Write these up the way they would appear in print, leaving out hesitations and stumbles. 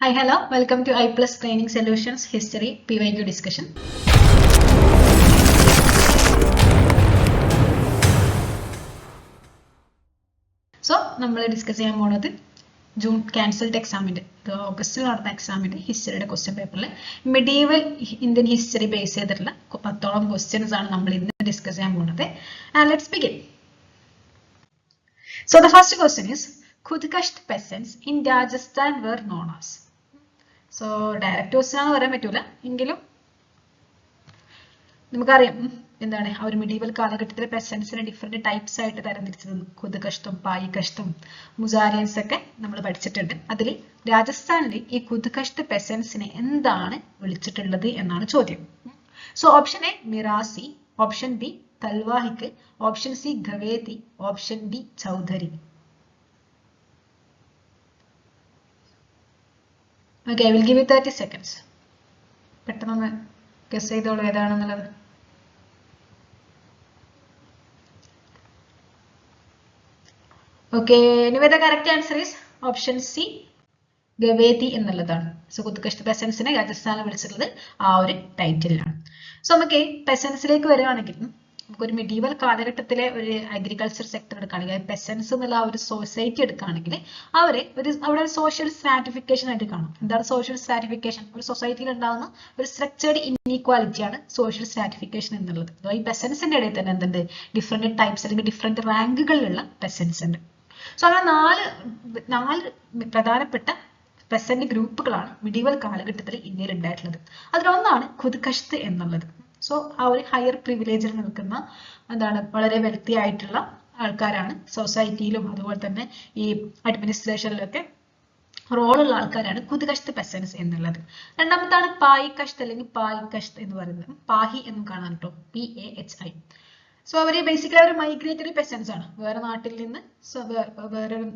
Hi, hello. Welcome to I Plus Training Solutions History PYQ discussion. So, നമ്മൾ discuss ചെയ്യാൻ പോണത് June cancelled എക്സാമിന്റെ ഓഗസ്റ്റിൽ നടന്ന എക്സാമിന്റെ ഹിസ്റ്ററിയുടെ ക്വസ്റ്റ്യൻ പേപ്പറിൽ മെഡീവൽ ഇന്ത്യൻ ഹിസ്റ്ററി ബേസ് ചെയ്തിട്ടുള്ള 10ഓളം ക്വസ്റ്റ്യൻസ് ആണ് നമ്മൾ ഇന്ന് ഡിസ്കസ് ചെയ്യാൻ പോകുന്നത്. Let's begin. So the first question is Khudkasht peasants in Rajasthan were known as. So direct question ആണെന്ന് പറയാൻ പറ്റൂല എങ്കിലും നമുക്കറിയാം എന്താണ് ആ ഒരു മിഡീവൽ കാലഘട്ടത്തിലെ പെസൻസിനെ ഡിഫറെന്റ് ടൈപ്സ് ആയിട്ട് തരംതിരിച്ചത് ഖുദ്കഷ്തും പായിക്കഷ്തും മുസാരിയൻസ് ഒക്കെ നമ്മൾ പഠിച്ചിട്ടുണ്ട്. അതിൽ രാജസ്ഥാനിൽ ഈ ഖുദ്കഷ്ത് പെസൻസിനെ എന്താണ് വിളിച്ചിട്ടുള്ളത് എന്നാണ് ചോദ്യം. സോ ഓപ്ഷൻ എ മിറാസി, ഓപ്ഷൻ ബി തൽവാഹിക്ക്, ഓപ്ഷൻ സി ഗവേതി, ഓപ്ഷൻ ഡി ചൗധരി. Okay, I will give you 30 seconds. പെട്ടെന്ന് ഗസ് ചെയ്തോളൂ ഏതാണെന്നുള്ളത്. Okay, anyway the correct answer is option C, ഗവേതി എന്നുള്ളതാണ്. സോ ഖുദ്കഷ്ത് പെസൻസിനെ രാജസ്ഥാനിൽ വിളിച്ചിട്ടുള്ളത് ആ ഒരു ടൈറ്റിലാണ്. സോ നമുക്ക് പെസൻസിലേക്ക് വരികയാണെങ്കിൽ നമുക്കൊരു മിഡീവൽ കാലഘട്ടത്തിലെ ഒരു അഗ്രികൾച്ചർ സെക്ടർ എടുക്കുകയാണെങ്കിൽ പെസൻസ് എന്നുള്ള ആ ഒരു സൊസൈറ്റി എടുക്കുകയാണെങ്കിൽ അവിടെ ഒരു സോഷ്യൽ സ്ട്രാറ്റിഫിക്കേഷൻ ആയിട്ട് കാണും. എന്താണ് സോഷ്യൽ സ്ട്രാറ്റിഫിക്കേഷൻ? ഒരു സൊസൈറ്റിയിൽ ഉണ്ടാകുന്ന ഒരു സ്ട്രക്ചേർഡ് ഇൻഇക്വാലിറ്റിയാണ് സോഷ്യൽ സ്ട്രാറ്റിഫിക്കേഷൻ എന്നുള്ളത്. ഈ പെസൻസിന്റെ ഇടയിൽ തന്നെ എന്തുണ്ട്? ഡിഫറെന്റ് ടൈപ്സ് അല്ലെങ്കിൽ ഡിഫറെന്റ് റാങ്കുകളിലുള്ള പെസൻസ് ഉണ്ട്. സോ അങ്ങനെ നാല് പ്രധാനപ്പെട്ട പെസന്റ് ഗ്രൂപ്പുകളാണ് മിഡീവൽ കാലഘട്ടത്തിൽ ഇന്ത്യയിൽ ഉണ്ടായിട്ടുള്ളത്. അതിലൊന്നാണ് ഖുദ്കഷ്ത് എന്നുള്ളത്. സോ ആ ഒരു ഹയർ പ്രിവിലേജിൽ നിൽക്കുന്ന എന്താണ് വളരെ വെൽത്തി ആയിട്ടുള്ള ആൾക്കാരാണ്. സൊസൈറ്റിയിലും അതുപോലെ തന്നെ ഈ അഡ്മിനിസ്ട്രേഷനിലൊക്കെ റോളുള്ള ആൾക്കാരാണ് ഖുദ്കഷ്ത് പെസൻസ് എന്നുള്ളത്. രണ്ടാമത്താണ് പായിക്കഷ്ത് അല്ലെങ്കിൽ പായിക്കഷ്ത് എന്ന് പറയുന്നത്. പാഹി എന്നും കാണാൻ കേട്ടോ, PAHI. സോ അവര് ബേസിക്കലി ഒരു മൈഗ്രേറ്ററി പെസൻസ് ആണ്. വേറെ നാട്ടിൽ നിന്ന്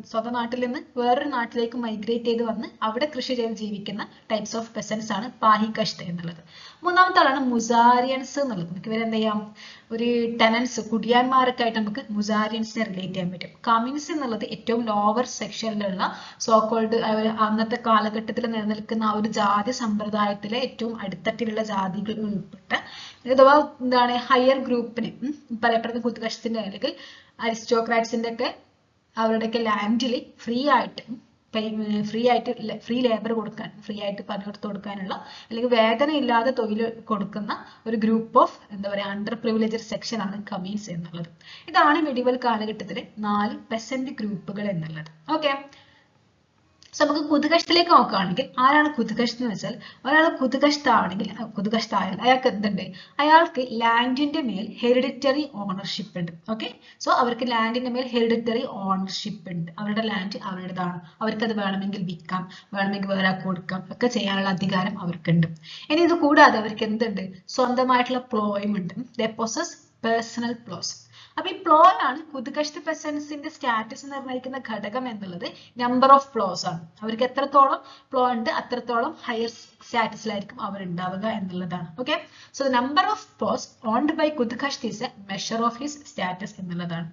സ്വന്തം നാട്ടിൽ നിന്ന് വേറൊരു നാട്ടിലേക്ക് മൈഗ്രേറ്റ് ചെയ്ത് വന്ന് അവിടെ കൃഷി ചെയ്ത് ജീവിക്കുന്ന ടൈപ്സ് ഓഫ് പെസൻസ് ആണ് പാഹിക്കഷ്ത് എന്നുള്ളത്. മൂന്നാമത്തെ ആളാണ് മുസാരിയൻസ് എന്നുള്ളത്. നമുക്ക് ഇവരെന്ത് ചെയ്യാം, ഒരു ടെനൻസ് കുടിയാന്മാരൊക്കെ ആയിട്ട് നമുക്ക് മുസാരിയൻസിനെ റിലേറ്റ് ചെയ്യാൻ പറ്റും. കമ്യൂണിസ് എന്നുള്ളത് ഏറ്റവും ലോവർ സെക്ഷനിലുള്ള സോക്കോൾഡ് അന്നത്തെ കാലഘട്ടത്തിൽ നിലനിൽക്കുന്ന ആ ഒരു ജാതി സമ്പ്രദായത്തിലെ ഏറ്റവും അടിത്തട്ടിലുള്ള ജാതികൾ ഉൾപ്പെട്ട അഥവാ എന്താണ് ഹയർ ഗ്രൂപ്പിന് പറയപ്പെടുന്ന ഖുദ്കഷ്ത്തിന്റെ അല്ലെങ്കിൽ അരിസ്റ്റോക്രാറ്റ്സിന്റെ ഒക്കെ അവരുടെയൊക്കെ ലാൻഡിൽ ഫ്രീ ലേബർ കൊടുക്കാൻ, ഫ്രീ ആയിട്ട് പണിയെടുത്ത് കൊടുക്കാനുള്ള അല്ലെങ്കിൽ വേതന ഇല്ലാതെ തൊഴിൽ കൊടുക്കുന്ന ഒരു ഗ്രൂപ്പ് ഓഫ് എന്താ പറയാ അണ്ടർ പ്രിവിലേജഡ് സെക്ഷൻ ആണ് കമീൻസ് എന്നുള്ളത്. ഇതാണ് മെഡീവൽ കാലഘട്ടത്തിലെ 4 പെസന്റ് ഗ്രൂപ്പുകൾ എന്നുള്ളത്. ഓക്കെ, സോ നമുക്ക് ഖുദ്കഷ്തിലേക്ക് നോക്കുകയാണെങ്കിൽ ആരാണ് ഖുദ്കഷ്ത് എന്ന് വെച്ചാൽ, ഒരാൾ ഖുദ്കഷ്ത് ആയാൽ അയാൾക്ക് എന്തുണ്ട്? അയാൾക്ക് ലാൻഡിന്റെ മേൽ ഹെറിഡിറ്ററി ഓണർഷിപ്പ് ഉണ്ട്. ഓക്കെ, സോ അവർക്ക് ലാൻഡിന്റെ മേൽ ഹെറിഡിറ്ററി ഓണർഷിപ്പ് ഉണ്ട്. അവരുടെ ലാൻഡ് അവരുടേതാണ്. അവർക്ക് അത് വേണമെങ്കിൽ വിൽക്കാം, വേണമെങ്കിൽ വേറെ കൊടുക്കാം, ഒക്കെ ചെയ്യാനുള്ള അധികാരം അവർക്കുണ്ട്. ഇനി ഇത് കൂടാതെ അവർക്ക് എന്തുണ്ട്? സ്വന്തമായിട്ടുള്ള പ്ലോയും ഉണ്ട്. ദേ പൊസസ് പേഴ്സണൽ പ്ലോസ്. അപ്പൊ ഈ പ്ലോ ആണ് ഖുദ്കഷ്ത് പെസൻസിന്റെ സ്റ്റാറ്റസ് നിർണ്ണയിക്കുന്ന ഘടകം എന്നുള്ളത്. നമ്പർ ഓഫ് പ്ലോസ് ആണ്. അവർക്ക് എത്രത്തോളം പ്ലോ ഉണ്ട് അത്രത്തോളം ഹയർ സ്റ്റാറ്റസിലായിരിക്കും അവർ ഉണ്ടാവുക എന്നുള്ളതാണ്. Okay, so number of ploughs owned by ഖുദ്കഷ്ത് is a measure of his status എന്നുള്ളതാണ്.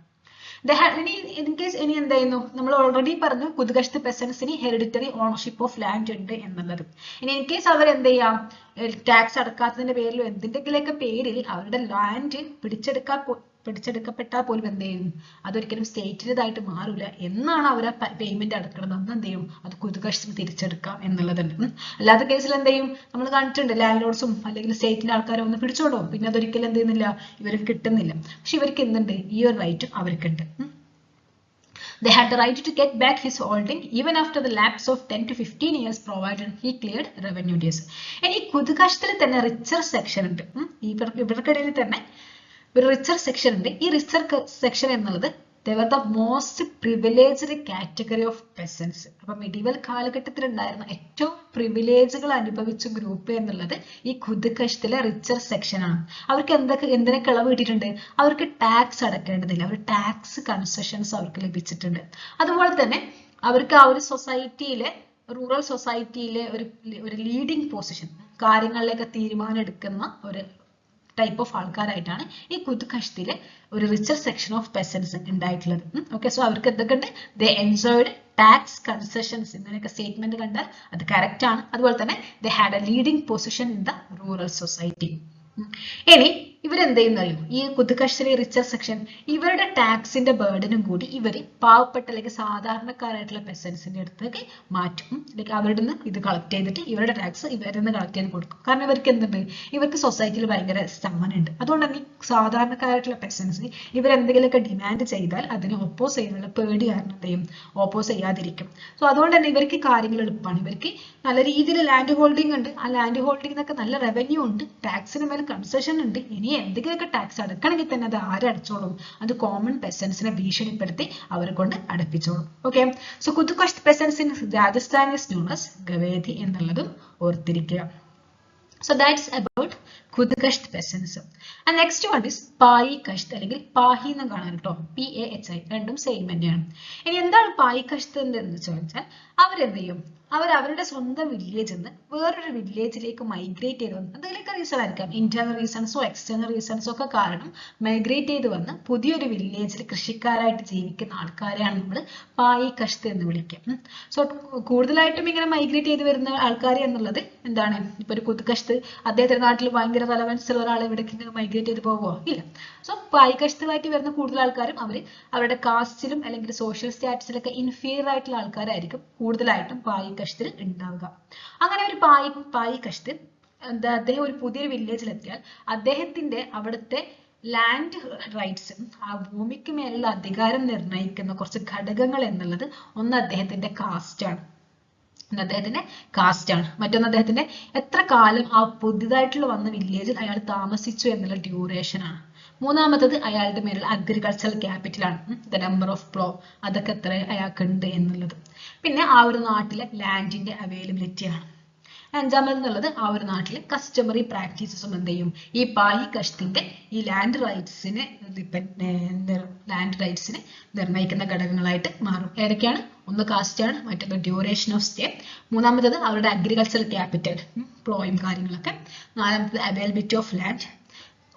ഇനി എന്തായിരുന്നു, നമ്മൾ ഓൾറെഡി പറഞ്ഞു ഖുദ്കഷ്ത് പെസൻസിന് ഹെറിഡിറ്ററി ഓണർഷിപ്പ് ഓഫ് ലാൻഡ് ഉണ്ട് എന്നുള്ളത്. ഇനി ഇൻ കേസ് അവർ എന്ത് ചെയ്യാം, ടാക്സ് അടക്കാത്തതിന്റെ പേരിലോ എന്തിന്റെങ്കിലൊക്കെ പേരിൽ അവരുടെ ലാൻഡ് പിടിച്ചെടുക്കപ്പെട്ടാൽ പോലും എന്ത് ചെയ്യും, അതൊരിക്കലും സ്റ്റേറ്റിൻ്റെതായിട്ട് മാറില്ല. എന്നാണ് അവർ ആ പേയ്മെന്റ് അടക്കുന്നത് അന്ന് എന്ത് ചെയ്യും, അത് ഖുദ്കഷ്തിന് തിരിച്ചെടുക്കാം എന്നുള്ളതുണ്ട്. അല്ലാത്ത കേസിൽ എന്ത് ചെയ്യും, നമ്മൾ കണ്ടിട്ടുണ്ട് ലാൻഡ് ലോഡ്സും അല്ലെങ്കിൽ സ്റ്റേറ്റിന്റെ ആൾക്കാരെ ഒന്ന് പിടിച്ചോടും, പിന്നെ അതൊരിക്കലും എന്ത് ചെയ്യുന്നില്ല, ഇവർക്ക് കിട്ടുന്നില്ല. പക്ഷെ ഇവർക്ക് എന്തുണ്ട്, ഈ ഒരു റൈറ്റും അവർക്കുണ്ട്. They had the right to get back his holding even after the lapse of 10 to 15 years provided he cleared revenue dues. ഇനി ഖുദ്കഷ്തിൽ തന്നെ റിച്ചർ സെക്ഷൻ ഉണ്ട്. ഇവർക്കിടയിൽ തന്നെ ഒരു റിച്ചർ സെക്ഷൻ ഉണ്ട്. ഈ റിച്ചർ സെക്ഷൻ എന്നുള്ളത് they were the most privileged category of peasants. അപ്പൊ medieval കാലഘട്ടത്തിൽ ഉണ്ടായിരുന്ന ഏറ്റവും പ്രിവിലേജുകൾ അനുഭവിച്ച ഗ്രൂപ്പ് എന്നുള്ളത് ഈ ഖുദ്കഷ്തിലെ റിച്ചർ സെക്ഷൻ ആണ്. അവർക്ക് എന്തിനൊക്കെ ഇളവ് കിട്ടിയിട്ടുണ്ട്? അവർക്ക് ടാക്സ് അടക്കേണ്ടതില്ല, അവർ ടാക്സ് കൺസെഷൻസ് അവർക്ക് ലഭിച്ചിട്ടുണ്ട്. അതുപോലെ തന്നെ അവർക്ക് ആ ഒരു സൊസൈറ്റിയിലെ റൂറൽ സൊസൈറ്റിയിലെ ഒരു ലീഡിംഗ് പൊസിഷൻ, കാര്യങ്ങളിലേക്ക് തീരുമാനം എടുക്കുന്ന ഒരു ടൈപ്പ് ഓഫ് ആൾക്കാരായിട്ടാണ് ഈ ഖുദ്കഷ്തിലെ ഒരു റിച്ചർ സെക്ഷൻ ഓഫ് പെസൻസ് ഉണ്ടായിട്ടുള്ളത്. ഓക്കെ, സോ അവർക്ക് എന്തൊക്കെ ഉണ്ട്? ദേ എൻജോയ്ഡ് ടാക്സ് കൺസെഷൻസ് ഇങ്ങനെയൊക്കെ സ്റ്റേറ്റ്മെന്റ് കണ്ടാൽ അത് കറക്റ്റ് ആണ്. അതുപോലെ തന്നെ they had A leading position in the rural society. ഇനി ഇവരെന്ത് ചെയ്യുന്നറിയോ, ഈ കുതുകശ്ശേരി റിച്ചർ സെക്ഷൻ ഇവരുടെ ടാക്സിന്റെ ബേർഡനും കൂടി ഇവര് പാവപ്പെട്ട അല്ലെങ്കിൽ സാധാരണക്കാരായിട്ടുള്ള പെസൻസിന്റെ അടുത്തേക്ക് മാറ്റും. ലൈക്ക് അവരുടെ നിന്ന് ഇത് കളക്ട് ചെയ്തിട്ട് ഇവരുടെ ടാക്സ് ഇവരിൽ നിന്ന് കളക്ട് ചെയ്ത് കൊടുക്കും. കാരണം ഇവർക്ക് എന്തുണ്ട്, ഇവർക്ക് സൊസൈറ്റിയിൽ ഭയങ്കര സ്ഥാനമുണ്ട്. അതുകൊണ്ട് തന്നെ സാധാരണക്കാരായിട്ടുള്ള പെസൻസ് ഇവരെന്തെങ്കിലുമൊക്കെ ഡിമാൻഡ് ചെയ്താൽ അതിനെ ഓപ്പോസ് ചെയ്യാനുള്ള പേടി കാരണം എന്ത് ചെയ്യും, ഓപ്പോസ് ചെയ്യാതിരിക്കും. സോ അതുകൊണ്ട് തന്നെ ഇവർക്ക് കാര്യങ്ങൾ എളുപ്പമാണ്. ഇവർക്ക് നല്ല രീതിയിൽ ലാൻഡ് ഹോൾഡിംഗ് ഉണ്ട്. ആ ലാൻഡ് ഹോൾഡിങ്ങിനൊക്കെ നല്ല റവന്യൂ ഉണ്ട്, ടാക്സിന് മേലെ കൺസെഷൻ ഉണ്ട്. ഇനി എന്തെങ്കിലുമൊക്കെ ടാക്സ് അടക്കണമെങ്കിൽ തന്നെ അത് ആരടച്ചോളും, അത് കോമൺ പെസൻസിനെ ഭീഷണിപ്പെടുത്തി അവരെ കൊണ്ട് അടപ്പിച്ചോളും. ഓക്കെ, സോ കുതുകശ്ത് peasants in Rajasthan is known as ഗവേദി എന്നുള്ളതും ഓർത്തിരിക്കുക. So that's about Kudukasht peasants. And next one is Pai Kasht അല്ലെങ്കിൽ പാഹി എന്ന് കാണാൻ കേട്ടോ, PAHI രണ്ടും സെയിം തന്നെയാണ്. ഇനി എന്താണ് പായി കഷ്ത് എന്ന് ചോദിച്ചാൽ അവരെന്ത് ചെയ്യും, അവരുടെ സ്വന്തം വില്ലേജിൽ നിന്ന് വേറൊരു വില്ലേജിലേക്ക് മൈഗ്രേറ്റ് ചെയ്ത് വന്ന് എന്തെങ്കിലുമൊക്കെ റീസൺ ആയിരിക്കാം, ഇന്റേണൽ റീസൺസോ എക്സ്റ്റേണൽ റീസൺസോ ഒക്കെ കാരണം മൈഗ്രേറ്റ് ചെയ്ത് വന്ന് പുതിയൊരു വില്ലേജിൽ കൃഷിക്കാരായിട്ട് ജീവിക്കുന്ന ആൾക്കാരെയാണ് നമ്മൾ പായി കഷ്ത് എന്ന് വിളിക്കുക. സോ കൂടുതലായിട്ടും ഇങ്ങനെ മൈഗ്രേറ്റ് ചെയ്ത് വരുന്ന ആൾക്കാർ എന്നുള്ളത് എന്താണ്, ഇപ്പൊ ഒരു കുതുകശ്ത് അദ്ദേഹത്തിന്റെ നാട്ടിൽ ഭയങ്കര റെലവൻസ് ഉള്ള ഒരാൾ ഇവിടേക്ക് മൈഗ്രേറ്റ് ചെയ്ത് പോകുമോ, ഇല്ല. സോ പായി കഷ്തുമായിട്ട് വരുന്ന കൂടുതൽ ആൾക്കാരും അവരുടെ കാസ്റ്റിലും അല്ലെങ്കിൽ സോഷ്യൽ സ്റ്റാറ്റസിലൊക്കെ ഇൻഫീരിയർ ആയിട്ടുള്ള ആൾക്കാരായിരിക്കും കൂടുതലായിട്ടും പായി കഷ്തിൽ ഉണ്ടാവുക. അങ്ങനെ ഒരു പായി കഷ്ത് അദ്ദേഹം ഒരു പുതിയൊരു വില്ലേജിൽ എത്തിയാൽ അദ്ദേഹത്തിന്റെ അവിടുത്തെ ലാൻഡ് റൈറ്റ്സും ആ ഭൂമിക്ക് മേലുള്ള അധികാരം നിർണ്ണയിക്കുന്ന കുറച്ച് ഘടകങ്ങൾ എന്നുള്ളത് ഒന്ന് അദ്ദേഹത്തിന്റെ കാസ്റ്റാണ്, മറ്റൊന്ന് അദ്ദേഹത്തിന്റെ എത്ര കാലം ആ പുതിയതായിട്ടുള്ള വന്ന വില്ലേജിൽ അയാൾ താമസിച്ചു എന്നുള്ള ഡ്യൂറേഷൻ ആണ്. മൂന്നാമത്തത് അയാളുടെ മേലുള്ള അഗ്രികൾച്ചറൽ ക്യാപിറ്റൽ ആണ്, ദ നമ്പർ ഓഫ് പ്ലോ, അതൊക്കെ എത്ര അയാൾക്ക് ഉണ്ട് എന്നുള്ളത്. പിന്നെ ആ ഒരു നാട്ടിലെ ലാൻഡിന്റെ അവൈലബിലിറ്റി ആണ്. അഞ്ചാമതെന്നുള്ളത് ആ ഒരു നാട്ടിലെ കസ്റ്റമറി പ്രാക്ടീസസും എന്ത് ചെയ്യും, ഈ പായി കഷ്തിന്റെ ഈ ലാൻഡ് റൈറ്റ്സിനെ നിർണ്ണയിക്കുന്ന ഘടകങ്ങളായിട്ട് മാറും. ഏതൊക്കെയാണ്, ഒന്ന് കാസ്റ്റ് ആണ്, മറ്റൊന്ന് ഡ്യൂറേഷൻ ഓഫ് സ്റ്റേ, മൂന്നാമത്തത് അവരുടെ അഗ്രികൾച്ചറൽ ക്യാപിറ്റൽ പ്ലോയും കാര്യങ്ങളൊക്കെ, നാലാമത്തത് അവൈലബിലിറ്റി ഓഫ് ലാൻഡ്,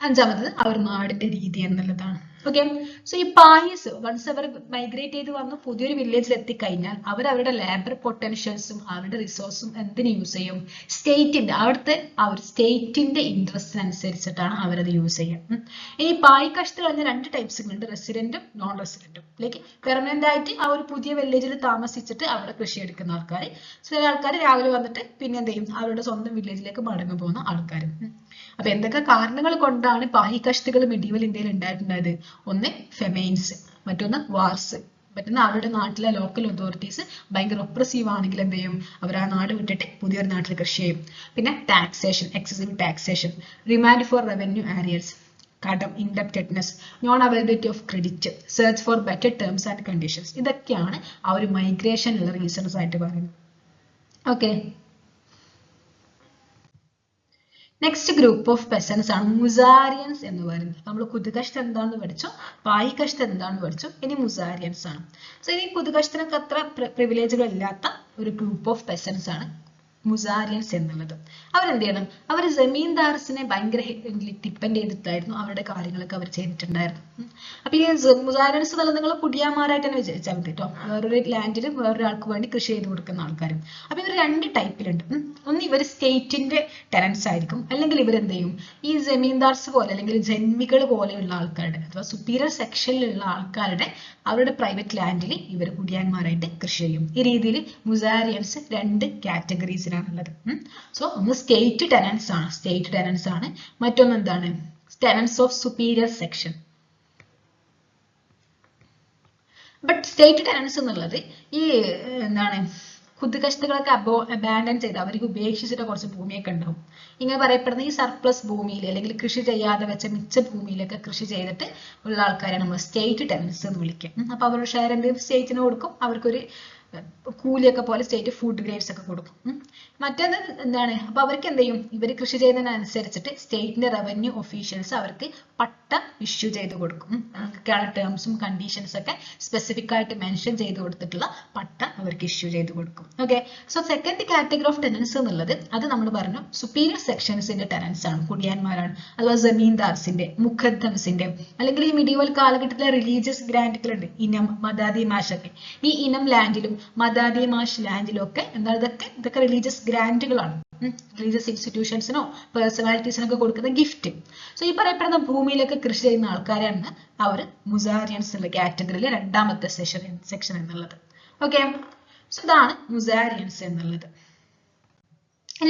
അഞ്ചാമത്തത് അവർ നാടിന്റെ രീതി എന്നുള്ളതാണ്. ഓക്കെ, സോ ഈ പായിസ് വൺസ് അവർ മൈഗ്രേറ്റ് ചെയ്ത് വന്ന് പുതിയൊരു വില്ലേജിൽ എത്തിക്കഴിഞ്ഞാൽ അവരുടെ ലേബർ പൊട്ടൻഷ്യൽസും അവരുടെ റിസോഴ്സും എന്തിനു യൂസ് ചെയ്യും, അവിടുത്തെ സ്റ്റേറ്റിന്റെ ഇൻട്രസ്റ്റിനനുസരിച്ചിട്ടാണ് അവരത് യൂസ് ചെയ്യുക. ഈ പായി കഷ്ത് കഴിഞ്ഞ രണ്ട് ടൈപ്സുകളുണ്ട്, റെസിഡന്റും നോൺ റെസിഡന്റും. ലൈക്ക് പെർമനന്റ് ആയിട്ട് ആ ഒരു പുതിയ വില്ലേജിൽ താമസിച്ചിട്ട് അവിടെ കൃഷി എടുക്കുന്ന ആൾക്കാർ, ചില ആൾക്കാർ രാവിലെ വന്നിട്ട് പിന്നെ എന്ത് ചെയ്യും, അവരുടെ സ്വന്തം വില്ലേജിലേക്ക് മടങ്ങി പോകുന്ന ആൾക്കാരും. അപ്പൊ എന്തൊക്കെ കാരണങ്ങൾ കൊണ്ടാണ് പായി കഷ്തുകൾ മിഡീവൽ ഇന്ത്യയിൽ ഉണ്ടായിട്ടുണ്ടായത്, ഒന്ന് ഫെമൈൻസ്, മറ്റൊന്ന് വാർസ്, മറ്റൊന്ന് അവരുടെ നാട്ടിലെ ലോക്കൽ അതോറിറ്റീസ് ഭയങ്കര ഒപ്രസീവ് ആണെങ്കിൽ എന്ത് ചെയ്യും, അവർ ആ നാട് വിട്ടിട്ട് പുതിയൊരു നാട്ടിൽ കൃഷി ചെയ്യും. പിന്നെ taxation, excessive taxation, demand for revenue arrears, കടം, indebtedness, non availability of credit, search for better terms and conditions. ഇതൊക്കെയാണ് ആ ഒരു മൈഗ്രേഷനുള്ള റീസൺസ് ആയിട്ട് പറയുന്നത്. Okay, next group of peasants ആണ് മുസാരിയൻസ് എന്ന് പറയുന്നത്. നമ്മൾ കുതുകശ്ത് എന്താണെന്ന് പഠിച്ചു, പായി കഷ്ത് എന്താണെന്ന് പഠിച്ചു, ഇനി മുസാരിയൻസ് ആണ്. സോ ഇനി കുതുകശ്തിനൊക്കെ അത്ര പ്രിവിലേജുകൾ ഇല്ലാത്ത ഒരു ഗ്രൂപ്പ് ഓഫ് പെസൻസ് ആണ് മുസാരിയൻസ് എന്നുള്ളത്. അവരെന്ത് ചെയ്യണം, അവർ ജമീന്ദാർസിനെ ഭയങ്കര ഡിപ്പെൻഡ് ചെയ്തിട്ടായിരുന്നു അവരുടെ കാര്യങ്ങളൊക്കെ അവർ ചെയ്തിട്ടുണ്ടായിരുന്നു. അപ്പൊ ഈ മുസാരിയൻസ് എന്നുള്ളത് നിങ്ങൾ കുടിയാന്മാരായിട്ട് തന്നെ വിചാരിച്ചാൽ മതി കേട്ടോ, വേറൊരു ലാൻഡിൽ വേറൊരാൾക്ക് വേണ്ടി കൃഷി ചെയ്ത് കൊടുക്കുന്ന ആൾക്കാരും. അപ്പൊ ഇവർ രണ്ട് ടൈപ്പിലുണ്ട്. ഒന്ന് ഇവർ സ്റ്റേറ്റിന്റെ ടെനൻസ് ആയിരിക്കും, അല്ലെങ്കിൽ ഇവരെന്ത് ചെയ്യും, ഈ ജമീന്ദാർസ് പോലെ അല്ലെങ്കിൽ ജന്മികൾ പോലെയുള്ള ആൾക്കാരുടെ അഥവാ സുപ്പീരിയർ സെക്ഷനിലുള്ള ആൾക്കാരുടെ അവരുടെ പ്രൈവറ്റ് ലാൻഡിൽ ഇവർ കുടിയാന്മാരായിട്ട് കൃഷി ചെയ്യും. ഈ രീതിയിൽ മുസാരിയൻസ് രണ്ട് കാറ്റഗറീസിലാണുള്ളത്. സോ ഒന്ന് സ്റ്റേറ്റ് ടെനൻസ് ആണ്, മറ്റൊന്ന് എന്താണ്, ടെനൻസ് of superior section. But state ടെനൻസ് എന്നുള്ളത് ഈ എന്താണ്, കുതുകശ്തുകളൊക്കെ അബാൻഡൻ ചെയ്ത് അവർക്ക് ഉപേക്ഷിച്ചിട്ട് കുറച്ച് ഭൂമിയൊക്കെ ഉണ്ടാവും. ഇങ്ങനെ പറയപ്പെടുന്ന ഈ സർപ്ലസ് ഭൂമിയിൽ അല്ലെങ്കിൽ കൃഷി ചെയ്യാതെ വെച്ച മിച്ച ഭൂമിയിലൊക്കെ കൃഷി ചെയ്തിട്ട് ഉള്ള ആൾക്കാരെ നമ്മൾ സ്റ്റേറ്റ് ടെനൻസ് എന്ന് വിളിക്കും. അപ്പൊ അവരുടെ ഷെയർ എന്തെങ്കിലും സ്റ്റേറ്റിന് കൊടുക്കും, അവർക്കൊരു കൂലിയൊക്കെ പോലെ സ്റ്റേറ്റ് ഫുഡ് ഗ്രേഡ്സ് ഒക്കെ കൊടുക്കും. മറ്റേത് എന്താണ്, അപ്പൊ അവർക്ക് എന്ത് ചെയ്യും, ഇവർ കൃഷി ചെയ്യുന്നതിനനുസരിച്ചിട്ട് സ്റ്റേറ്റിന്റെ റവന്യൂ ഒഫീഷ്യൽസ് അവർക്ക് പട്ട ഇഷ്യൂ ചെയ്ത് കൊടുക്കും. അങ്ങനെയൊക്കെയാണ് ടേംസും കണ്ടീഷൻസ് ഒക്കെ സ്പെസിഫിക് ആയിട്ട് മെൻഷൻ ചെയ്ത് കൊടുത്തിട്ടുള്ള പട്ട അവർക്ക് ഇഷ്യൂ ചെയ്ത് കൊടുക്കും. Okay, so second category of ടെനൻസ് എന്നുള്ളത് അത് നമ്മൾ പറഞ്ഞു സുപ്പീരിയർ സെക്ഷൻസിന്റെ ടെനൻസ് ആണ്, കുടിയാന്മാരാണ്. അതുപോലെ ജമീന്ദാർസിന്റെ, മുഖദ്ദംസിന്റെ, അല്ലെങ്കിൽ ഈ മിഡീവൽ കാലഘട്ടത്തിലെ റിലീജിയസ് ഗ്രാൻഡുകളുണ്ട്, ഇനം, മദാദി മാഷ് ഒക്കെ. ഈ ഇനം ലാൻഡിലും മദാദി മാഷ് ലാൻഡിലും ഒക്കെ എന്താ ഇതൊക്കെ റിലീജിയസ് ഗ്രാൻഡുകളാണ്, റിലീജിയസ് ഇൻസ്റ്റിറ്റ്യൂഷൻസിനോ പേഴ്സണാലിറ്റീസിനൊക്കെ കൊടുക്കുന്ന ഗിഫ്റ്റ്. സോ ഈ പറയപ്പെടുന്ന ഭൂമിയിലൊക്കെ കൃഷി ചെയ്യുന്ന ആൾക്കാരാണ് അവർ മുസാരിയൻസ് എന്നുള്ള കാറ്റഗറിയിലെ രണ്ടാമത്തെ സെക്ഷൻ എന്നുള്ളത്. ഓക്കെ, സോ ഇതാണ് മുസാരിയൻസ് എന്നുള്ളത്.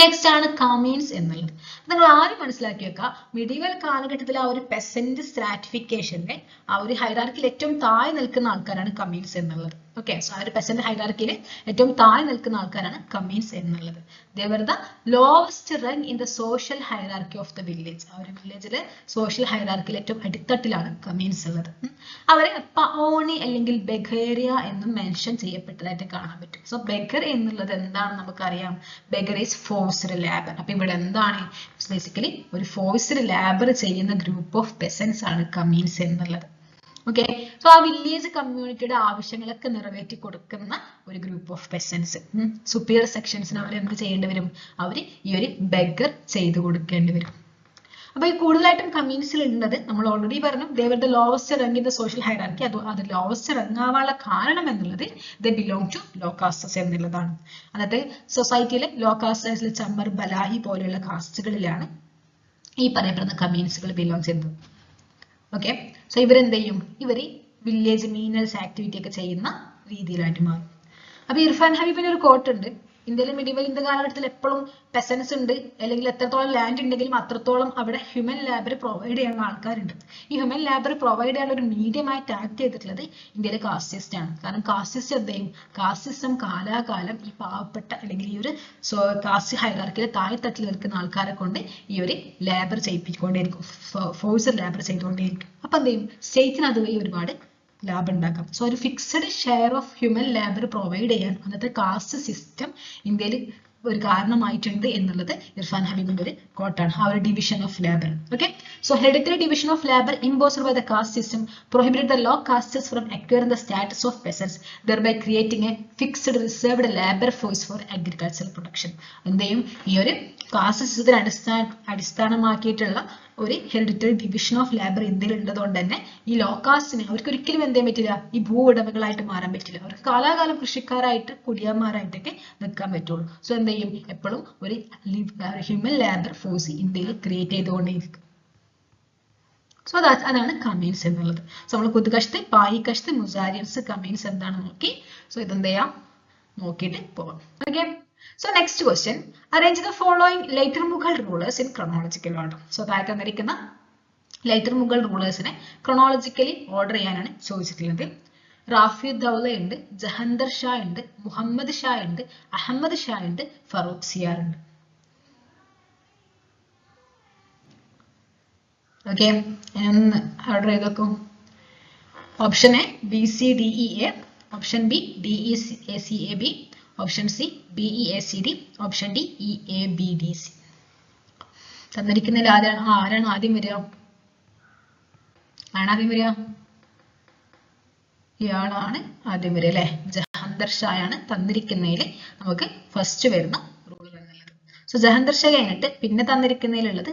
നെക്സ്റ്റ് ആണ് കമീൻസ് എന്നുള്ളത്. നിങ്ങൾ ആരും മനസ്സിലാക്കി വെക്കുക, മിഡീവൽ കാലഘട്ടത്തിൽ ആ ഒരു പെസന്റ് സ്ട്രാറ്റിഫിക്കേഷന്റെ ആ ഒരു ഹൈറാർക്കിയിൽ ഏറ്റവും താഴെ നിൽക്കുന്ന ആൾക്കാരാണ് കമീൻസ് എന്നുള്ളത്. ഓക്കെ, സോ ആ ഒരു പെസന്റ് ഹൈറാർക്കിയിൽ ഏറ്റവും താഴെ നിൽക്കുന്ന ആൾക്കാരാണ് കമീൻസ് എന്നുള്ളത്. They were the lowest rank in the social hierarchy of the village. ആ ഒരു വില്ലേജിലെ സോഷ്യൽ ഹൈറാർക്കിയിൽ ഏറ്റവും അടിത്തട്ടിലാണ് കമീൻസ് ഉള്ളത്. അവരെ പഓണി അല്ലെങ്കിൽ ബെഗേറിയ എന്നും മെൻഷൻ ചെയ്യപ്പെട്ടതായിട്ട് കാണാൻ പറ്റും. സോ ബെഗർ എന്നുള്ളത് എന്താണ് നമുക്കറിയാം, ബെഗർ ഈസ് ഫോഴ്സ്ഡ് ലേബർ. അപ്പൊ ഇവിടെ എന്താണ് ബേസിക്കലി ഒരു ഫോഴ്സ്ഡ് ലേബർ ചെയ്യുന്ന ഗ്രൂപ്പ് ഓഫ് പെസൻസ് ആണ് കമീൻസ് എന്നുള്ളത്. ഓക്കെ, സോ ആ വില്ലേജ് കമ്മ്യൂണിറ്റിയുടെ ആവശ്യങ്ങളൊക്കെ നിറവേറ്റി കൊടുക്കുന്ന ഒരു ഗ്രൂപ്പ് ഓഫ് പെസൻസ്. സുപ്പീരിയർ സെക്ഷൻസിന് അവർ എന്ത് ചെയ്യേണ്ടി വരും, അവർ ഈ ഒരു ബെഗർ ചെയ്തു കൊടുക്കേണ്ടി വരും. അപ്പൊ ഈ കൂടുതലായിട്ടും കമ്മ്യൂണിസിൽ ഉള്ളത് നമ്മൾ ഓൾറെഡി പറഞ്ഞു, they were the lowest rank in the social hierarchy. അത് ലോവസ്റ്റ് റങ്ക് ആവാനുള്ള കാരണം എന്നുള്ളത് they belong to low castes എന്നുള്ളതാണ്. അതായത് സൊസൈറ്റിയിലെ ലോ കാസ്റ്റേഴ്സിൽ ചമ്മർ, ബലാഹി പോലെയുള്ള കാസ്റ്റുകളിലാണ് ഈ പറയപ്പെടുന്ന കമ്മ്യൂണിസ്റ്റുകൾ ബിലോങ് ചെയ്യുന്നത്. ഓക്കെ, സോ ഇവരെന്ത് ചെയ്യും, ഇവര് വില്ലേജ് മീനൽസ് ആക്ടിവിറ്റി ഒക്കെ ചെയ്യുന്ന രീതിയിലായിട്ട് മാറും. അപ്പൊ ഇർഫാൻ ഹബീബിന്റെ ഒരു കോട്ട് ഉണ്ട്, ഇന്ത്യയിലെ മിഡീവൽ ഇന്ത്യ കാലഘട്ടത്തിൽ എപ്പോഴും പെസൻസ് ഉണ്ട്, അല്ലെങ്കിൽ എത്രത്തോളം ലാൻഡ് ഉണ്ടെങ്കിലും അത്രത്തോളം അവിടെ ഹ്യൂമൻ ലാബർ പ്രൊവൈഡ് ചെയ്യുന്ന ആൾക്കാരുണ്ട്. ഈ ഹ്യൂമൻ ലാബർ പ്രൊവൈഡ് ചെയ്യാനുള്ള ഒരു മീഡിയം ആയിട്ട് ആക്ട് ചെയ്തിട്ടുള്ളത് ഇന്ത്യയിലെ കാസ്റ്റ് സിസ്റ്റം ആണ്. കാരണം കാസ്റ്റ് സിസ്റ്റം എന്ത് ചെയ്യും, കാസ്റ്റ് സിസ്റ്റം കാലാകാലം ഈ പാവപ്പെട്ട അല്ലെങ്കിൽ ഈ ഒരു കാസ്റ്റ് ഹൈറാർക്കിയിലെ താഴെത്തട്ടിൽ നിൽക്കുന്ന ആൾക്കാരെ കൊണ്ട് ഈ ഒരു ലേബർ ചെയ്യിപ്പിക്കൊണ്ടേയിരിക്കും, ഫോഴ്സ് ലേബർ ചെയ്തുകൊണ്ടേയിരിക്കും. അപ്പൊ എന്ത് ചെയ്യും, സ്റ്റേറ്റിന് അതുവഴി ഒരുപാട് ലാഭം ഉണ്ടാക്കാം. സോ ഒരു fixed share of human labour provide ചെയ്യാൻ അന്നത്തെ കാസ്റ്റ് സിസ്റ്റം ഇന്ത്യയിൽ ഒരു കാരണമായിട്ടുണ്ട് എന്നുള്ളത് ഇർഫാൻ ഹബീബിന്റെ ഒരു കോട്ടാണ്, ആ ഒരു division of labour. Okay, so hereditary division of labour imposed by the caste system prohibited the low castes from acquiring the status of peasants, thereby creating a fixed reserved labor force for agricultural production. എന്തെയും ഈ ഒരു cast സിസ്റ്റത്തിന് അടിസ്ഥാനമാക്കിയിട്ടുള്ള ഒരു hereditary division of labour ഇന്ത്യയിൽ ഉള്ളതുകൊണ്ട് തന്നെ ഈ law കാസ്റ്റിന് അവർക്ക് ഒരിക്കലും എന്ത് ചെയ്യാൻ പറ്റില്ല, ഈ ഭൂ ഉടമകളായിട്ട് മാറാൻ പറ്റില്ല. അവർക്ക് കാലാകാലം കൃഷിക്കാരായിട്ട് കുടിയാന്മാരായിട്ടൊക്കെ നിൽക്കാൻ പറ്റുള്ളൂ. സോ എന്ത് ചെയ്യും, എപ്പോഴും ഒരു ഹ്യൂമൻ ലേബർ ഫോഴ്സ് ഇന്ത്യയിൽ ക്രിയേറ്റ് ചെയ്തുകൊണ്ടേയിരിക്കും. സോ അതാണ് കമീൻസ് എന്നുള്ളത്. സോ നമ്മൾ കുതുകഷ്ത്, പായി കഷ്ത്, മുസാരിയൻസ്, കമീൻസ് എന്താണെന്ന് നോക്കി. സോ ഇതെന്ത് ചെയ്യാം, നോക്കിയിട്ട് പോവാം. Okay, so next question, arrange the following later Mughal rulers in chronological order. so താഴെ തന്നിരിക്കുന്ന later Mughal rulersനെ chronologically order ചെയ്യാനാണ് ചോദിച്ചിട്ടുള്ളത്. റാഫിദൗല ഉണ്ട്, ജഹന്തർ ഷാ ഉണ്ട്, മുഹമ്മദ് ഷാ ഉണ്ട്, അഹമ്മദ് ഷാ ഉണ്ട്, ഫറൂഖ് സിയാർ ഉണ്ട്. ഓക്കെ, ഒന്ന് ഓർഡർ ചെയ്തോക്കും. Option A BCDEA, option B DEACAB, option C BEACD, option D EABDC. തന്നിരിക്കുന്നതിൽ ആരാണ് ആദ്യം വരിക? ആദ്യം വരിക ഇയാളാണ് ആദ്യം വരിക അല്ലെ, ജഹന്തർ ഷായാണ് തന്നിരിക്കുന്നതിൽ നമുക്ക് ഫസ്റ്റ് വരുന്ന റൂളർ എന്നുള്ളത്. സോ ജഹന്തർ ഷാ കഴിഞ്ഞിട്ട് പിന്നെ തന്നിരിക്കുന്നതിലുള്ളത്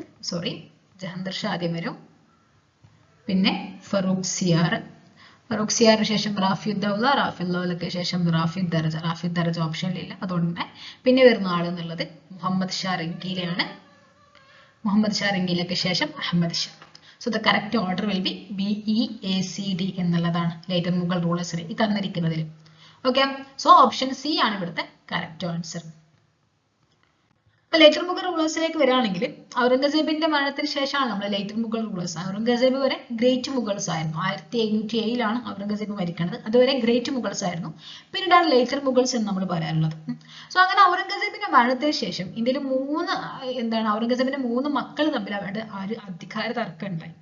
ജഹന്തർ ഷാ ആദ്യം വരും, പിന്നെ ഫറൂഖ് സിയാർ, ഫറൂഖ് സിയാറിന് ശേഷം റാഫിദൗല, റാഫിദൗലക്ക് ശേഷം റാഫിദ് ദർജ ഓപ്ഷനിലില്ല, അതുകൊണ്ട് തന്നെ പിന്നെ വരുന്ന ആൾ എന്നുള്ളത് മുഹമ്മദ് ഷാ റംഗീലയാണ്. മുഹമ്മദ് ഷാ റംഗീലക്ക് ശേഷം Ahmad Shah. So the correct order will be BEACD എന്നുള്ളതാണ് ലേറ്റർ മുഗൾ റൂളേഴ്സിൽ ഈ തന്നിരിക്കുന്നതിൽ. ഓക്കെ, സോ ഓപ്ഷൻ സി ആണ് ഇവിടുത്തെ കറക്റ്റ് ആൻസർ. അപ്പൊ ലേറ്റർ മുഗൾ റൂളേഴ്സിലേക്ക് വരികയാണെങ്കിൽ ഔറംഗസേബിന്റെ മരണത്തിന് ശേഷമാണ് നമ്മൾ ലേറ്റർ മുഗൾ റൂളേഴ്സ്. ഔറംഗസേബ് വരെ ഗ്രേറ്റ് മുഗൾസ് ആയിരുന്നു. 1707 ഔറംഗസേബ് മരിക്കുന്നത്. അതുവരെ ഗ്രേറ്റ് മുഗൾസ് ആയിരുന്നു. പിന്നീടാണ് ലേറ്റർ മുഗൾസ് എന്ന് നമ്മൾ പറയാറുള്ളത്. സോ അങ്ങനെ ഔറംഗസേബിന്റെ മരണത്തിന് ശേഷം ഇന്ത്യയിൽ ഔറംഗസേബിന്റെ 3 മക്കൾ തമ്മിൽ അവരുടെ അധികാര തർക്കം ഉണ്ടായി.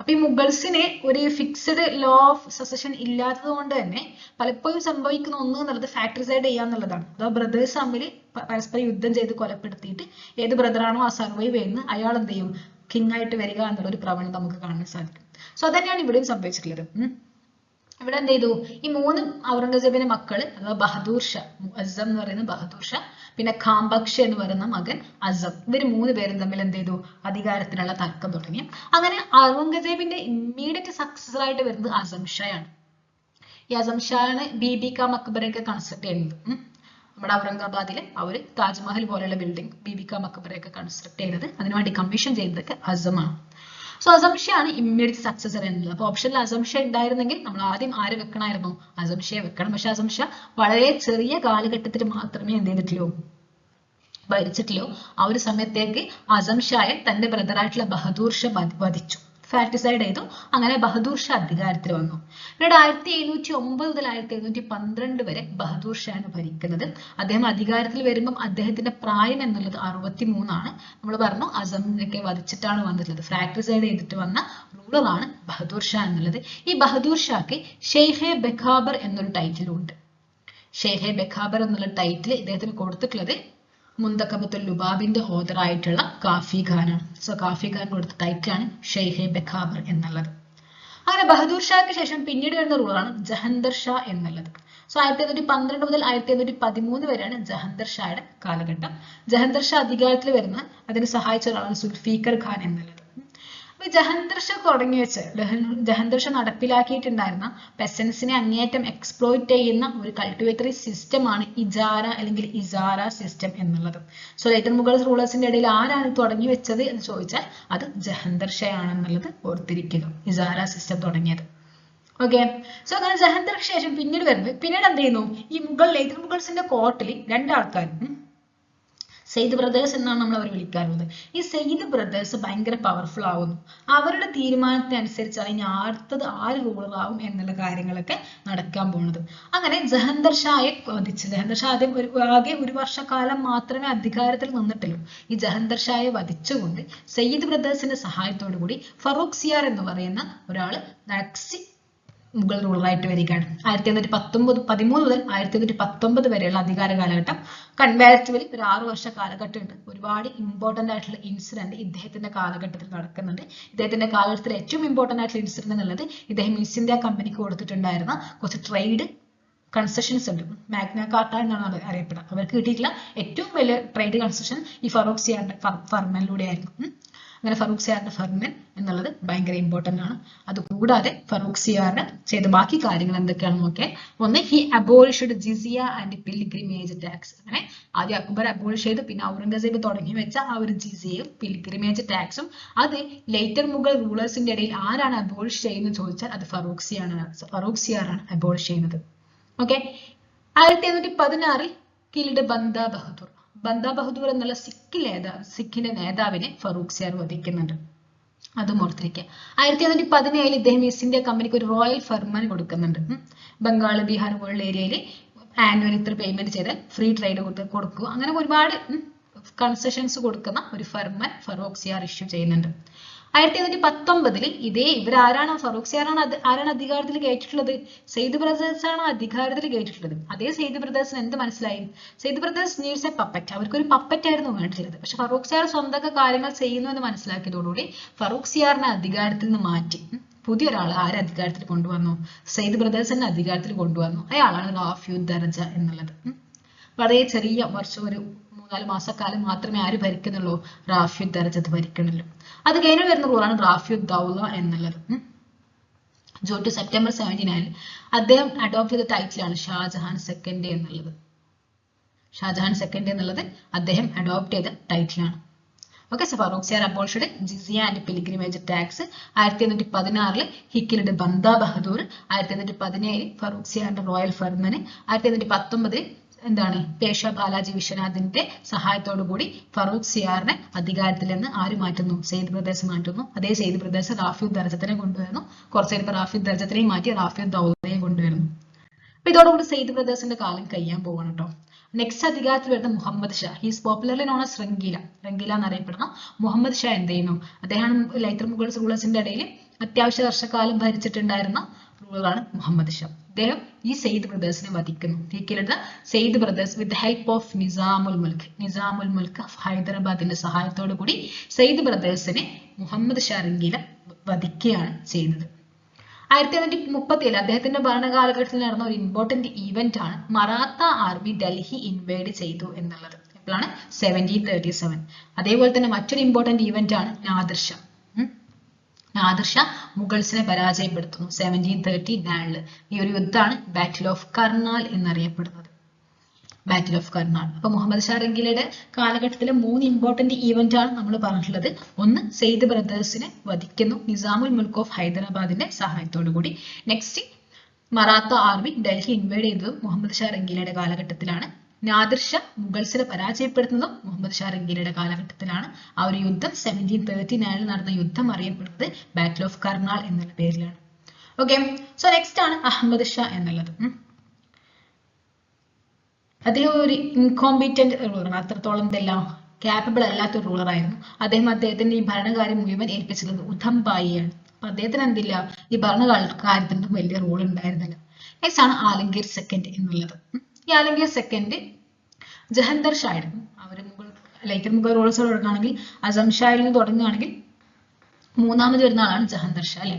അപ്പൊ ഈ മുഗൾസിനെ ഒരു ഫിക്സഡ് ലോ ഓഫ് സസഷൻ ഇല്ലാത്തത് കൊണ്ട് തന്നെ പലപ്പോഴും സംഭവിക്കുന്ന ഒന്ന് എന്നുള്ളത് ഫാക്ടറിസൈഡ് ചെയ്യാന്നുള്ളതാണ്. അഥവാ ബ്രദേഴ്സ് തമ്മിൽ പരസ്പരം യുദ്ധം ചെയ്ത് കൊലപ്പെടുത്തിയിട്ട് ഏത് ബ്രദറാണോ ആ സർവൈവ് ചെയ്യുന്നത് അയാൾ എന്ത് ചെയ്യും, കിങ് ആയിട്ട് വരിക എന്നുള്ള ഒരു പ്രവണത നമുക്ക് കാണാൻ സാധിക്കും. സോ അതന്നെയാണ് ഇവിടെയും സംഭവിച്ചിട്ടുള്ളത്. ഇവിടെ എന്ത് ചെയ്തു, ഈ 3 ഔറംഗസേബിന്റെ മക്കള് അഥവാ ബഹദൂർ ഷാ, മുഅzzം എന്ന് പറയുന്ന ബഹദൂർ ഷാ, പിന്നെ ഖാംബക്ഷ് എന്ന് പറയുന്ന മകൻ അസം, ഇവർ 3 പേരും തമ്മിൽ എന്ത് ചെയ്തു, അധികാരത്തിനുള്ള തർക്കം തുടങ്ങി. അങ്ങനെ ഔറംഗസേബിന്റെ ഇമ്മീഡിയറ്റ് സക്സസർ ആയിട്ട് വരുന്നത് അസം ഷായാണ്. ഈ അസം ഷായാണ് ബീബി കാ മക്ബറയൊക്കെ കൺസ്ട്രക്ട് ചെയ്യുന്നത്. നമ്മുടെ ഔറംഗാബാദിലെ അവര് താജ്മഹൽ പോലെയുള്ള ബിൽഡിംഗ് ബീബി കാ മക്ബറയൊക്കെ കൺസ്ട്രക്ട് ചെയ്യുന്നത്, അതിനുവേണ്ടി കമ്മീഷൻ ചെയ്തതൊക്കെ അസമാണ്. സോ അസം ഷായാണ് ഇമ്മീഡിയറ്റ് സക്സസർ എന്നുള്ളത്. അപ്പൊ ഓപ്ഷനിൽ അസം ഷാ ഉണ്ടായിരുന്നെങ്കിൽ നമ്മൾ ആദ്യം ആര് വെക്കണമായിരുന്നു, അസം ഷയെ വെക്കണം. പക്ഷെ അസം ഷാ വളരെ ചെറിയ കാലഘട്ടത്തിൽ മാത്രമേ എന്ത് ചെയ്തിട്ടുള്ളൂ, ഭരിച്ചിട്ടുള്ളൂ. ആ ഒരു സമയത്തേക്ക് അസം ഷായെ തന്റെ ബ്രദറായിട്ടുള്ള ബഹദൂർ ഷാ വധിച്ചു, ഫാറ്റിസൈഡ് ചെയ്തു. അങ്ങനെ ബഹദൂർ ഷാ അധികാരത്തിൽ വന്നു. പിന്നീട് 1709 മുതൽ 1712 വരെ ബഹദൂർ ഷായാണ് ഭരിക്കുന്നത്. അദ്ദേഹം അധികാരത്തിൽ വരുമ്പം അദ്ദേഹത്തിന്റെ പ്രായം എന്നുള്ളത് 63 നമ്മൾ പറഞ്ഞു, അസമിനൊക്കെ വധിച്ചിട്ടാണ് വന്നിട്ടുള്ളത്. ഫ്രാക്ടിസൈഡ് ചെയ്തിട്ട് വന്ന റൂളറാണ് ബഹദൂർ ഷാ എന്നുള്ളത്. ഈ ബഹദൂർ ഷാക്ക് ഷെയ്ഖെ ബെഖാബർ എന്നൊരു ടൈറ്റിലും ഉണ്ട്. ഷെയ്ഖെ ബെഖാബർ എന്നുള്ള ടൈറ്റിൽ ഇദ്ദേഹത്തിന് കൊടുത്തിട്ടുള്ളത് മുന്തഖബത്തുൽ ലുബാബിന്റെ ഓതർ ആയിട്ടുള്ള കാഫി ഖാനാണ്. സോ കാഫി ഖാൻ കൊടുത്ത ടൈറ്റിലാണ് ഷെയ്ഖെ ബെഖാബർ എന്നുള്ളത്. അങ്ങനെ ബഹദൂർ ഷാക്ക് ശേഷം പിന്നീട് വരുന്ന റൂളറാണ് ജഹന്തർ ഷാ എന്നുള്ളത്. സോ 1712 മുതൽ 1713 വരെയാണ് ജഹന്തർ ഷായുടെ കാലഘട്ടം. ജഹന്തർ ഷാ അധികാരത്തിൽ വരുന്ന അതിന് സഹായിച്ച ഒരാളാണ് സുൽഫീഖർ ഖാൻ എന്നുള്ളത്. അപ്പൊ ജഹന്തർ ഷാ തുടങ്ങി വെച്ച് ജഹന്തർ ഷാ നടപ്പിലാക്കിയിട്ടുണ്ടായിരുന്ന പെസൻസിനെ അങ്ങേയറ്റം എക്സ്പ്ലോയിറ്റ് ചെയ്യുന്ന ഒരു കൾട്ടിവേറ്ററി സിസ്റ്റമാണ് ഇജാര അല്ലെങ്കിൽ ഇസാര സിസ്റ്റം എന്നുള്ളത്. സോ ലേറ്റർ മുഗൾ റൂളേഴ്സിന്റെ ഇടയിൽ ആരാണ് തുടങ്ങി വെച്ചത് എന്ന് ചോദിച്ചാൽ അത് ജഹന്തർ ഷാ ആണെന്നുള്ളത് ഓർത്തിരിക്കുക, ഇസാര സിസ്റ്റം തുടങ്ങിയത്. ഓക്കെ. സോ അങ്ങനെ ജഹന്തർക്ക് ശേഷം പിന്നീട് എന്ത് ചെയ്യുന്നു, ഈ ലേറ്റർ മുഗൾസിന്റെ കോർട്ടിൽ 2 ആൾക്കാർ, സെയ്ദ് ബ്രദേഴ്സ് എന്നാണ് നമ്മൾ അവർ വിളിക്കാറുള്ളത്. ഈ സെയ്ദ് ബ്രദേഴ്സ് ഭയങ്കര പവർഫുൾ ആവുന്നു. അവരുടെ തീരുമാനത്തിനനുസരിച്ചാണ് ഇനി അടുത്തത് ആര് റൂളർ ആവും എന്നുള്ള കാര്യങ്ങളൊക്കെ നടക്കാൻ പോകുന്നത്. അങ്ങനെ ജഹന്തർ ഷായെ വധിച്ചു. ജഹന്തർ ഷാ ആകെ 1 വർഷക്കാലം മാത്രമേ അധികാരത്തിൽ നിന്നിട്ടുള്ളൂ. ഈ ജഹന്തർ ഷായെ വധിച്ചുകൊണ്ട് സെയ്ദ് ബ്രദേഴ്സിന്റെ സഹായത്തോടു കൂടി ഫറൂഖ് സിയാർ എന്ന് പറയുന്ന ഒരാള് നക്സി മുഗൾ റൂളറായിട്ട് വരികയാണ്. 1713 മുതൽ 1719 വരെയുള്ള അധികാര കാലഘട്ടം കമ്പാരിറ്റീവ്ലി ഒരു 6 വർഷ കാലഘട്ടം ഉണ്ട്. ഒരുപാട് ഇമ്പോർട്ടന്റ് ആയിട്ടുള്ള ഇൻസിഡന്റ് ഇദ്ദേഹത്തിന്റെ കാലഘട്ടത്തിൽ നടക്കുന്നുണ്ട്. ഇദ്ദേഹത്തിന്റെ കാലഘട്ടത്തിൽ ഏറ്റവും ഇമ്പോർട്ടന്റ് ആയിട്ടുള്ള ഇൻസിഡന്റ് എന്നുള്ളത് ഇദ്ദേഹം ഈസ്റ്റ് ഇന്ത്യ കമ്പനിക്ക് കൊടുത്തിട്ടുണ്ടായിരുന്ന കുറച്ച് ട്രേഡ് കൺസെഷൻസ് ഉണ്ട്. മാഗ്ന കാർട്ട എന്നാണ് അറിയപ്പെടുക. അവർക്ക് കിട്ടിയിട്ടുള്ള ഏറ്റവും വലിയ ട്രേഡ് കൺസെഷൻ ഈ ഫറൂഖ് സിയാറിന്റെ ഫർമനിലൂടെ ആയിരുന്നു. അങ്ങനെ ഫറൂഖ് സിയാറിന്റെ ഫർമൻ എന്നുള്ളത് ഭയങ്കര ഇമ്പോർട്ടന്റ് ആണ്. അതുകൂടാതെ ഫറൂഖ് സിയാറിന് ചെയ്ത ബാക്കി കാര്യങ്ങൾ എന്തൊക്കെയാണെന്ന് നോക്കിയാൽ, ഒന്ന്, he abolished jizya and pilgrimage tax. അങ്ങനെ ആദ്യം അക്ബർ അബോളിഷ് ചെയ്തു, പിന്നെ ഔറംഗസേബ് തുടങ്ങി വെച്ച ആ ഒരു ജിസിയയും പിൽഗ്രിമേജ് ടാക്സും അത് ലേറ്റർ മുഗൾ റൂളേഴ്സിന്റെ ഇടയിൽ ആരാണ് അബോളിഷ് ചെയ്യുന്നത് ചോദിച്ചാൽ അത് ഫറൂഖ് സിയാറാണ് അബോളിഷ് ചെയ്യുന്നത്. ഓക്കെ. 1716 കിൽഡ് ബന്ദാ ബഹദൂർ എന്നുള്ള സിഖിന്റെ നേതാവിനെ ഫറൂഖ് സിയാർ വധിക്കുന്നുണ്ട്. അതും ഓർത്തിരിക്കുക. 1717 ഇദ്ദേഹം ഈസ്റ്റ് ഇന്ത്യ കമ്പനിക്ക് ഒരു റോയൽ ഫർമാൻ കൊടുക്കുന്നുണ്ട്. ബംഗാൾ, ബീഹാർ പോലുള്ള ഏരിയയിൽ ആനുവൽ ഇത്ര പേയ്മെന്റ് ചെയ്താൽ ഫ്രീ ട്രേഡ് കൊടുക്കുക, അങ്ങനെ ഒരുപാട് കൺസെഷൻസ് കൊടുക്കുന്ന ഒരു ഫർമാൻ ഫറൂഖ് സിയാർ ഇഷ്യൂ ചെയ്യുന്നുണ്ട്. 1719 ഇവരാരാണ്, ഫറൂഖ് സിയാറാണ് ആരാണ് അധികാരത്തിൽ കയറ്റിട്ടുള്ളത്, സെയ്ദ് ബ്രദേഴ്സ് ആണ് അധികാരത്തിൽ കയറ്റിട്ടുള്ളത്. അതേ സെയ്ദ് ബ്രദേഴ്സിന് എന്ത് മനസ്സിലായി, Sayyid brothers needs a puppet, അവർക്കൊരു പപ്പറ്റ് ആയിരുന്നു വേണ്ടിയിട്ടുള്ളത്. പക്ഷെ ഫറൂഖ് സിയാർ സ്വന്തം കാര്യങ്ങൾ ചെയ്യുന്നു എന്ന് മനസ്സിലാക്കിയതോടുകൂടി ഫറൂഖ് സിയാറിനെ അധികാരത്തിൽ നിന്ന് മാറ്റി പുതിയൊരാൾ ആരെ അധികാരത്തിൽ കൊണ്ടുവന്നു, സെയ്ദ് ബ്രദേഴ്സിന്റെ അധികാരത്തിൽ കൊണ്ടുവന്നു. അയാളാണ് റാഫിയുദ് ദർജ എന്നുള്ളത്. വളരെ ചെറിയ വർഷം, ഒരു 3-4 മാസക്കാലം മാത്രമേ ആര് ഭരിക്കുന്നുള്ളൂ, റാഫിയുദ് ദർജത്ത് ഭരിക്കണല്ലോ. അത് കഴിഞ്ഞ് വരുന്ന റൂളാണ് റാഫിയുദ് ദൗല എന്നുള്ളത്. ജൂൺ ടു സെപ്റ്റംബർ 1709 അദ്ദേഹം അഡോപ്റ്റ് ചെയ്ത ടൈറ്റിലാണ് ഷാജഹാൻ സെക്കൻഡ് എന്നുള്ളത്. ഷാജഹാൻ സെക്കൻഡ് എന്നുള്ളത് അദ്ദേഹം അഡോപ്റ്റ് ചെയ്ത ടൈറ്റിലാണ്. Okay. So Farrukh Siyar abolished jizya and pilgrimage tax. 1716 he killed Banda Bahadur. 1717 Farrukh സിയാറിന്റെ റോയൽ ഫർമന്. 1719 എന്താണ്, പേഷ്വാ ബാലാജി വിശ്വനാഥിന്റെ സഹായത്തോടു കൂടി ഫറൂഖ് സിയാറിനെ അധികാരത്തിൽ നിന്ന് ആര് മാറ്റുന്നു, സെയ്ദ് ബ്രദേഴ്സ് മാറ്റുന്നു. അതേ സെയ്ദ് ബ്രദേഴ്സ് റാഫിയുദ് ദർജത്തിനെ കൊണ്ടുവരുന്നു. കുറച്ചു നേരം റാഫിയുദ് ദർജത്തിനെയും മാറ്റി റാഫിയുദ് ദൗലയെ കൊണ്ടുവരുന്നു. അപ്പൊ ഇതോടുകൂടി സെയ്ദ് ബ്രദേഴ്സിന്റെ കാലം കഴിയാൻ പോവാണ് കേട്ടോ. നെക്സ്റ്റ് അധികാരത്തിൽ വരുന്ന Muhammad Shah. He's popularly known as Rangeela എന്നറിയപ്പെടുന്ന മുഹമ്മദ് ഷാ എന്ത് ചെയ്യുന്നു, അദ്ദേഹം ലൈറ്റർ മുഗൾസ് റൂളേഴ്സിന്റെ ഇടയിൽ അത്യാവശ്യ വർഷക്കാലം ഭരിച്ചിട്ടുണ്ടായിരുന്ന റൂളറാണ് മുഹമ്മദ് ഷാ. അദ്ദേഹം ഈ സെയ്ദ് ബ്രദേഴ്സിനെ വധിക്കുന്നു. He killed the Sayyid brothers with the help of Nizamul Mulk. Nizamul മുൽക്ക് ഹൈദരാബാദിന്റെ സഹായത്തോടു കൂടി സെയ്ദ് ബ്രദേഴ്സിനെ മുഹമ്മദ് ഷാ രംഗീല വധിക്കുകയാണ് ചെയ്തത്. 1737 അദ്ദേഹത്തിന്റെ ഭരണകാലഘട്ടത്തിൽ നടന്ന ഒരു ഇമ്പോർട്ടന്റ് ഈവന്റ് ആണ് മറാത്ത ആർമി ഡൽഹി ഇൻവേഡ് ചെയ്തു എന്നുള്ളത്. എപ്പോഴാണ്? 1737. അതേപോലെ തന്നെ മറ്റൊരു ഇമ്പോർട്ടന്റ് ഈവന്റ് ആണ് നാദിർ ഷാ. നാദിർ ഷാ മുഗൾസിനെ പരാജയപ്പെടുത്തുന്നു 1739. ഈ ഒരു യുദ്ധമാണ് ബാറ്റിൽ ഓഫ് കർണാൽ എന്നറിയപ്പെടുന്നത്. Battle of Karnal. അപ്പൊ മുഹമ്മദ് ഷാ രംഗീലയുടെ കാലഘട്ടത്തിലെ 3 ഇമ്പോർട്ടന്റ് ഈവന്റ് ആണ് നമ്മൾ പറഞ്ഞിട്ടുള്ളത്. ഒന്ന്, സെയ്ദ് ബ്രദേഴ്സിനെ വധിക്കുന്നു നിസാമുൽ മുൽക്ക് ഓഫ് ഹൈദരാബാദിന്റെ സഹായത്തോടു കൂടി. Next, Maratha army Delhi invade ചെയ്തതും മുഹമ്മദ് ഷാ രംഗീലയുടെ കാലഘട്ടത്തിലാണ്. നാദിർ ഷാ മുഗൾസിനെ പരാജയപ്പെടുത്തുന്നതും മുഹമ്മദ് ഷാ രംഗീലയുടെ കാലഘട്ടത്തിലാണ്. ആ ഒരു യുദ്ധം 1739 നടന്ന യുദ്ധം അറിയപ്പെടുന്നത് ബാറ്റിൽ ഓഫ് കർണാൽ എന്നുള്ള പേരിലാണ്. ഓക്കെ, സോ നെക്സ്റ്റ് ആണ് അഹമ്മദ് ഷാ എന്നുള്ളത്. അദ്ദേഹം ഒരു ഇൻകോമ്പീറ്റന്റ് റൂളറാണ്. അത്രത്തോളം എന്തെല്ലാം ക്യാപ്പബിൾ അല്ലാത്ത റൂളർ ആയിരുന്നു. അദ്ദേഹത്തിന്റെ ഈ ഭരണകാര്യം മുഴുവൻ ഏൽപ്പിച്ചിരുന്നത് ഉധംബായിയാണ്. അപ്പൊ അദ്ദേഹത്തിന് എന്തില്ല, ഈ ഭരണകാര്യത്തിന്റെ വലിയ റോൾ ഉണ്ടായിരുന്നില്ല. നെക്സ്റ്റ് ആണ് ആലംഗീർ സെക്കൻഡ് എന്നുള്ളത്. ഈ ആലംഗീർ സെക്കൻഡ് ജഹന്തർ ഷായുടെ അവർ ലൈറ്റർ മുഗൾ റൂളേഴ്സ് തുടങ്ങുകയാണെങ്കിൽ അസം ഷായിൽ നിന്ന് തുടങ്ങുകയാണെങ്കിൽ മൂന്നാമത് വരുന്ന ആളാണ് ജഹന്തർ ഷാ അല്ലെ.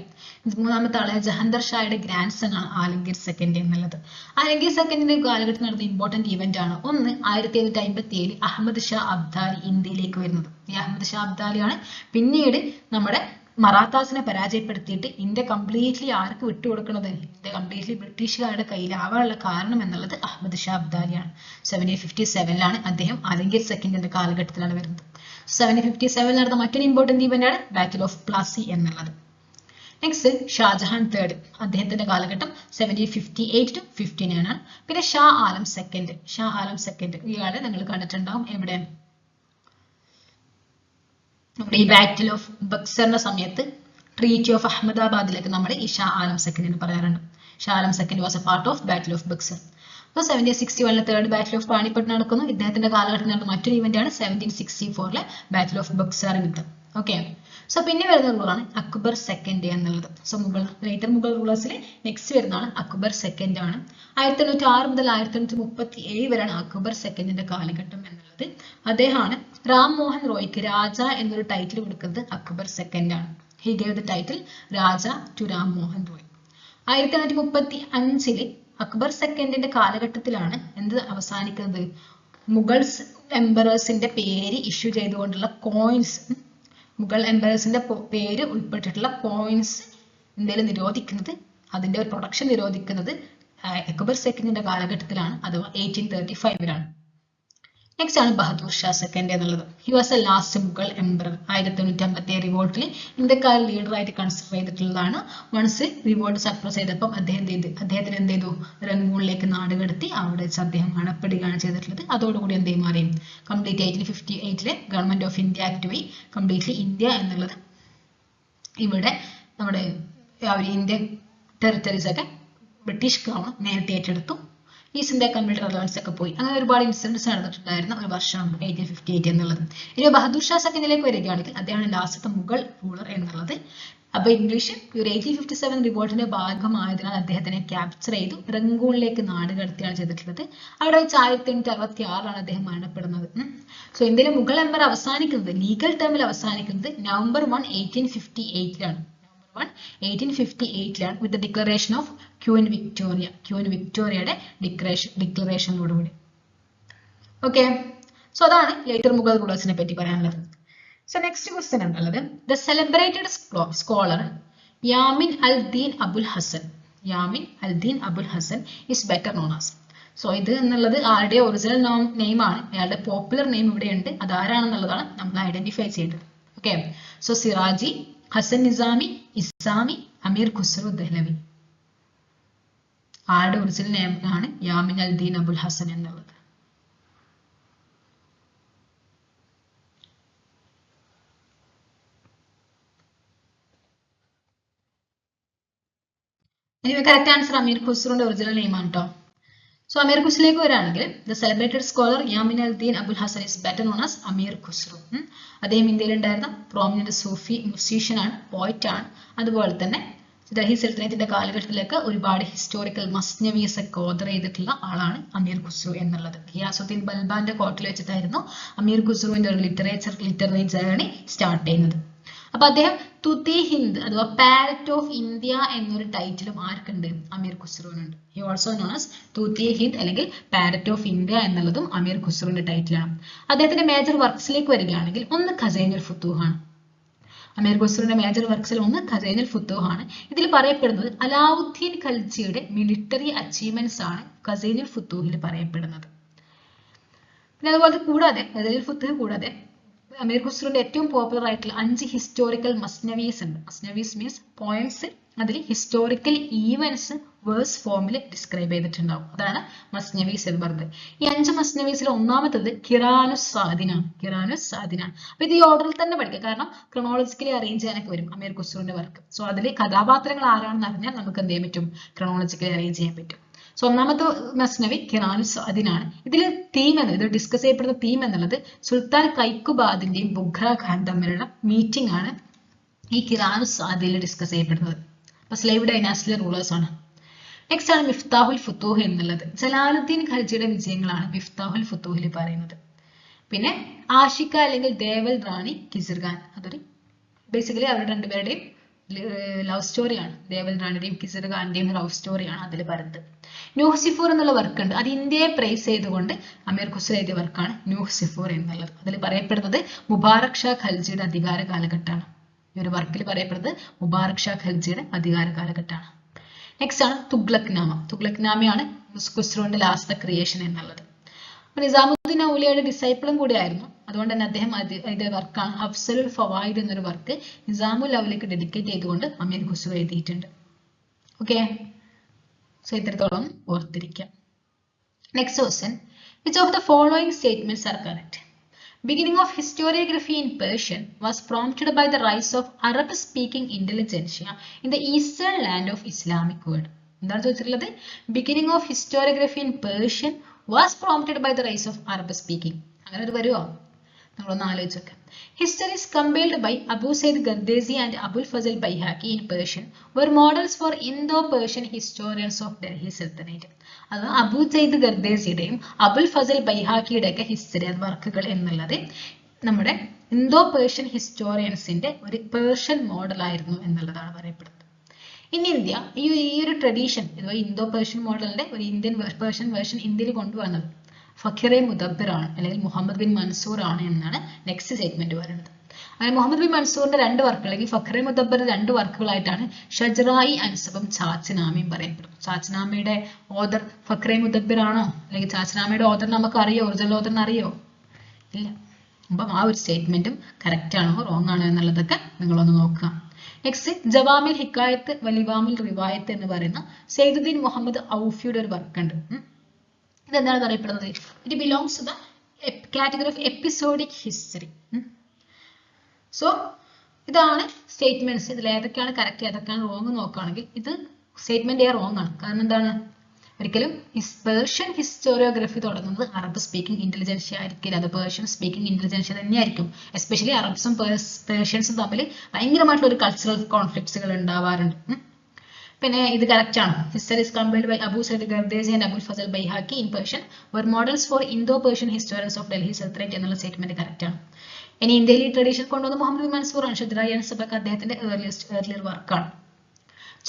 മൂന്നാമത്തെ ആളെ ജഹന്തർ ഷായുടെ ഗ്രാൻഡ് സൺ ആണ് ആലംഗീർ സെക്കൻഡ് എന്നുള്ളത്. ആലംഗീർ സെക്കൻഡിന്റെ കാലഘട്ടത്തിൽ നടന്ന ഇമ്പോർട്ടന്റ് ഇവന്റ് ആണ് ഒന്ന്, 1757 അഹമ്മദ് ഷാ അബ്ദാലി ഇന്ത്യയിലേക്ക് വരുന്നത്. ഈ അഹമ്മദ് ഷാ അബ്ദാലിയാണ് പിന്നീട് നമ്മുടെ മറാത്താസിനെ പരാജയപ്പെടുത്തിയിട്ട് ഇന്ത്യ കംപ്ലീറ്റ്ലി ആർക്ക് വിട്ടുകൊടുക്കുന്നത്, ഇന്ത്യ കംപ്ലീറ്റ്ലി ബ്രിട്ടീഷുകാരുടെ കയ്യിലാവാനുള്ള കാരണം എന്നുള്ളത് അഹമ്മദ് ഷാ അബ്ദാലിയാണ്. 1757 അദ്ദേഹം ആലംഗീർ സെക്കൻഡിന്റെ കാലഘട്ടത്തിലാണ് വരുന്നത്. 1757 നടന്ന മറ്റൊരു ഇമ്പോർട്ടന്റ് ഇവന്റ് ആണ് ബാറ്റിൽ ഓഫ് പ്ലാസി എന്നുള്ളത്. നെക്സ്റ്റ് ഷാജഹാൻ തേർഡ്, അദ്ദേഹത്തിന്റെ കാലഘട്ടം 1758 to 59 ആണ്. പിന്നെ ഷാ ആലം സെക്കൻഡ് ഇയാളെ നിങ്ങൾ കണ്ടിട്ടുണ്ടാവും. എവിടെ? നമ്മുടെ ഈ ബാറ്റിൽ ഓഫ് ബക്സറിന്റെ സമയത്ത് ട്രീറ്റി ഓഫ് അഹമ്മദാബാദിലേക്ക് നമ്മൾ ഈ ഷാ ആലം സെക്കൻഡിന് പറയാറുണ്ട്. Shah Alam second was a part of battle of Buxar. അപ്പോൾ 1761 തേർഡ് ബാറ്റിൽ ഓഫ് പാനിപ്പട്ട് നടക്കുന്നു. ഇദ്ദേഹത്തിന്റെ കാലഘട്ടത്തിൽ നടന്ന മറ്റൊരു ഇവന്റ് ആണ് 1764 ബാറ്റിൽ ഓഫ് ബക്സർ യുദ്ധം. ഓക്കെ, സോ പിന്നെ വരുന്ന റൂളാണ് അക്ബർ സെക്കൻഡ് എന്നുള്ളത്. സോ ലേറ്റർ മുഗൾ റൂളേഴ്സിൽ നെക്സ്റ്റ് വരുന്നതാണ് അക്ബർ സെക്കൻഡ് ആണ്. 1806 മുതൽ 1837 വരെയാണ് അക്ബർ സെക്കൻഡിന്റെ കാലഘട്ടം എന്നുള്ളത്. അദ്ദേഹമാണ് റാം മോഹൻ റോയ്ക്ക് രാജ എന്നൊരു ടൈറ്റിൽ കൊടുക്കുന്നത് അക്ബർ സെക്കൻഡ് ആണ്. He gave the title Raja to Ram Mohan Roy. 1835 Akbar സെക്കൻഡിന്റെ കാലഘട്ടത്തിലാണ് എന്ത് അവസാനിക്കുന്നത്, മുഗൾസ് എംപറേഴ്സിന്റെ പേര് ഇഷ്യൂ ചെയ്തുകൊണ്ടുള്ള കോയിൻസ്, മുഗൾ എംപറേഴ്സിന്റെ പേര് ഉൾപ്പെട്ടിട്ടുള്ള കോയിൻസ് എന്തെങ്കിലും നിരോധിക്കുന്നത്, അതിന്റെ ഒരു പ്രൊഡക്ഷൻ നിരോധിക്കുന്നത് അക്ബർ സെക്കൻഡിന്റെ കാലഘട്ടത്തിലാണ്, അഥവാ 1835 നെക്സ്റ്റ് ആണ് ബഹദൂർ ഷാ സെക്കൻഡ് എന്നുള്ളത്. He was A last Mughal emperor. 1857 റിവോൾട്ടിൽ ഇന്ത്യക്കാർ ലീഡറായിട്ട് കൺസിഡർ ചെയ്തിട്ടുള്ളതാണ്. വൺസ് റിവോൾട്ട് സപ്രസ് ചെയ്തപ്പം അദ്ദേഹത്തിന് എന്ത് ചെയ്തു, റങ്കൂണിലേക്ക് നാട് കടത്തി അവിടെ വെച്ച് അദ്ദേഹം മരണപ്പെടുകയാണ് ചെയ്തിട്ടുള്ളത്. അതോടുകൂടി എന്തെയും മാറിയും complete 1858 government of India act വഴി കംപ്ലീറ്റ്ലി ഇന്ത്യ എന്നുള്ളത് ഇവിടെ നമ്മുടെ ഇന്ത്യൻ ടെറിട്ടറീസ് ഒക്കെ ബ്രിട്ടീഷ് ക്രൗൺ നേരത്തെ ഏറ്റെടുത്തു. ഈസ്റ്റ് ഇന്ത്യ കമ്പനിയുടെ റെലവൻസ് ഒക്കെ പോയി. അങ്ങനെ ഒരുപാട് ഇൻസിഡൻസ് നടന്നിട്ടുണ്ടായിരുന്ന ഒരു വർഷമാണ് 1858 എന്നുള്ളത്. ഇനി ബഹദൂർ ഷാ സെക്കൻഡിലേക്ക് വരികയാണെങ്കിൽ അദ്ദേഹമാണ് ലാസ്റ്റത്തെ മുഗൾ റൂളർ എന്നുള്ളത്. അപ്പൊ ഇംഗ്ലീഷ് ഒരു 1857 റിവോൾട്ടിന്റെ ഭാഗമായതിനാൽ അദ്ദേഹത്തിനെ ക്യാപ്ചർ ചെയ്തു റങ്കൂണിലേക്ക് നാട് കടത്തിയാണ് ചെയ്തിട്ടുള്ളത്. അവിടെ വെച്ച് 1866 അദ്ദേഹം മരണപ്പെടുന്നത്. സോ ഇന്ത്യയിലെ മുഗൾ എംപയർ അവസാനിക്കുന്നത്, ലീഗൽ ടേമിൽ അവസാനിക്കുന്നത് November 1, 1858 1858 with the declaration of queen വിക്ടോറിയയുടെ ഡിക്ലറേഷനോടുകൂടി. ഓക്കെ, സോ അതാണ് ലേറ്റർ മുഗൾ റൂളേഴ്സിനെ പറ്റി പറയാനുള്ളത്. സോ നെക്സ്റ്റ് ക്വസ്റ്റ്യൻ ഉള്ളത്, the celebrated scholar Yamin al Din Abul Hasan is better known as. So ഇത് എന്നുള്ളത് ആരുടെ ഒറിജിനൽ നെയിം ആണ്, അയാളുടെ പോപ്പുലർ നെയിം ഇവിടെയുണ്ട്, അതാരാണെന്നുള്ളതാണ് നമ്മൾ ഐഡന്റിഫൈ ചെയ്യേണ്ടത്. Okay, so Siraji, Hasan Nizami, Isami, Amir Khusrau Dehlavi. ആരുടെ ഒറിജിനൽ നെയിം ആണ് യാമിൻ അൽ ദീൻ അബുൽ ഹസൻ എന്നുള്ളത്. കറക്റ്റ് ആൻസർ അമീർ ഖുസ്രുവിന്റെ ഒറിജിനൽ നെയിം ആണ് കേട്ടോ. സോ അമീർ ഖുസ്രുവിലേക്ക് വരികയാണെങ്കിൽ the celebrated scholar Yamin al Din Abul Hasan is better known as Amir Khusrau. അദ്ദേഹം ഇന്ത്യയിൽ ഉണ്ടായിരുന്ന പ്രോമിനന്റ് സൂഫി മ്യൂസീഷ്യൻ ആണ്, പോയിറ്റ് ആണ്. അതുപോലെ തന്നെ ഡൽഹി സൽത്തനത്തിന്റെ കാലഘട്ടത്തിലേക്ക് ഒരുപാട് ഹിസ്റ്റോറിക്കൽ മസ്നവീസ് ഒക്കെ ഓർഡർ ചെയ്തിട്ടുള്ള ആളാണ് അമീർ ഖുസ്രു എന്നുള്ളത്. ഗിയാസുദ്ദീൻ ബൽബാന്റെ കോർട്ടിൽ വെച്ചിട്ടായിരുന്നു അമീർ ഖുസ്രുവിന്റെ ഒരു ലിറ്റററി ജേർണി സ്റ്റാർട്ട് ചെയ്യുന്നത്. അപ്പൊ അദ്ദേഹം തുതി ഹിന്ദ് അഥവാ പാരറ്റ് ഓഫ് ഇന്ത്യ എന്നൊരു ടൈറ്റിലും ആർക്കുണ്ട്? അമീർ ഖുസ്രുവിനുണ്ട്. He also known as Tuti Hind അല്ലെങ്കിൽ പാരറ്റ് ഓഫ് ഇന്ത്യ എന്നുള്ളതും അമീർ ഖുസ്രുവിന്റെ ടൈറ്റിലാണ്. അദ്ദേഹത്തിന്റെ മേജർ വർക്ക്സിലേക്ക് വരികയാണെങ്കിൽ ഒന്ന് ഖസൈനുൽ ഫുത്തൂഹ് ആണ്. അമീർ ഖുസ്രുവിന്റെ മേജർ വർക്ക്സിൽ ഒന്ന് ഖസൈനുൽ ഫുത്തൂഹ് ആണ്. ഇതിൽ പറയപ്പെടുന്നത് അലാവുദ്ദീൻ ഖൽജിയുടെ മിലിറ്ററി അച്ചീവ്മെന്റ്സ് ആണ് ഖസൈനുൽ ഫുത്തൂഹിൽ പറയപ്പെടുന്നത്. പിന്നെ അതുപോലെ കൂടാതെ ഖസൈനുൽ ഫുത്തൂഹ് കൂടാതെ അമീർ ഖുസ്രുവിന്റെ ഏറ്റവും പോപ്പുലർ ആയിട്ടുള്ള 5 ഹിസ്റ്റോറിക്കൽ മസ്നവീസ് ഉണ്ട്. മസ്നവീസ് മീൻസ് പോയിന്റ്സ്, അതിൽ ഹിസ്റ്റോറിക്കൽ ഈവൻസ് വേഴ്സ് ഫോമിൽ ഡിസ്ക്രൈബ് ചെയ്തിട്ടുണ്ടാവും. അതാണ് മസ്നവീസ് എന്ന് പറയുന്നത്. ഈ 5 മസ്നവീസിൽ ഒന്നാമത്തത് ഖിറാനുസ് സാദിനാണ്. അപ്പൊ ഇത് ഈ ഓർഡറിൽ തന്നെ പഠിക്കുക, കാരണം ക്രോണോളജിക്കലി അറേഞ്ച് ചെയ്യാനൊക്കെ വരും അമീർ ഖുസ്രുവിന്റെ വർക്ക്. സോ അതിൽ കഥാപാത്രങ്ങൾ ആരാണെന്ന് അറിഞ്ഞാൽ നമുക്ക് എന്ത് ചെയ്യാൻ പറ്റും? ക്രോണോളജിക്കലി അറേഞ്ച് ചെയ്യാൻ പറ്റും. സോ ഒന്നാമത്തെ മസ്നവി ഖിറാനുസ് സാദിനാണ്. ഇതിൽ ഇത് ഡിസ്കസ് ചെയ്യപ്പെടുന്ന തീം എന്നുള്ളത് സുൽത്താൻ കൈക്കുബാദിന്റെയും ബുഖ്ര ഖാൻ തമ്മിലുള്ള മീറ്റിംഗ് ആണ് ഈ ഖിറാനുസ് സാദിയിൽ ഡിസ്കസ് ചെയ്യപ്പെടുന്നത്. അപ്പൊ സ്ലേവ് ഡൈനാസ്റ്റിയിലെ റൂളേഴ്സ് ആണ്. നെക്സ്റ്റ് ആണ് മിഫ്താഹുൽ ഫുത്തൂഹ് എന്നുള്ളത്. ജലാലുദ്ദീൻ ഖൽജിയുടെ വിജയങ്ങളാണ് മിഫ്താഹുൽ ഫുത്തൂഹിൽ പറയുന്നത്. പിന്നെ ആഷിക അല്ലെങ്കിൽ ദേവൽ റാണി കിസിർഖാൻ, അതൊരു ബേസിക്കലി അവരുടെ രണ്ടുപേരുടെയും ലവ് സ്റ്റോറിയാണ്. ദേവൽ റാണിയുടെയും കിസിർഖാന്റെയും ലവ് സ്റ്റോറിയാണ് അതിൽ പറയുന്നത്. നൂഹ് സിഫൂർ എന്നുള്ള വർക്ക് ഉണ്ട്. അത് ഇന്ത്യയെ പ്രൈസ് ചെയ്തുകൊണ്ട് അമീർ ഖുസ്രു എഴുതിയ വർക്കാണ് നൂഹ് സിഫൂർ എന്നുള്ളത്. അതിൽ പറയപ്പെടുന്നത് മുബാറക് ഷാ ഖൽജിയുടെ അധികാര കാലഘട്ടമാണ്. ഈ ഒരു വർക്കിൽ പറയപ്പെടുന്നത് മുബാറക് ഷാ ഖൽജിയുടെ അധികാര കാലഘട്ടമാണ്. നെക്സ്റ്റ് ആണ് തുഗ്ലക് നാമയാണ് ഖുസ്രുവിന്റെ ലാസ്റ്റ് ക്രിയേഷൻ എന്നുള്ളത്. അപ്പൊ നിസാമുദ്ദീൻ ഔലിയയുടെ ഡിസൈപ്പിളും കൂടി ആയിരുന്നു. അതുകൊണ്ട് തന്നെ അദ്ദേഹം അതിന്റെ വർക്കാണ് അഫ്സലുൽ ഫവായിദ് എന്നൊരു വർക്ക് നിസാമുൽ ഔലിയക്ക് ഡെഡിക്കേറ്റ് ചെയ്തുകൊണ്ട് അമീർ ഖുസ്രു എഴുതിയിട്ടുണ്ട്. ഓക്കെ, സോ ഇത്രത്തോളം ഓർത്തിരിക്കാം. Next question, which of the following statements are correct? Beginning of historiography in Persian was prompted by the rise of Arab-speaking intelligentsia in the eastern land of Islamic world. എന്താണ് ചോദിച്ചിട്ടുള്ളത്? Beginning of historiography in Persian was prompted by the rise of Arab-speaking. അങ്ങനെ ഒരു വരുമോ? നമ്മളൊന്ന് ആലോചിച്ച് നോക്കാം. Histories compiled by Abu Said Gardezi and Abul Fazl Baihaqi in Persian were models for Indo-Persian historians of Delhi Sultanate. അത് അബു സയ്യിദ് ഗർദേസിയുടെയും അബുൽ ഫസൽ ബൈഹാക്കിയുടെ ഒക്കെ history വർക്കുകൾ എന്നുള്ളത് നമ്മുടെ ഇന്തോ പേർഷ്യൻ ഹിസ്റ്റോറിയൻസിന്റെ ഒരു പേർഷ്യൻ മോഡലായിരുന്നു എന്നുള്ളതാണ് പറയപ്പെടുന്നത്. ഇൻ ഇന്ത്യ ഈ ഒരു ട്രഡീഷൻ ഇന്തോ പേർഷ്യൻ മോഡലിന്റെ ഒരു പേർഷ്യൻ വേർഷൻ ഇന്ത്യയിൽ കൊണ്ടുവന്നത് ഫഖിറെ മുദബ്ബിർ ആണ് അല്ലെങ്കിൽ മുഹമ്മദ് ബിൻ മൻസൂർ ആണ് എന്നാണ് നെക്സ്റ്റ് സ്റ്റേറ്റ്മെന്റ് പറയുന്നത്. അങ്ങനെ മുഹമ്മദ് ബിൻ മൻസൂറിന്റെ 2 വർക്കുകൾ അല്ലെങ്കിൽ ഫഖിറെ മുദബ്ബറിന്റെ 2 വർക്കുകളായിട്ടാണ് ഷജ്റായി അൻസബും ചാച്ചിനാമയും പറയപ്പെടുന്നത്. ചാച്ചിനാമയുടെ ഓദർ ഫഖിറെ മുദബ്ബിർ ആണോ അല്ലെങ്കിൽ ചാച്ചിനാമയുടെ ഓദർ നമുക്ക് അറിയോ? ഒറിജിനൽ ഓദറിന് അറിയോ? ഇല്ല. അപ്പം ആ ഒരു സ്റ്റേറ്റ്മെന്റും കറക്റ്റ് ആണോ റോങ് ആണോ എന്നുള്ളതൊക്കെ നിങ്ങളൊന്ന് നോക്കുക. നെക്സ്റ്റ് ജവാമിൽ ഹിക്കായത്ത് വലിവാമിൽ റിവായത്ത് എന്ന് പറയുന്ന സൈദുദ്ദീൻ മുഹമ്മദ് ഔഫിയുടെ ഒരു വർക്ക് ഉണ്ട്. ഇതെന്താണ് പറയപ്പെടുന്നത്? It belongs to the category of episodic history. So ഇതാണ് സ്റ്റേറ്റ്മെന്റ്സ്. ഇതിൽ ഏതൊക്കെയാണ് കറക്റ്റ് ഏതൊക്കെയാണ് റോങ് നോക്കുകയാണെങ്കിൽ ഇത് സ്റ്റേറ്റ്മെന്റ് റോങ് ആണ്. കാരണം എന്താണ്? ഒരിക്കലും പേർഷ്യൻ ഹിസ്റ്റോറിയോഗ്രഫി തുടങ്ങുന്നത് അറബ് സ്പീക്കിംഗ് ഇന്റലിജൻഷ്യ ആയിരിക്കില്ല. അത് പേർഷ്യൻ സ്പീക്കിംഗ് ഇന്റലിജൻഷ്യ തന്നെയായിരിക്കും. എസ്പെഷ്യലി അറബ്സും പേർഷ്യൻസും തമ്മിൽ ഭയങ്കരമായിട്ടുള്ള ഒരു കൾച്ചറൽ കോൺഫ്ലിക്ട്സുകൾ ഉണ്ടാവാറുണ്ട്. പിന്നെ ഇത് കറക്റ്റ് ആണ്. Histories compiled by Abu Sayyid Gardezi and Abul Fazl Baihaqi in Persian were models for Indo Persian historians of Delhi sultanate എന്നുള്ള സ്റ്റേറ്റ്മെന്റ് കറക്റ്റ് ആണ്. ഇനി ഇന്ത്യയിൽ ഈ ട്രഡീഷൻ കൊണ്ടുവന്ന മുഹമ്മദ് ബിൻ മൻസൂർ ആണ്. ഷജ്റായി അൻസബക്ക് അദ്ദേഹത്തിന്റെ ഏർലിയർ വർക്കാണ്.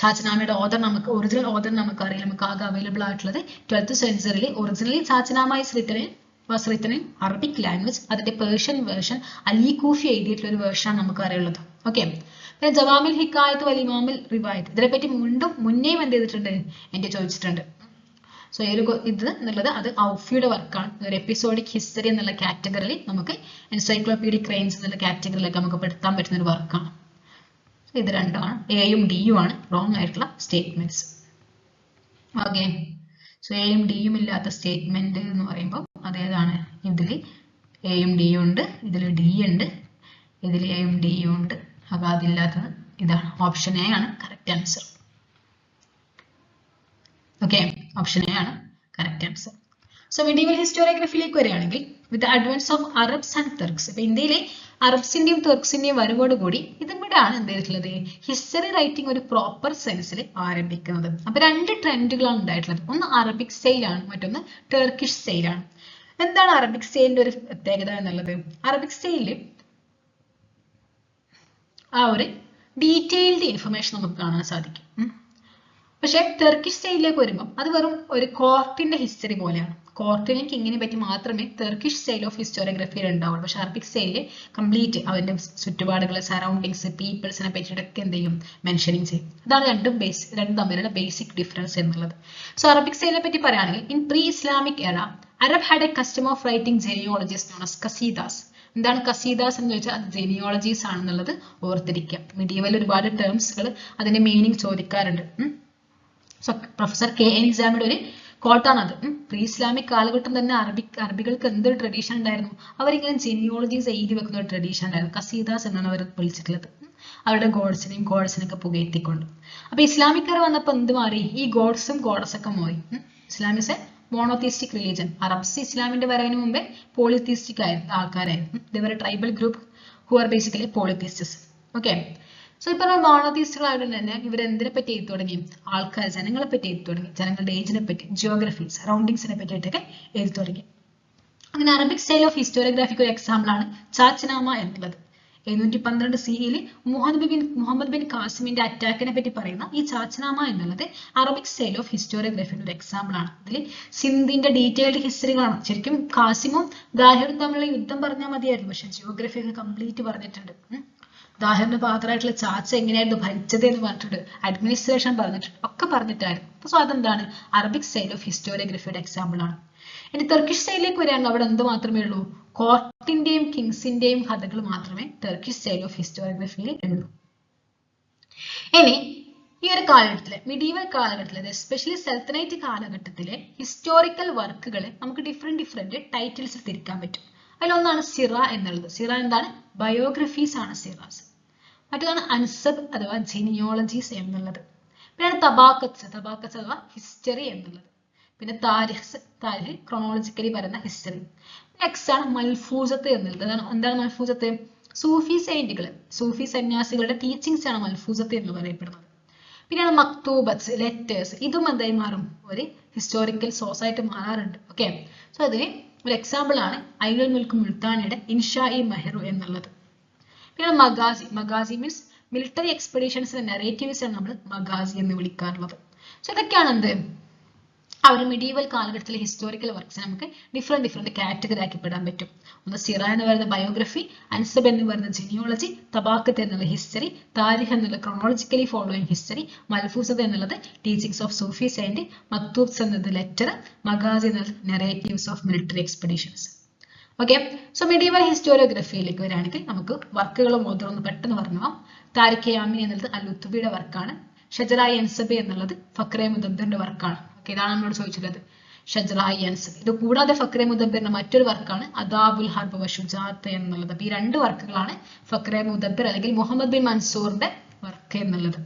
ചാച്ചനാമയുടെ ഓദർ ഒറിജിനൽ ഓദർ നമുക്ക് അറിയില്ല. നമുക്ക് ആകെ അവൈലബിൾ ആയിട്ടുള്ളത് 12th സെഞ്ചുറിയിൽ originally Chachnama was written in Arabic language. അതിന്റെ പേർഷ്യൻ വേർഷൻ അലി കൂഫി എഴുതിയിട്ടുള്ള ഒരു വേർഷൻ നമുക്ക് അറിയുള്ളത്. ഓക്കെ, പിന്നെ ജവാമിൽ ഹിക്കായത്ത് വലിമാമിൽ റിവായത്ത് ഇതിനെപ്പറ്റി മുന്നേയും എന്ത് ചെയ്തിട്ടുണ്ട്? എന്റെ ചോദിച്ചിട്ടുണ്ട്. സോ ഇത് എന്നുള്ളത് അത് ഔഫിയുടെ വർക്കാണ്. ഒരു എപ്പിസോഡിക് ഹിസ്റ്ററി എന്നുള്ള കാറ്റഗറിയിൽ നമുക്ക് എൻസൈക്ലോപീഡിക് റേഞ്ച് എന്നുള്ള കാറ്റഗറിയിലൊക്കെ നമുക്ക് പെടുത്താൻ പറ്റുന്ന ഒരു വർക്കാണ്. ഇത് രണ്ടുമാണ് എയും ഡിയും ആണ് റോങ് ആയിട്ടുള്ള സ്റ്റേറ്റ്മെന്റ്സ്. ഓക്കെ, സോ എയും ഡിയും ഇല്ലാത്ത സ്റ്റേറ്റ്മെന്റ് എന്ന് പറയുമ്പോൾ അതേതാണ്? ഇതിൽ എയും ഡിയും ഉണ്ട്, ഇതിൽ ഡി ഉണ്ട്, ഇതിൽ എയും ഡിയും ഉണ്ട്. അപ്പൊ അതില്ലാത്തത് ഇതാണ്. ഓപ്ഷൻ എ ആണ് correct answer. Okay, option A ആണ് കറക്റ്റ് ആൻസർ. സോ മെഡീവൽ ഹിസ്റ്റോറിയോഗ്രഫിയിലേക്ക് വരികയാണെങ്കിൽ with advance of Arabs and Turks, ഇപ്പൊ ഇന്ത്യയിലെ അറബ്സിന്റെയും തുർക്സിന്റെയും വരവോടുകൂടി ഇതിവിടെയാണ് എന്ത് ചെയ്തിട്ടുള്ളത്, ഹിസ്റ്ററി റൈറ്റിംഗ് ഒരു പ്രോപ്പർ സെൻസിൽ ആരംഭിക്കുന്നത്. അപ്പൊ രണ്ട് ട്രെൻഡുകളാണ് ഉണ്ടായിട്ടുള്ളത്. ഒന്ന് അറബിക് സ്റ്റൈലാണ്, മറ്റൊന്ന് ടർക്കിഷ് സ്റ്റൈലാണ്. എന്താണ് അറബിക് സ്റ്റൈലിന്റെ ഒരു പ്രത്യേകത എന്നുള്ളത്? അറബിക് സ്റ്റൈലിൽ ആ ഒരു ഡീറ്റെയിൽഡ് ഇൻഫർമേഷൻ നമുക്ക് കാണാൻ സാധിക്കും. പക്ഷെ ടർക്കിഷ് സ്റ്റൈലിലേക്ക് വരുമ്പോൾ അത് വെറും ഒരു കോർട്ടിന്റെ ഹിസ്റ്ററി പോലെയാണ്. കോർട്ടിനെ കിങ്ങിനെ പറ്റി മാത്രമേ ടർക്കിഷ് സ്റ്റൈൽ ഓഫ് ഹിസ്റ്റോറിയോഗ്രഫിയിൽ ഉണ്ടാവുള്ളൂ. പക്ഷെ അറബിക് സ്റ്റൈലിൽ കംപ്ലീറ്റ് അവന്റെ ചുറ്റുപാടുകൾ, സറൗണ്ടിങ്സ്, പീപ്പിൾസിനെ പറ്റിയിട്ടൊക്കെ എന്ത് ചെയ്യും, മെൻഷനിങ് ചെയ്യും. അതാണ് രണ്ടും തമ്മിലുള്ള ബേസിക് ഡിഫറൻസ് എന്നുള്ളത്. സോ അറബിക് സ്റ്റൈലിനെ പറ്റി പറയുകയാണെങ്കിൽ, in pre Islamic era Arab had a custom of writing genealogies known as qasidas. എന്താണ് കസീദാസ് എന്ന് ചോദിച്ചാൽ അത് ജെനിയോളജീസ് ആണെന്നുള്ളത് ഓർത്തിരിക്കുക. മിഡീവൽ ഒരുപാട് ടേംസുകൾ അതിന്റെ മീനിങ് ചോദിക്കാറുണ്ട്. സോ പ്രൊഫസർ KN എക്സാമിയുടെ ഒരു കോട്ടാണത്. പ്രീ ഇസ്ലാമിക് കാലഘട്ടം തന്നെ അറബികൾക്ക് എന്തൊരു ട്രഡീഷൻ ഉണ്ടായിരുന്നു, അവരിങ്ങനെ ജെനിയോളജീസ് എഴുതി വെക്കുന്ന ഒരു ട്രഡീഷൻ ഉണ്ടായിരുന്നു. കസീദാസ് എന്നാണ് അവർ വിളിച്ചിട്ടുള്ളത്, അവരുടെ ഗോഡ്സിനെയൊക്കെ പുകഴ്ത്തിക്കൊണ്ട്. അപ്പൊ ഇസ്ലാമിക് എറ വന്നപ്പോൾ എന്ത് മാറി, ഈ ഗോഡ്സും ഗോഡസൊക്കെ മാറി. Islam is a monotheistic religion. Arabs ഇസ്ലാമിന്റെ വരവിന് മുമ്പേ പോളിതീസ്റ്റിക് ആൾക്കാരായിരുന്നു. ഇവർ tribal group who are basically polytheists. Okay, so ഇപ്പൊ മോണോതീസ്റ്റുകളായതുകൊണ്ട് തന്നെ ഇവരെന്തിനെ പറ്റി എഴുതി തുടങ്ങി, ജനങ്ങളെ പറ്റി എഴുതി തുടങ്ങി, ജനങ്ങളുടെ ഏജിനെ പറ്റി, ജിയോഗ്രഫി, സറൗണ്ടിങ്സിനെ പറ്റിയിട്ടൊക്കെ എഴുതി തുടങ്ങി. അങ്ങനെ അറബിക് സ്റ്റൈൽ ഓഫ് ഹിസ്റ്റോറിയോഗ്രാഫിക്ക് ഒരു എക്സാമ്പിൾ ആണ് ചാച്ചനാമ എന്നുള്ളത്. 712 CE മുഹമ്മദ് ബിൻ കാസിമിന്റെ അറ്റാക്കിനെ പറ്റി പറയുന്ന ഈ ചാച്ചനാമ എന്നുള്ളത് അറബിക് സ്റ്റൈൽ ഓഫ് ഹിസ്റ്റോറിയോഗ്രാഫിയുടെ ഒരു എക്സാമ്പിൾ ആണ്. ഇതിൽ സിന്ധിന്റെ ഡീറ്റെയിൽഡ് ഹിസ്റ്ററികളാണ്. ശരിക്കും കാസിമും ദാഹിറും തമ്മിലുള്ള യുദ്ധം പറഞ്ഞാൽ മതിയായിരുന്നു, പക്ഷെ ജിയോഗ്രഫി ഒക്കെ കംപ്ലീറ്റ് പറഞ്ഞിട്ടുണ്ട്. ദാഹിറിന്റെ പാത്രമായിട്ടുള്ള ചാച്ച എങ്ങനെയായിരുന്നു ഭരിച്ചത് എന്ന് പറഞ്ഞിട്ടുണ്ട്, അഡ്മിനിസ്ട്രേഷൻ പറഞ്ഞിട്ടുണ്ട്, ഒക്കെ പറഞ്ഞിട്ടായിരുന്നു. അപ്പൊ സോ അതെന്താണ്, അറബിക് സ്റ്റൈൽ ഓഫ് ഹിസ്റ്റോറിയോഗ്രഫിയുടെ എക്സാമ്പിൾ ആണ്. ഇനി ടർക്കിഷ് സ്റ്റൈലിലേക്ക് വരികയാണെങ്കിൽ അവിടെ എന്ത് മാത്രമേ ഉള്ളൂ, കോർട്ടിന്റെയും കിങ്സിന്റെയും കഥകൾ മാത്രമേ ടർക്കിഷ് സ്റ്റൈൽ ഓഫ് ഹിസ്റ്റോറിയോഗ്രഫിയിൽ ഉള്ളൂ. ഇനി ഈ ഒരു കാലഘട്ടത്തിലെ മിഡീവൽ കാലഘട്ടത്തിലെ എസ്പെഷ്യലി സൽത്തനൈറ്റ് കാലഘട്ടത്തിലെ ഹിസ്റ്റോറിക്കൽ വർക്കുകളെ നമുക്ക് ഡിഫറെന്റ് ടൈറ്റിൽസിൽ തിരിക്കാൻ പറ്റും. അതിലൊന്നാണ് സിറ എന്നുള്ളത്. സിറ എന്താണ്, ബയോഗ്രഫീസ് ആണ് സിറാസ്. മറ്റൊന്നാണ് അൻസബ് അഥവാ ജീനിയോളജീസ് എന്നുള്ളത്. പിന്നെയാണ് തബാക്കത്സ് അഥവാ ഹിസ്റ്ററി എന്നുള്ളത്. പിന്നെ താരിഖ് ക്രോണോളജിക്കലി പറയുന്ന ഹിസ്റ്ററി. നെക്സ്റ്റ് ആണ് മൽഫൂസത്ത് എന്നുള്ളത്. എന്താണ് മൽഫൂസത്ത്, സൂഫി സന്യാസികളുടെ ടീച്ചിങ്സ് ആണ് മൽഫൂസത്ത് എന്ന് പറയപ്പെടുന്നത്. പിന്നെയാണ് മക്തൂബത്സ്, ലെറ്റേഴ്സ്. ഇതും എന്തായി മാറും, ഒരു ഹിസ്റ്റോറിക്കൽ സോഴ്സ് ആയിട്ട് മാറാറുണ്ട്. ഓക്കെ, സോ അതിന് ഒരു എക്സാമ്പിൾ ആണ് ഐനുൽ മുൽക്ക് മുൽത്താനിയുടെ ഇൻഷാഇ മെഹ്റു എന്നുള്ളത്. പിന്നെ മഗാസി മീൻസ് മിലിറ്ററി എക്സ്പെഡീഷൻസിന്റെ നെറേറ്റീവ്സ് ആണ് നമ്മൾ മഗാസി എന്ന് വിളിക്കാറുള്ളത്. സോ ഇതൊക്കെയാണ് എന്ത്, ആ ഒരു മിഡീവൽ കാലഘട്ടത്തിലെ ഹിസ്റ്റോറിക്കൽ വർക്ക്സ് നമുക്ക് ഡിഫറെന്റ് കാറ്റഗറി ആക്കി പെടാൻ പറ്റും. ഒന്ന് സിറ എന്ന് പറയുന്ന ബയോഗ്രഫി, അൻസബ് എന്ന് പറയുന്ന ജിനിയോളജി, തബാക്കത്ത് എന്നുള്ള ഹിസ്റ്ററി, താരിഖ് എന്നുള്ള ക്രോണോളജിക്കലി ഫോളോയിങ് ഹിസ്റ്ററി, മൽഫൂസത്ത് എന്നുള്ളത് teachings of Sufi saint, maktubs എന്നത് ലെറ്റർ, മഗാസി എന്നത് narratives of military expeditions. Okay, so medieval ഹിസ്റ്റോറിയോഗ്രഫിയിലേക്ക് വരികയാണെങ്കിൽ നമുക്ക് വർക്കുകൾ ഓരോന്ന് പെട്ടെന്ന് പറഞ്ഞു പോവാം. താരിഖ് യാമീൻ എന്നുള്ളത് അൽ-ഉത്തുബിയുടെ വർക്കാണ്. ഷജറായി അൻസബി എന്നുള്ളത് ഫക്രെ മുദബ്ബിറിന്റെ വർക്കാണ്. ഓക്കെ, ഇതാണ് നമ്മളോട് ചോദിച്ചിട്ടുള്ളത്, ഷജറായി അൻസബി. ഇത് കൂടാതെ ഫക്രെ മുദബ്ബിറിന്റെ മറ്റൊരു വർക്കാണ് അദാബുൽ ഹർബ് വശുജാത്ത് എന്നുള്ളത്. അപ്പൊ ഈ രണ്ട് വർക്കുകളാണ് ഫക്രെ മുദബ്ബിർ അല്ലെങ്കിൽ മുഹമ്മദ് ബിൻ മൻസൂറിന്റെ വർക്ക് എന്നുള്ളത്.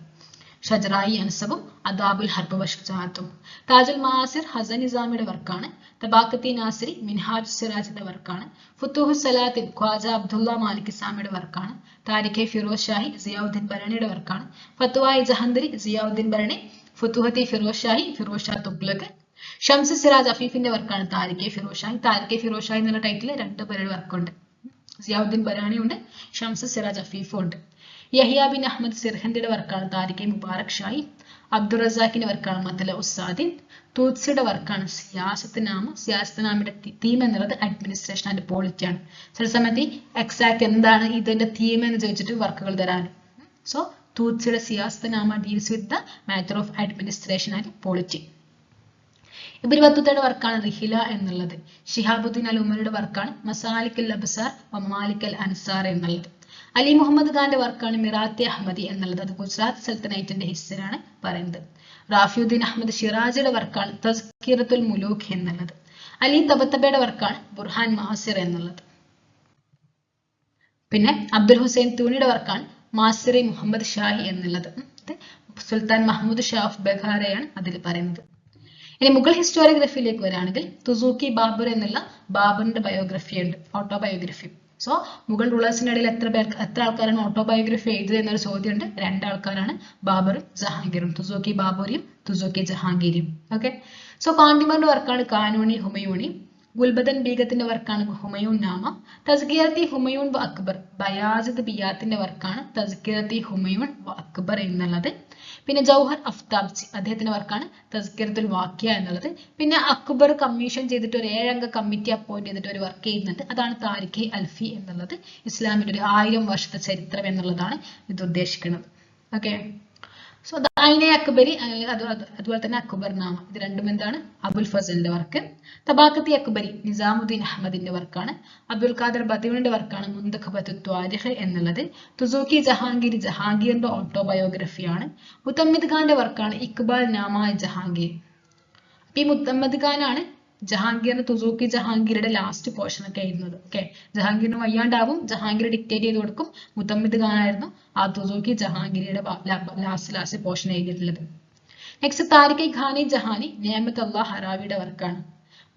ഷജറായി അൻസബും അദാബുൽ ഹർബ് വശുജാത്തും. താജുൽ മാസിർ ഹസൻ നിസാമിയുടെ വർക്കാണ്. തബാക്കത്തി നാസിരി മിൻഹാജ് സിറാജിന്റെ വർക്കാണ്. ഫുത്തുഹു സലാത്തിൻ ഖ്വാജ അബ്ദുള്ള മാലിക് സാമിയുടെ വർക്കാണ്. താരിഖെ ഫിറോസ് ഷാഹി സിയാഉദ്ദീൻ ബരണയുടെ വർക്കാണ്. ഫത്വായി ജഹന്ദരി സിയാഉദ്ദീൻ ബരണി. ഫുത്തുഹത്തി ഫിറോസ് ഷാഹി ഫിറോസ് ഷാ തുഗ്ലക്. ഷംസ് സിറാജ് അഫീഫിന്റെ വർക്കാണ് താരിഖെ ഫിറോസ് ഷാഹി. താരിഖെ ഫിറോസ് ഷാഹി എന്നുള്ള ടൈറ്റിൽ രണ്ടു പേരുടെ വർക്കുണ്ട്, സിയാഉദ്ദീൻ ബരാനി ഉണ്ട്, ഷംസ് സിറാജ് അഫീഫും ഉണ്ട്. യഹിയ ബിൻ അഹമ്മദ് സിർഹന്ദിയുടെ വർക്കാണ് താരിഖെ മുബാറക് ഷാഹി. അബ്ദുൾ റസാഖിന്റെ വർക്കാണ് മത്തല ഉസ്സാദിൻ. തൂത്സിയുടെ വർക്കാണ് സിയാസത്ത് നാമയുടെ തീം എന്നുള്ളത് അഡ്മിനിസ്ട്രേഷൻ ആൻഡ് പോളിറ്റി ആണ്. ചില സമയത്ത് എക്സാക്ട് എന്താണ് ഇതിന്റെ തീം എന്ന് ചോദിച്ചിട്ട് വർക്കുകൾ തരാൻ. സോ തൂത്സിയുടെ Siyasat Nama deals with the matter of administration and polity. Ibn ബത്തൂത്തയുടെ വർക്കാണ് റിഹില എന്നുള്ളത്. ഷിഹാബുദ്ദീൻ അൽ ഉമറിയുടെ വർക്കാണ് മസാലിക് അൽ അബ്സാർ വമാലിക് അൽ അൻസാർ എന്നുള്ളത്. അലി മുഹമ്മദ് ഖാന്റെ വർക്കാണ് മിറാത്തി അഹമ്മദി എന്നുള്ളത്. അത് ഗുജറാത്ത് സൽത്തനൈറ്റിന്റെ ഹിസ്റ്ററി ആണ് പറയുന്നത്. റാഫിയുദ്ദീൻ അഹമ്മദ് ഷിറാജിയുടെ വർക്കാണ് തസ്കിറത്തുൽ മുലൂഖ് എന്നുള്ളത്. അലി തബത്തബയുടെ വർക്കാണ് ബുർഹാൻ മാസിർ എന്നുള്ളത്. പിന്നെ അബ്ദുൽ ഹുസൈൻ തൂണിയുടെ വർക്കാണ് മാസിറി മുഹമ്മദ് ഷാഹി എന്നുള്ളത്. സുൽത്താൻ മഹ്മൂദ് ഷാ ഓഫ് ബഖാരയാണ് അതിൽ പറയുന്നത്. ഇനി മുഗൾ ഹിസ്റ്റോറിയോഗ്രഫിയിലേക്ക് വരികയാണെങ്കിൽ തുസൂക്കി ബാബർ എന്നുള്ള ബാബറിന്റെ ബയോഗ്രഫി ഉണ്ട്, ഓട്ടോബയോഗ്രഫി. സോ മുഗൾ റൂളേഴ്സിന്റെ ഇടയിൽ എത്ര ആൾക്കാരാണ് ഓട്ടോബയോഗ്രഫി എഴുതിയത് എന്നൊരു ചോദ്യമുണ്ട്. 2 ആൾക്കാരാണ്, ബാബറും ജഹാംഗീറും, തുസൂക്കി ബാബൂരിയും തുസൂക്കി ജഹാംഗീരിയും. ഓക്കെ. സോ കാന്തിമാരുടെ വർക്കാണ് കാനൂണി ഹുമയൂണി. ഗുൽബദൻ ബീഗത്തിന്റെ വർക്കാണ് ഹുമയൂൺ നാമ. തസ്കിയത്തി ഹുമയൂൺ വ അക്ബർ, ബയാസിദ് ബിയാത്തിന്റെ വർക്കാണ് തസ്കിയത്തി ഹുമയൂൺ വ അക്ബർ എന്നുള്ളത്. പിന്നെ ജൗഹർ അഫ്താബ്ജി അദ്ദേഹത്തിന്റെ വർക്കാണ് തസ്കിറത്തുൽ വാക്കിയ എന്നുള്ളത്. പിന്നെ അക്ബർ കമ്മീഷൻ ചെയ്തിട്ട് ഒരു 7 അംഗ കമ്മിറ്റി അപ്പോയിന്റ് ചെയ്തിട്ട് ഒരു വർക്ക് ചെയ്യുന്നുണ്ട്, അതാണ് താരിഖെ അൽഫി എന്നുള്ളത്. ഇസ്ലാമിന്റെ ഒരു 1000 വർഷത്തെ ചരിത്രം എന്നുള്ളതാണ് ഇത് ഉദ്ദേശിക്കുന്നത്. ഓക്കെ. സോ ദൈനെ അക്ബരി അതുപോലെ തന്നെ അക്ബർ നാമ, ഇത് രണ്ടും എന്താണ്? അബുൽ ഫസലിന്റെ വർക്ക്. തബാക്കത്തി അക്ബരി നിസാമുദ്ദീൻ അഹമ്മദിന്റെ വർക്കാണ്. അബ്ദുൽ ഖാദർ ബദീവിന്റെ വർക്കാണ് മുന്തഖബത്തു ത്വാരിഖ് എന്നുള്ളത്. തുസൂക്കി ജഹാംഗീർ ജഹാംഗീറിന്റെ ഓട്ടോബയോഗ്രഫിയാണ്. മുത്തമ്മിദ് ഖാന്റെ വർക്കാണ് ഇക്ബാൽ നാമ ജഹാംഗീർ. ഈ മുത്തമ്മദ് ഖാനാണ് ജഹാംഗീറിന്റെ തുസൂക്കി ജഹാംഗീറുടെ ലാസ്റ്റ് പോർഷൻ ഒക്കെ എഴുതുന്നത്. ഓക്കെ. ജഹാംഗീറിന് വയ്യാണ്ടാവും, ജഹാംഗീർ ഡിക്റ്റേറ്റ് ചെയ്ത് കൊടുക്കും. മുത്തമ്മിദ് ഖാനായിരുന്നു ആ തുസൂക്കി ജഹാംഗീറിയുടെ ലാസ്റ്റ് പോർഷൻ എഴുതിയിട്ടുള്ളത്. നെക്സ്റ്റ് താരിഖെ ഖാനി ജഹാനി നിഅമത്ത് അല്ലാഹ് ഹറാവിയുടെ വർക്കാണ്.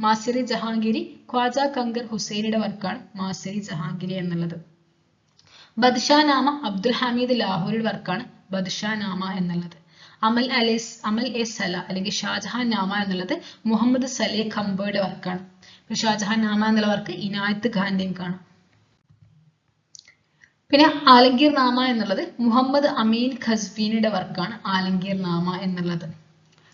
മാസിറി ജഹാംഗീരി ഖ്വാജ കങ്കർ ഹുസൈനിയുടെ വർക്കാണ് മാസിറി ജഹാംഗീരി എന്നുള്ളത്. ബദ്ഷാ നാമ അബ്ദുൽ ഹമീദ് ലാഹോറിയുടെ വർക്കാണ് ബദ്ഷാ നാമ എന്നുള്ളത്. അമൽ എ സല അല്ലെങ്കിൽ ഷാജഹാൻ നാമ എന്നുള്ളത് മുഹമ്മദ് സലേ ഖംബയുടെ വർക്കാണ്. ഷാജഹാൻ നാമ എന്നുള്ള വർക്ക് ഇനായത്ത് ഖാന്റെയും കാണാം. പിന്നെ ആലംഗീർ നാമ എന്നുള്ളത് മുഹമ്മദ് അമീൻ ഖസ്വീനിയുടെ വർക്കാണ് ആലംഗീർ നാമ എന്നുള്ളത്.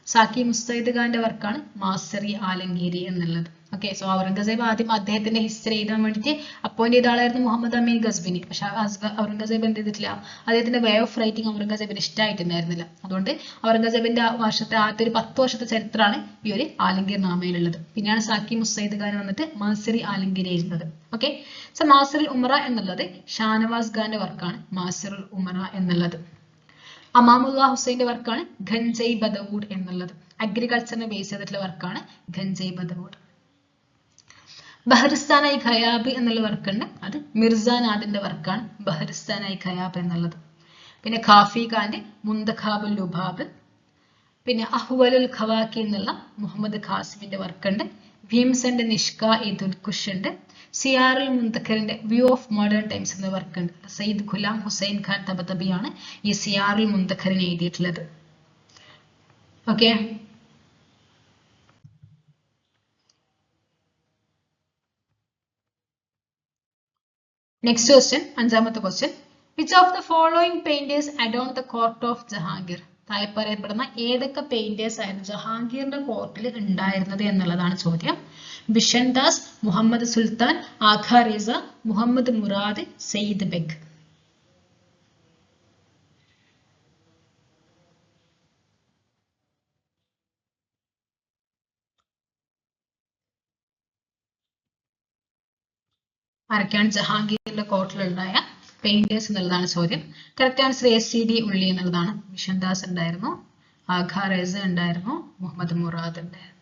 സാക്കി മുസ്തൈദ് ഖാന്റെ വർക്കാണ് മാസറി ആലംഗീരി എന്നുള്ളത്. ഓക്കെ. സോ ഔറംഗസേബ് ആദ്യം അദ്ദേഹത്തിന്റെ ഹിസ്റ്ററി എഴുതാൻ വേണ്ടിയിട്ട് അപ്പോയിന്റ് ചെയ്ത ആളായിരുന്നു മുഹമ്മദ് അമീൻ ഖസ്വിനി. പക്ഷെ ഔറംഗസേബ് എന്ത് ചെയ്തിട്ടില്ല, അദ്ദേഹത്തിന്റെ വേ ഓഫ് റൈറ്റിംഗ് ഔറംഗസേബിന് ഇഷ്ടമായിട്ടുണ്ടായിരുന്നില്ല. അതുകൊണ്ട് ഔറംഗസേബിന്റെ ആദ്യത്തെ ഒരു 10 വർഷത്തെ ചരിത്രമാണ് ഈ ഒരു ആലംഗീർ നാമയിലുള്ളത്. പിന്നെയാണ് സാക്കി മുസ്തൈദ് ഖാൻ വന്നിട്ട് മാസറി ആലംഗീരി എഴുതുന്നത്. ഓക്കെ. സോ മാസിറുൽ ഉമറ എന്നുള്ളത് ഷാനവാസ് ഖാന്റെ വർക്കാണ് മാസിറുൽ ഉമറ എന്നുള്ളത്. അമാമുല്ലാ ഹുസൈന്റെ വർക്കാണ് ഖൻജൈ ബദവൂഡ് എന്നുള്ളത്. അഗ്രികൾച്ചറിനെ ബേസ് ചെയ്തിട്ടുള്ള വർക്കാണ് ഖൻജൈ ബദവൂഡ്. ബഹറിസ്ഥാനായി ഖയാബ് എന്നുള്ള വർക്കുണ്ട്, അത് മിർസാനാദിന്റെ വർക്കാണ് ബഹറിസ്ഥാനായി ഖയാബ് എന്നുള്ളത്. പിന്നെ ഖാഫി ഖാന്റെ മുന്തഖാബുൽ ലുബാബ്. പിന്നെ അഹ്വലുൽ ഖവാക്കി എന്നുള്ള മുഹമ്മദ് ഖാസിമിന്റെ വർക്കുണ്ട്. ഭീംസന്റെ നിഷ്ക ഇദുൽ കുഷ് ഉണ്ട്. സിയാറുൽ മുന്തഖറിന്റെ വ്യൂ ഓഫ് മോഡേൺ ടൈംസ് എന്ന വർക്കുണ്ട്. സയ്യിദ് ഖുലാം ഹുസൈൻ ഖാൻ തബതബിയാണ് ഈ സിയാറുൽ മുന്തഖറിനെ എഴുതിയിട്ടുള്ളത്. ഓക്കെ. നെക്സ്റ്റ് ക്വസ്റ്റ്യൻ, 5ാമത്തെ question. Which of the following painters adorned the court of Jahangir? താഴെ പറയപ്പെടുന്ന ഏതൊക്കെ പെയിന്റേഴ്സ് ആയിരുന്നു ജഹാംഗീറിന്റെ കോർട്ടിൽ ഉണ്ടായിരുന്നത് എന്നുള്ളതാണ് ചോദ്യം. ബിഷൻ ദാസ്, മുഹമ്മദ് സുൽത്താൻ, ആഖാ റിസ, മുഹമ്മദ് മുറാദ്, സയ്യിദ് ബെഗ്. ആരൊക്കെയാണ് ജഹാംഗീറിന്റെ കോർട്ടിലുണ്ടായ പെയിന്റേഴ്സ് എന്നുള്ളതാണ് ചോദ്യം. കറക്റ്റ് ആൻസർ ACD ഉള്ളി എന്നുള്ളതാണ്. ബിഷൻ ദാസ് ഉണ്ടായിരുന്നു, ആഖാ റിസ ഉണ്ടായിരുന്നു, മുഹമ്മദ് മുറാദ് ഉണ്ടായിരുന്നു.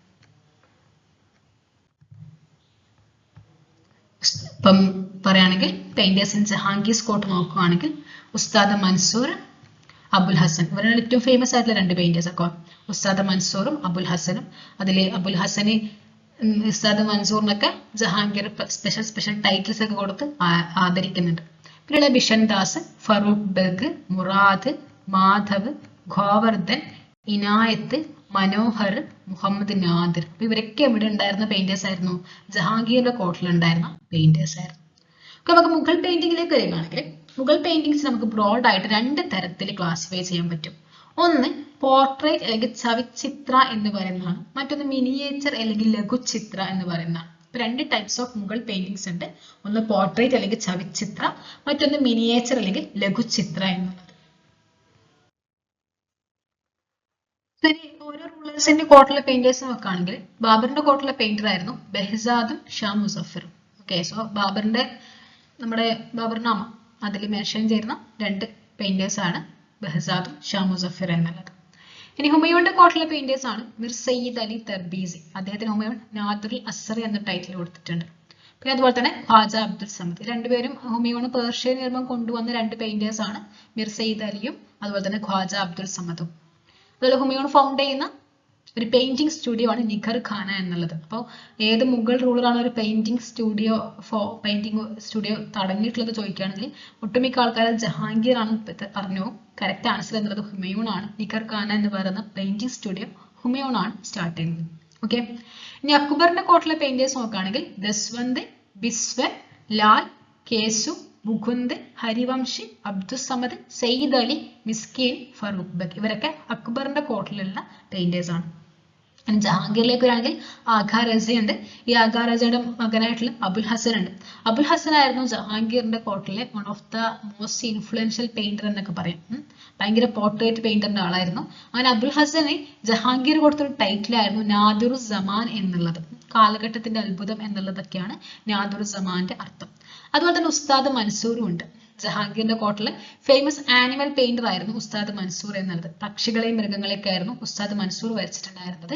ഇപ്പം പറയുകയാണെങ്കിൽ പെയിന്റേഴ്സ് ഇൻ ജഹാംഗീർസ് കോർട്ട് നോക്കുകയാണെങ്കിൽ ഉസ്താദ് മൻസൂർ, അബുൽ ഹസൻ, ഇവരാണ് ഏറ്റവും ഫേമസ് ആയിട്ടുള്ള 2 പെയിന്റേഴ്സ് ഒക്കെ. ഉസ്താദ് മൻസൂറും അബുൽ ഹസനും. അതിൽ അബുൽ ഹസന് ഉസ്താദ് മൻസൂറിനൊക്കെ ജഹാംഗീർ സ്പെഷ്യൽ ടൈറ്റിൽസ് ഒക്കെ കൊടുത്ത് ആദരിക്കുന്നുണ്ട്. പിന്നെയുള്ള ബിഷൻ ദാസ്, ഫറൂഖ് ബെഗ്, മുറാദ്, മാധവ്, ഗോവർദ്ധൻ, ഇനായത്ത്, മനോഹർ, മുഹമ്മദ് നാദിർ. അപ്പൊ ഇവരൊക്കെ എവിടെ ഉണ്ടായിരുന്ന പെയിന്റേഴ്സ് ആയിരുന്നു? ജഹാംഗീറിന്റെ കോർട്ടിൽ ഉണ്ടായിരുന്ന പെയിന്റേഴ്സ് ആയിരുന്നു. അപ്പൊ നമുക്ക് മുഗൾ പെയിന്റിങ്ങിലേക്ക് വരികയാണെങ്കിൽ മുഗൾ പെയിന്റിങ്സ് നമുക്ക് ബ്രോഡ് ആയിട്ട് 2 തരത്തിൽ ക്ലാസിഫൈ ചെയ്യാൻ പറ്റും. ഒന്ന് പോർട്രേറ്റ് അല്ലെങ്കിൽ ചവിച്ചിത്ര എന്ന് പറയുന്നതാണ്. മറ്റൊന്ന് മിനിയേച്ചർ അല്ലെങ്കിൽ ലഘുചിത്ര എന്ന് പറയുന്നതാണ്. ഇപ്പൊ 2 ടൈപ്സ് ഓഫ് മുഗൾ പെയിന്റിങ്സ് ഉണ്ട്. ഒന്ന് പോർട്രേറ്റ് അല്ലെങ്കിൽ ചവിച്ചിത്ര, മറ്റൊന്ന് മിനിയേച്ചർ അല്ലെങ്കിൽ ലഘുചിത്ര എന്നുള്ളത്. ശരി, ഓരോ റൂളേഴ്സിന്റെ കോർട്ടിലെ പെയിന്റേഴ്സ് നോക്കുകയാണെങ്കിൽ ബാബറിന്റെ കോർട്ടിലെ പെയിന്റർ ആയിരുന്നു ബെഹ്സാദും ഷാ മുസഫറും. ഓക്കെ. സോ നമ്മുടെ ബാബർനാമ അതിൽ മെൻഷൻ ചെയ്യുന്ന 2 പെയിന്റേഴ്സ് ആണ് ബെഹ്സാദും ഷാ മുസഫർ എന്നുള്ളത്. ഇനി ഹുമയൂണിന്റെ കോർട്ടിലെ പെയിന്റേഴ്സ് ആണ് മിർ സയ്യിദ് അലി തർബീസി. അദ്ദേഹത്തിന് ഹുമയൂൺ നാദിറുൽ അസ്സറി എന്ന ടൈറ്റിൽ കൊടുത്തിട്ടുണ്ട്. പിന്നെ അതുപോലെ തന്നെ ഖ്വാജ അബ്ദുൽ സമദ്. 2 പേരും ഹുമയൂൺ പേർഷ്യൻ നിർമ്മം കൊണ്ടുവന്ന 2 പെയിന്റേഴ്സ് ആണ് മിർ സയ്യിദ് അലിയും അതുപോലെ തന്നെ ഖ്വാജ അബ്ദുൽ സമദും. അതുപോലെ ഹുമയൂൺ ഫൗണ്ട് ചെയ്യുന്ന ഒരു പെയിന്റിംഗ് സ്റ്റുഡിയോ ആണ് നിഖർ ഖാന എന്നുള്ളത്. അപ്പോൾ ഏത് മുഗൾ റൂളറാണ് ഒരു പെയിന്റിംഗ് സ്റ്റുഡിയോ തുടങ്ങിയിട്ടുള്ളത് ചോദിക്കുകയാണെങ്കിൽ ഒട്ടുമിക്ക ആൾക്കാർ ജഹാംഗീർ ആണ് പറഞ്ഞു. കറക്റ്റ് ആൻസർ എന്നുള്ളത് ഹുമയൂൺ ആണ്. നിഖർ ഖാന എന്ന് പറയുന്ന പെയിന്റിംഗ് സ്റ്റുഡിയോ ഹുമയൂൺ ആണ് സ്റ്റാർട്ട് ചെയ്യുന്നത്. ഓക്കെ, ഇനി അക്ബറിന്റെ കോർട്ടിലെ പെയിന്റേഴ്സ് നോക്കുകയാണെങ്കിൽ ദസ്വന്ത്, ബിസ്വൻ, ലാൽ, കേസു, മുകുന്ദ്, ഹരിവംശി, അബ്ദുസമദ്, സയ്യിദ് അലി, മിസ്കീൻ, ഫറൂഖ് ബഗ് ഇവരൊക്കെ അക്ബറിന്റെ കോർട്ടിലുള്ള പെയിന്റേഴ്സ് ആണ്. ജഹാംഗീറിലേക്ക് വരികയാണെങ്കിൽ ആഘാ റസയുണ്ട്. ഈ ആഘാ റസയുടെ മകനായിട്ടുള്ള അബുൽ ഹസൻ ഉണ്ട്. അബുൽ ഹസൻ ആയിരുന്നു ജഹാംഗീറിന്റെ കോർട്ടിലെ one of the most influential painter എന്നൊക്കെ പറയും. ഭയങ്കര പോർട്രേറ്റ് പെയിന്ററിന്റെ ആളായിരുന്നു. അങ്ങനെ അബുൽ ഹസന് ജഹാംഗീർ കൊടുത്തൊരു ടൈറ്റിലായിരുന്നു നാദിറു സമാൻ എന്നുള്ളത്. കാലഘട്ടത്തിന്റെ അത്ഭുതം എന്നുള്ളതൊക്കെയാണ് നാദിറു സമാന്റെ അർത്ഥം. അതുപോലെ തന്നെ ഉസ്താദ് മൻസൂറും ഉണ്ട്. ജഹാംഗീറിന്റെ കോർട്ടിലെ ഫേമസ് ആനിമൽ പെയിന്റർ ആയിരുന്നു ഉസ്താദ് മൻസൂർ എന്നുള്ളത്. പക്ഷികളെയും മൃഗങ്ങളെയൊക്കെ ആയിരുന്നു ഉസ്താദ് മൻസൂർ വരച്ചിട്ടുണ്ടായിരുന്നത്.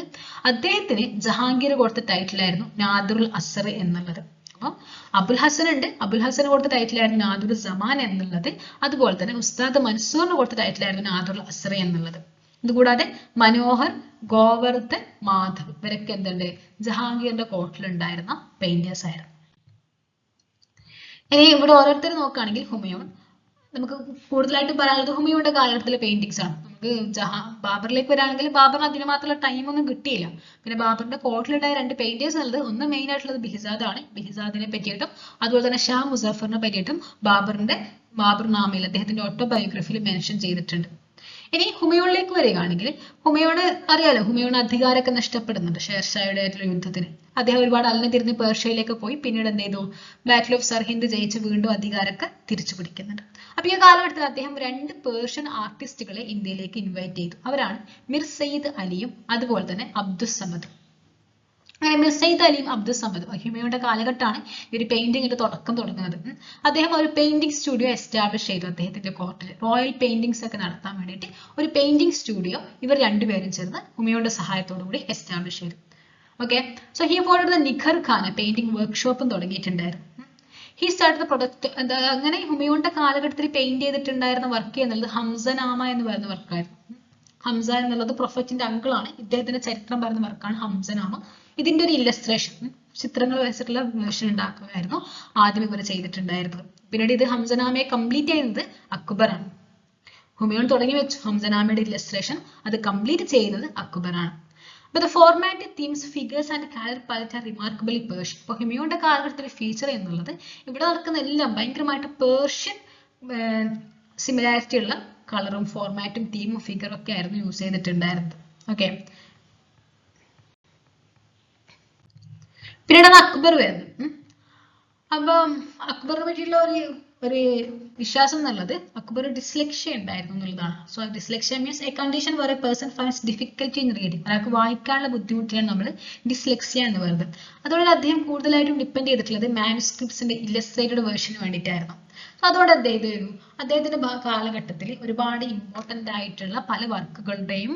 അദ്ദേഹത്തിന് ജഹാംഗീർ കൊടുത്ത ടൈറ്റിലായിരുന്നു നാദിറുൽ അസർ എന്നുള്ളത്. അപ്പോൾ അബുൽ ഹസൻ ഉണ്ട്. അബുൽ ഹസന് കൊടുത്ത ടൈറ്റിലായിരുന്നു നാദിറു സമാൻ എന്നുള്ളത്. അതുപോലെ തന്നെ ഉസ്താദ് മൻസൂറിന് കൊടുത്ത ടൈറ്റിലായിരുന്നു നാദിറുൽ അസർ എന്നുള്ളത്. ഇതുകൂടാതെ മനോഹർ, ഗോവർദ്ധൻ, മാധവ് ഇവരൊക്കെ എന്തുണ്ട് ജഹാംഗീറിന്റെ കോർട്ടിൽ ഉണ്ടായിരുന്ന പെയിന്റേഴ്സ് ആയിരുന്നു. ഇനി ഇവിടെ ഓരോരുത്തർ നോക്കുകയാണെങ്കിൽ ഹുമയൂൺ നമുക്ക് കൂടുതലായിട്ട് പറയാനുള്ളത് ഹുമയൂണിന്റെ കാലഘട്ടത്തിലെ പെയിന്റിങ്സ് ആണ്. നമുക്ക് ബാബറിലേക്ക് വരികയാണെങ്കിൽ ബാബറിന് അതിന് മാത്രമുള്ള ടൈം ഒന്നും കിട്ടിയില്ല. പിന്നെ ബാബറിന്റെ കോർട്ടിലുണ്ടായ രണ്ട് പെയിന്റേഴ്സ് ഉള്ളത് ഒന്ന് മെയിൻ ആയിട്ടുള്ളത് ബിഹിസാദ് ആണ്. ബിഹിസാദിനെ പറ്റിയിട്ടും അതുപോലെ തന്നെ ഷാ മുസഫറിനെ പറ്റിയിട്ടും ബാബർ നാമയിൽ അദ്ദേഹത്തിന്റെ ഓട്ടോബയോഗ്രഫിയിൽ മെൻഷൻ ചെയ്തിട്ടുണ്ട്. ഇനി ഹുമയൂണിലേക്ക് വരികയാണെങ്കിൽ ഹുമയൂണ് അറിയാലോ, ഹുമയൂൺ അധികാരമൊക്കെ നഷ്ടപ്പെടുന്നുണ്ട് ഷേർഷായുടെ ആയിട്ടുള്ള യുദ്ധത്തിന്. അദ്ദേഹം ഒരുപാട് അലഞ്ഞിരുന്ന് പേർഷ്യയിലേക്ക് പോയി. പിന്നീട് എന്ത് ചെയ്തു, ബാറ്റിൽ ഓഫ് സർഹിന്ദ് ജയിച്ച് വീണ്ടും അധികാരമൊക്കെ തിരിച്ചു പിടിക്കുന്നുണ്ട്. അപ്പൊ ഈ കാലഘട്ടത്തിൽ അദ്ദേഹം രണ്ട് പേർഷ്യൻ ആർട്ടിസ്റ്റുകളെ ഇന്ത്യയിലേക്ക് ഇൻവൈറ്റ് ചെയ്തു. അവരാണ് മിർ സയ്യിദ് അലിയും അതുപോലെ തന്നെ അബ്ദുസമദും. അങ്ങനെ മിർ സയ്യിദ് അലിയും അബ്ദുസമദും ഹുമയൂണിന്റെ കാലഘട്ടമാണ് ഈ ഒരു പെയിന്റിങ്ങിന്റെ തുടക്കം തുടങ്ങുന്നത്. അദ്ദേഹം ഒരു പെയിന്റിംഗ് സ്റ്റുഡിയോ എസ്റ്റാബ്ലിഷ് ചെയ്തു അദ്ദേഹത്തിന്റെ കോർട്ടിൽ. റോയൽ പെയിന്റിങ്സ് ഒക്കെ നടത്താൻ വേണ്ടിയിട്ട് ഒരു പെയിന്റിംഗ് സ്റ്റുഡിയോ ഇവർ രണ്ടുപേരും ചേർന്ന് ഹുമയൂണിന്റെ സഹായത്തോടു കൂടി എസ്റ്റാബ്ലിഷ് ചെയ്തു. Okay, so he followed the Nigar Khana painting വർക്ക്ഷോപ്പും തുടങ്ങിയിട്ടുണ്ടായിരുന്നു. He start the product. അങ്ങനെ ഹുമയൂണിന്റെ കാലഘട്ടത്തിൽ പെയിന്റ് ചെയ്തിട്ടുണ്ടായിരുന്ന വർക്ക് എന്നുള്ളത് ഹംസനാമ എന്ന് പറയുന്ന വർക്കായിരുന്നു. ഹംസ എന്നുള്ളത് പ്രൊഫറ്റിന്റെ അങ്കിളാണ്. ഇദ്ദേഹത്തിന്റെ ചരിത്രം പറയുന്ന വർക്കാണ് ഹംസനാമ. ഇതിന്റെ ഒരു ഇല്ലസ്ട്രേഷൻ ചിത്രങ്ങൾ വെച്ചിട്ടുള്ള വേർഷൻ ഉണ്ടാക്കുകയായിരുന്നു ആദ്യം ഇവർ ചെയ്തിട്ടുണ്ടായിരുന്നത്. പിന്നീട് ഇത് ഹംസനാമയെ കംപ്ലീറ്റ് ചെയ്യുന്നത് അക്ബറാണ്. ഹുമയൂൺ തുടങ്ങി വെച്ചു ഹംസനാമയുടെ ഇല്ലസ്ട്രേഷൻ, അത് കംപ്ലീറ്റ് ചെയ്യുന്നത് അക്ബറാണ്. But the formatted themes, figures and color palette are remarkably Persian. ഇപ്പോൾ ഹുമയൂണിന്റെ കാലഘട്ടത്തിലെ ഫീച്ചർ എന്നുള്ളത് ഇവിടെ നടക്കുന്ന എല്ലാം ഭയങ്കരമായിട്ട് പേർഷ്യൻ സിമിലാരിറ്റി ഉള്ള കളറും ഫോർമാറ്റും തീമും ഫിഗറും ഒക്കെ ആയിരുന്നു യൂസ് ചെയ്തിട്ടുണ്ടായിരുന്നത്. ഓക്കെ, പിന്നീടാണ് അക്ബർ വരുന്നത്. അപ്പം അക്ബറിനെ പറ്റിയുള്ള ഒരു വിശ്വാസം എന്നുള്ളത് അക്ബർ ഡിസ്ലെക്ഷ്യ ഉണ്ടായിരുന്നു എന്നുള്ളതാണ്. So dyslexia means a condition where a person finds difficulty in reading. ഒരാൾക്ക് വായിക്കാനുള്ള ബുദ്ധിമുട്ടിയാണ് നമ്മൾ ഡിസ്ലെക്ഷ്യ എന്ന് പറയുന്നത്. അതുകൊണ്ട് അദ്ദേഹം കൂടുതലായിട്ടും ഡിപ്പെൻഡ് ചെയ്തിട്ടുള്ളത് മാനുസ്ക്രിപ്റ്റ്സിന്റെ ഇല്ലസ്ട്രേറ്റഡ് വേർഷന് വേണ്ടിയിട്ടായിരുന്നു. സോ അതുകൊണ്ട് അദ്ദേഹത്തിന്റെ കാലഘട്ടത്തിൽ ഒരുപാട് ഇമ്പോർട്ടന്റ് ആയിട്ടുള്ള പല വർക്കുകളുടെയും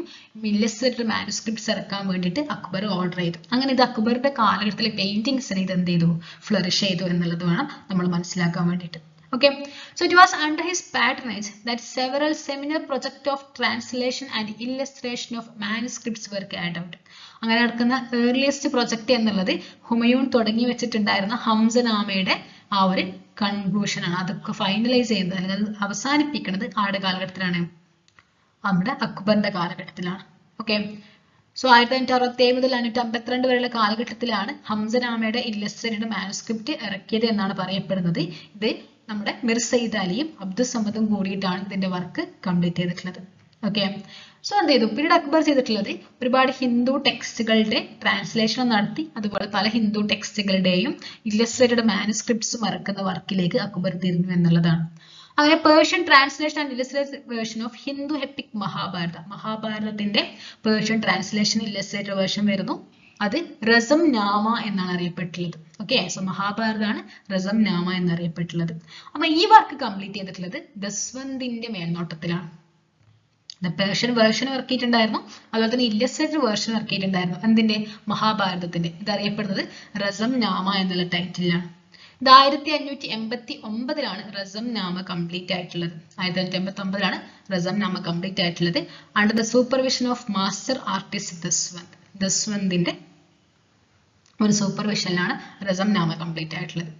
ഇല്ലസ്ട്രേറ്റഡ് മാനുസ്ക്രിപ്റ്റ്സ് ഇറക്കാൻ വേണ്ടിയിട്ട് അക്ബർ ഓർഡർ ചെയ്തു. അങ്ങനെ ഇത് അക്ബറിന്റെ കാലഘട്ടത്തിലെ പെയിന്റിങ്സിനെ ഇത് എന്ത് ചെയ്തു, ഫ്ലറിഷ് ചെയ്തു എന്നുള്ളത് വേണം നമ്മൾ മനസ്സിലാക്കാൻ വേണ്ടിയിട്ട്. Okay, so it was under his patronage that several seminal projects of translation and illustration of manuscripts were carried out. അങ്ങനെ നടക്കുന്ന ഏർലിയസ്റ്റ് പ്രൊജക്ട് എന്നുള്ളത് ഹുമയൂൺ തുടങ്ങി വെച്ചിട്ടുണ്ടായിരുന്ന ഹംസനാമയുടെ ആ ഒരു കൺക്ലൂഷൻ ആണ്. അതൊക്കെ ഫൈനലൈസ് ചെയ്യുന്നത് അല്ലെങ്കിൽ അവസാനിപ്പിക്കുന്നത് ആരുടെ കാലഘട്ടത്തിലാണ്, നമ്മുടെ അക്ബറിന്റെ കാലഘട്ടത്തിലാണ്. ഓക്കെ, സോ 1567 മുതൽ 1552 വരെയുള്ള കാലഘട്ടത്തിലാണ് ഹംസനാമയുടെ ഇല്ലസ്ട്രേറ്റഡ് മാനുസ്ക്രിപ്റ്റ് ഇറക്കിയത് എന്നാണ് പറയപ്പെടുന്നത്. ഇത് നമ്മുടെ മിർ സയ്യിദ് അലിയും അബ്ദുസമദും കൂടിയിട്ടാണ് ഇതിന്റെ വർക്ക് കംപ്ലീറ്റ് ചെയ്തിട്ടുള്ളത്. ഓക്കെ, സോ എന്ത് ചെയ്തു, പിന്നീട് അക്ബർ ചെയ്തിട്ടുള്ളത് ഒരുപാട് ഹിന്ദു ടെക്സ്റ്റുകളുടെ ട്രാൻസ്ലേഷൻ നടത്തി. അതുപോലെ പല ഹിന്ദു ടെക്സ്റ്റുകളുടെയും ഇല്ലസ്ട്രേറ്റഡ് മാനുസ്ക്രിപ്റ്റ്സും ഇറക്കുന്ന വർക്കിലേക്ക് അക്ബർ തിരിഞ്ഞു എന്നുള്ളതാണ്. അങ്ങനെ Persian translation and illustrated version of Hindu epic മഹാഭാരതത്തിന്റെ പേർഷ്യൻ ട്രാൻസ്ലേഷൻ ഇല്ലസ്ട്രേറ്റഡ് വേർഷൻ വരുന്നു. അത് റസം നാമ എന്നാണ് അറിയപ്പെട്ടുള്ളത്. ഓക്കെ, സോ മഹാഭാരതമാണ് റസം നാമ എന്നറിയപ്പെട്ടുള്ളത്. അപ്പൊ ഈ വർക്ക് കംപ്ലീറ്റ് ചെയ്തിട്ടുള്ളത് ദസ്വന്തിന്റെ മേൽനോട്ടത്തിലാണ്. പേർഷ്യൻ വേർഷൻ ഇറക്കിയിട്ടുണ്ടായിരുന്നു, അതുപോലെ തന്നെ ഇല്ലസ്ട്രേറ്റഡ് വേർഷൻ ഇറക്കിയിട്ടുണ്ടായിരുന്നു. എന്തിന്റെ, മഹാഭാരതത്തിന്റെ. ഇത് അറിയപ്പെടുന്നത് റസം നാമ എന്നുള്ള ടൈറ്റിലാണ്. ഇത് 1589 റസം നാമ കംപ്ലീറ്റ് ആയിട്ടുള്ളത്. 1589 റസം നാമ കംപ്ലീറ്റ് ആയിട്ടുള്ളത് under the supervision of master artist Daswanth. ദസ്വന്തിന്റെ ഒരു സൂപ്പർവിഷനിലാണ് റസം നാമ കംപ്ലീറ്റ് ആയിട്ടുള്ളത്.